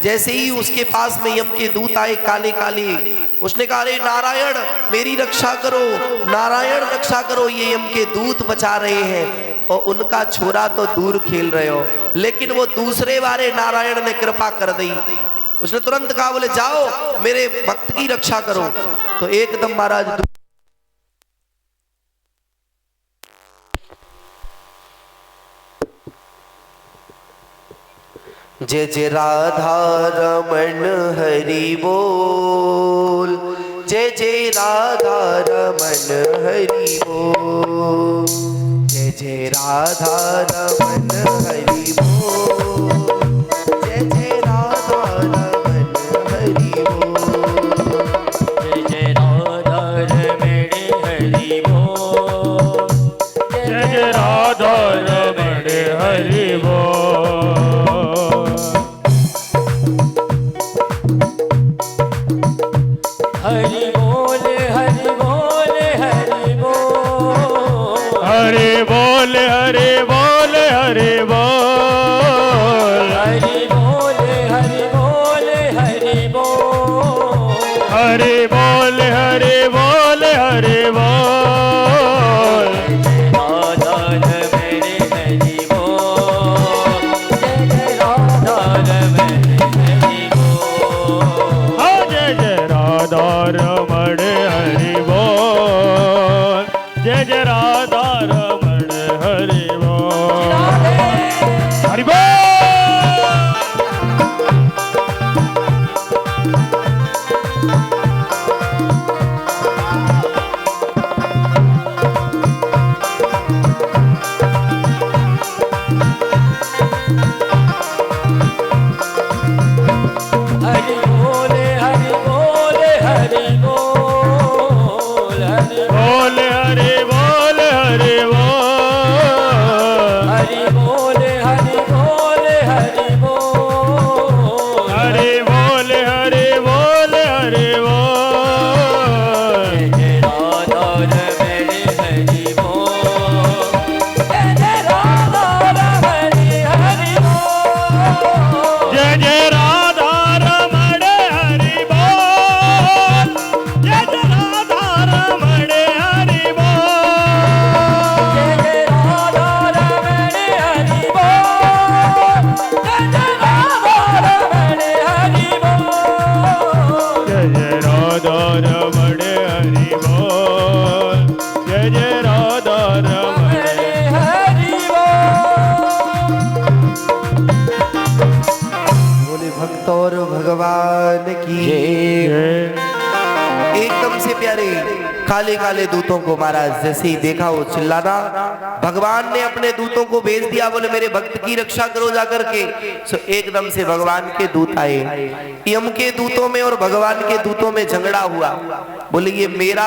जैसे ही उसके पास में यम के दूत आए काले काले, उसने कहा अरे नारायण मेरी रक्षा करो, नारायण रक्षा करो, ये यम के दूत बचा रहे हैं। और उनका छोरा तो दूर खेल रहे हो, लेकिन वो दूसरे वारे नारायण ने कृपा कर दी। उसने तुरंत कहा, बोले जाओ मेरे भक्त की रक्षा करो। तो एकदम महाराज जय जय राधा रमन हरि बोल, जय जय राधा रमन हरि बोल, जय जय राधा रमन हरि बोल, जय जय राधा रमन हरि बोल, जय जय राधा रमण हरि बोल, जय जय राधा रमण हरि बोल। हरि बोल हरि बोल हरि बोल, हरि बोल हरि बोल हरि बोल, हरि बोल हरि बोल हरि बोल, हरि बोल हरि बोल हरि बोल। राधा रमण हरि बोल, जय जय राधा रमण हरि बोल, जय जय राधा रमण हरि बोल, जय जय राधा रमण हरि बोल, हरि बोल। हरि बोल हरि बोल हरि बोल, हरि बोल हरि बोल हरि बोल, हरि बोल हरि बोल हरि बोल, हरि बोल हरि बोल हरि बोल। जय राधा रमण हरि बोल, जय जय राधा रमण हरि बोल, जय जय राधा रमण हरि बोल, जय जय राधा रमण हरि बोल, जय जय राधा रमण हरि बोल, जय जय राधा रमण हरि बोल, जय जय राधा रमण हरि बोल, जय जय राधा रमण हरि बोल। बोले भक्त और भगवान की जय। एकदम से प्यारे काले काले दूतों को महाराज जैसे ही देखा वो चिल्लाना, भगवान ने अपने दूतों को भेज दिया, बोले मेरे भक्त की रक्षा करो जाकर के। सो एकदम से भगवान के दूत आए, यम के दूतों में और भगवान के दूतों में झगड़ा हुआ। बोले ये मेरा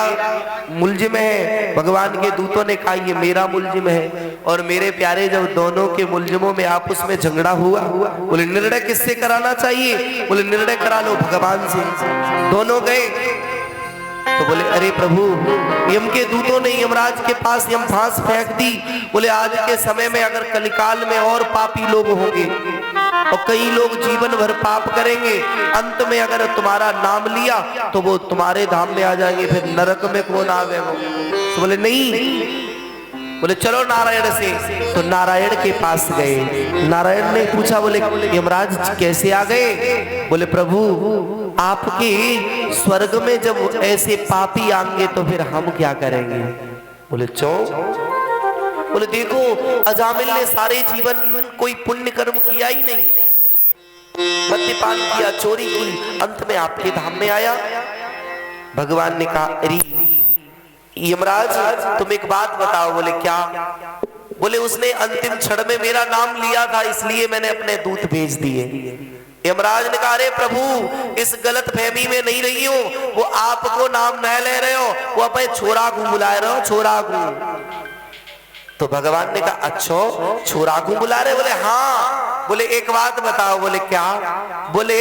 मुलजिम है, भगवान के दूतों ने कहा ये मेरा मुलजिम है। और मेरे प्यारे जब दोनों के मुलजिमों में आपस में झगड़ा हुआ, बोले निर्णय किससे कराना चाहिए? बोले निर्णय करा लो भगवान से। दोनों गए तो बोले अरे प्रभु, यम के दूतों ने यमराज के पास यम फांस फेंक दी। बोले आज के समय में अगर कलिकाल में और पापी लोग होंगे और कई लोग जीवन भर पाप करेंगे, अंत में अगर तुम्हारा नाम लिया तो वो तुम्हारे धाम में आ जाएंगे, फिर नरक में कौन आवे वो। तो बोले नहीं, बोले चलो नारायण से। तो नारायण के पास गए, नारायण ने पूछा, बोले यमराज कैसे आ गए? बोले प्रभु आपके स्वर्ग में जब ऐसे पापी आएंगे तो फिर हम क्या करेंगे? बोले क्यों? बोले देखो अजामिल ने सारे जीवन कोई पुण्य कर्म किया ही नहीं, मद्यपान किया, चोरी की, अंत में आपके धाम में आया। भगवान ने कहा अरे यमराज तुम एक बात बताओ। बोले क्या? बोले उसने अंतिम क्षण में मेरा नाम लिया था, इसलिए मैंने अपने दूत भेज दिए। यमराज ने कहा अरे प्रभु इस गलत फहमी में नहीं रही हो, वो आपको नाम न ले रहे हो, वो अपने छोरा को बुला रहे हो, छोरा को। तो भगवान ने कहा अच्छा छोरा को बुला रहे? बोले हाँ। बोले एक बात बताओ। बोले क्या? बोले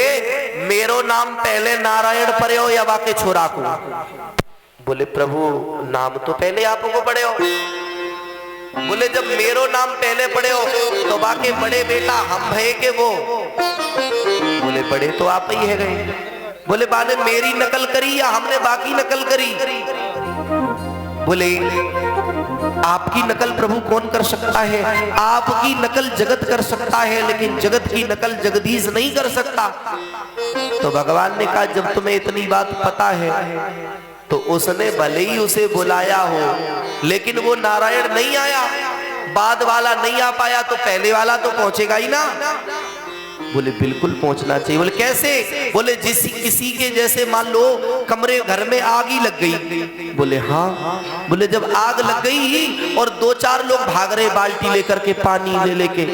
मेरो नाम पहले नारायण पड़े हो या बाकी छोरा को? बोले प्रभु नाम तो पहले आपको पड़े हो। बोले जब मेरो नाम पहले पड़े हो तो बाकी बड़े बेटा हम है के वो? बोले बड़े तो आप ही है गए। बोले बाने मेरी नकल करी या हमने बाकी नकल करी? बोले आपकी नकल प्रभु कौन कर सकता है? आपकी नकल जगत कर सकता है, लेकिन जगत की नकल जगदीश नहीं कर सकता। तो भगवान ने कहा जब तुम्हें इतनी बात पता है तो उसने भले ही उसे बुलाया हो, लेकिन वो नारायण नहीं आया, बाद वाला नहीं आ पाया, तो पहले वाला तो पहुंचेगा ही ना। बोले बिल्कुल पहुंचना चाहिए। बोले कैसे? बोले किसी के जैसे मान लो कमरे घर में आग ही लग गई। बोले हाँ। बोले जब आग लग गई और दो चार लोग भाग रहे बाल्टी लेकर के पानी ले लेके,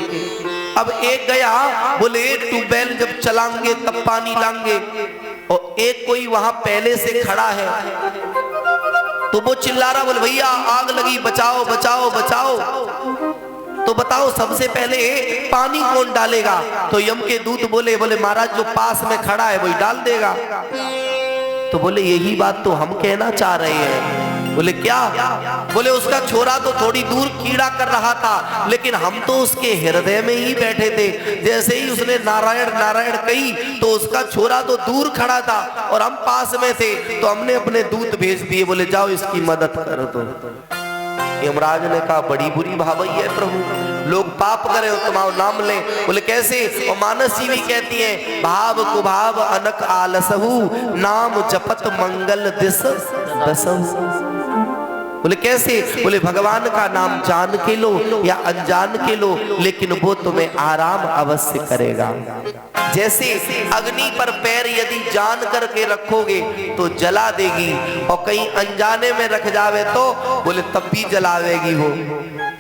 अब एक गया, बोले ट्यूबवेल जब चलाएंगे तब पानी लाएंगे, और एक कोई वहां पहले से खड़ा है तो वो चिल्ला रहा, बोले भैया आग लगी, बचाओ बचाओ बचाओ। तो बताओ सबसे पहले पानी कौन डालेगा? तो यम के दूत बोले महाराज जो पास में खड़ा है वही डाल देगा। तो बोले यही बात तो हम कहना चाह रहे हैं। बोले क्या? बोले उसका छोरा तो थोड़ी दूर कीड़ा कर रहा था, लेकिन हम तो उसके हृदय में ही बैठे थे। जैसे ही उसने नारायण नारायण कही तो उसका छोरा तो दूर खड़ा था और हम पास में थे, तो हमने अपने दूत भेज दिए, बोले जाओ इसकी मदद कर दो। यमराज ने कहा बड़ी बुरी भावई है प्रभु, लोग पाप करे हो तुम्हारा नाम ले। बोले कैसे? और मानस जी भी कहती है भाव कुभाव अनक आलसहु, नाम जपत मंगल दिस दसहु। बोले कैसे? बोले भगवान का नाम जान के लो या अनजान के लो, लेकिन वो तुम्हें आराम अवश्य करेगा। जैसे अग्नि पर पैर यदि जान करके रखोगे तो जला देगी, और कहीं अनजाने में रख जावे तो बोले तब भी जलावेगी वो।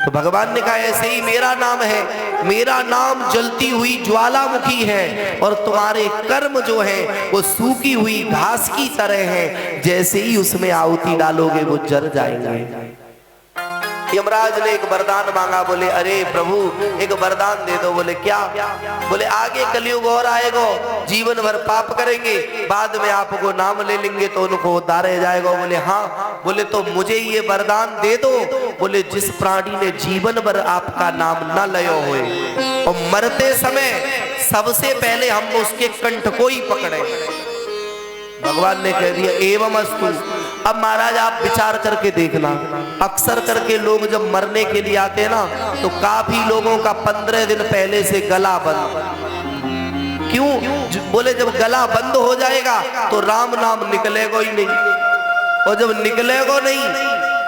तो भगवान ने कहा ऐसे ही मेरा नाम है, मेरा नाम जलती हुई ज्वालामुखी है, और तुम्हारे कर्म जो है वो सूखी हुई घास की तरह है, जैसे ही उसमें आहुति डालोगे वो जल जाएंगे। यमराज ने एक वरदान मांगा। बोले अरे प्रभु एक वरदान दे दो। बोले क्या? बोले आगे कलयुग और आएगा, जीवन भर पाप करेंगे, बाद में आपको नाम ले लेंगे तो उनको उद्धार हो जाएगा। बोले हाँ। बोले तो मुझे ये वरदान दे दो। बोले जिस प्राणी ने जीवन भर आपका नाम न लियो होए और मरते समय सबसे पहले हम उसके कंठ को ही पकड़े। भगवान ने कह दिया एवं अस्तु। अब महाराज आप विचार करके देखना, अक्सर करके लोग जब मरने के लिए आते हैं ना तो काफी लोगों का 15 दिन पहले से गला बंद। क्यों? बोले जब गला बंद हो जाएगा तो राम नाम निकलेगा ही नहीं, और जब निकलेगा नहीं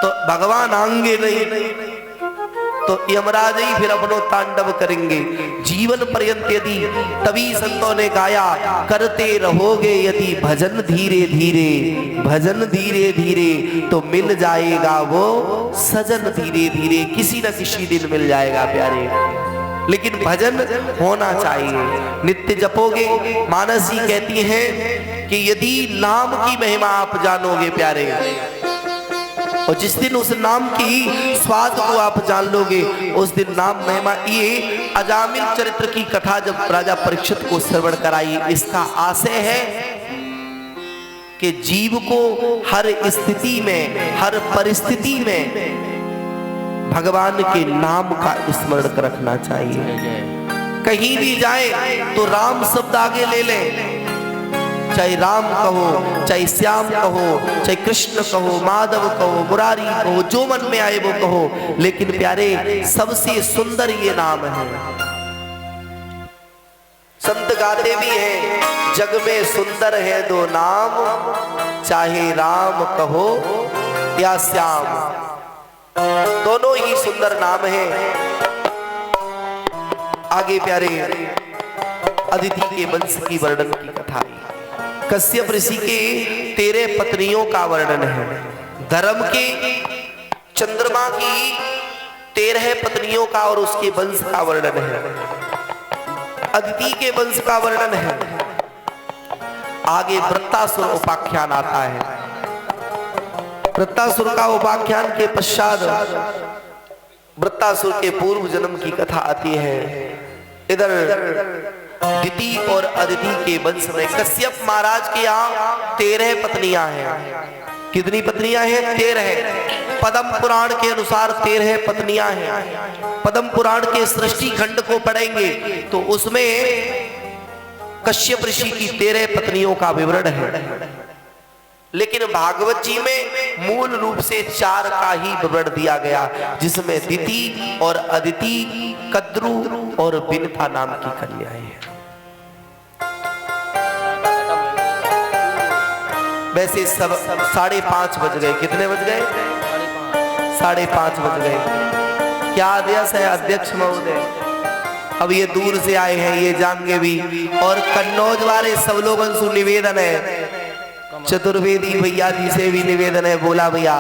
तो भगवान आएंगे नहीं। तो यमराज ही फिर अपनो तांडव करेंगे जीवन पर्यंत। यदि तभी संतों ने गाया, करते रहोगे यदि भजन धीरे धीरे, भजन धीरे धीरे तो मिल जाएगा वो सजन धीरे धीरे, किसी न किसी दिन मिल जाएगा प्यारे। लेकिन भजन होना चाहिए, नित्य जपोगे। मानस जी कहती हैं कि यदि नाम की महिमा आप जानोगे प्यारे, और जिस दिन उस नाम की स्वाद को आप जान लोगे, उस दिन नाम महिमा। ये अजामिल चरित्र की कथा जब राजा परीक्षित को श्रवण कराई, इसका आशय है कि जीव को हर स्थिति में, हर परिस्थिति में भगवान के नाम का स्मरण रखना चाहिए। कहीं भी जाए तो राम शब्द आगे ले लें, चाहे राम कहो, चाहे श्याम कहो, चाहे कृष्ण कहो, माधव कहो, मुरारी कहो, जो मन में आए वो कहो। लेकिन प्यारे सबसे सुंदर ये नाम है। संत गाते भी हैं, जग में सुंदर है दो नाम, चाहे राम कहो या श्याम, दोनों ही सुंदर नाम हैं। आगे प्यारे अदिति के वंश की वर्णन की कथा, कश्यप ऋषि के 13 पत्नियों का वर्णन है। धर्म के चंद्रमा की 13 पत्नियों का और उसके वंश का वर्णन है। अदिति के वंश का वर्णन है। आगे वृत्तासुर उपाख्यान आता है। वृत्तासुर का उपाख्यान के पश्चात वृत्तासुर के पूर्व जन्म की कथा आती है। इधर दिति और अदिति के वंश में कश्यप महाराज के यहाँ 13 पत्नियां हैं। कितनी पत्नियां हैं? 13। पद्म पुराण के अनुसार 13 पत्नियां हैं। पद्म पुराण के सृष्टि खंड को पढ़ेंगे तो उसमें कश्यप ऋषि की 13 पत्नियों का विवरण है। लेकिन भागवत जी में मूल रूप से 4 का ही विवरण दिया गया, जिसमें दिति और अदिति, कद्रु और बिनता नाम की कन्याएं हैं। वैसे सब 5:30 बज गए। कितने बज गए? 5:30 बज गए। क्या आदेश है अध्यक्ष महोदय? अब ये दूर से आए हैं, ये जाएंगे भी। और कन्नौज वाले सब लोगों से निवेदन है, चतुर्वेदी भैया जी से भी निवेदन है, बोला भैया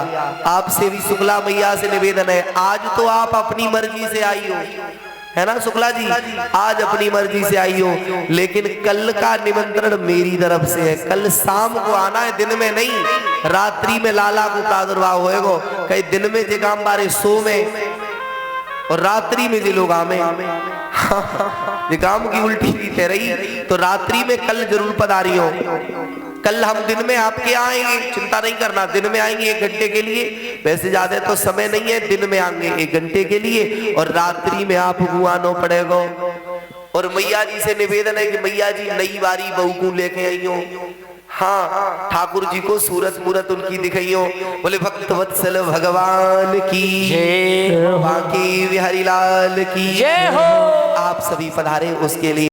आपसे भी, शुक्ला भैया से निवेदन है, आज तो आप अपनी मर्जी से आई हो, है ना शुक्ला जी, आज अपनी मर्जी से आई हो, लेकिन कल का निमंत्रण मेरी तरफ से है। कल शाम को आना है, दिन में नहीं। रात्रि में लाला को प्रादुर्भाव होएगो, कहीं दिन में जे काम बारे सो में और रात्रि में जे लोग आमे ये काम की उल्टी कह रही। तो रात्रि में कल जरूर पधारी हो। कल हम दिन में आपके आएंगे, चिंता नहीं करना, दिन में आएंगे 1 घंटे के लिए। वैसे ज्यादा तो समय नहीं है, दिन में आएंगे 1 घंटे के लिए, और रात्रि में आप आना पड़ेगा। और मैया जी से निवेदन है कि मैया जी नई बारी बहू को लेके आई हो। हाँ, ठाकुर जी को सूरत मूरत उनकी दिखाई हो। बोले भक्त वत्सल भगवान की जय, बांके बिहारी लाल की जय हो। आप सभी पधारे उसके लिए।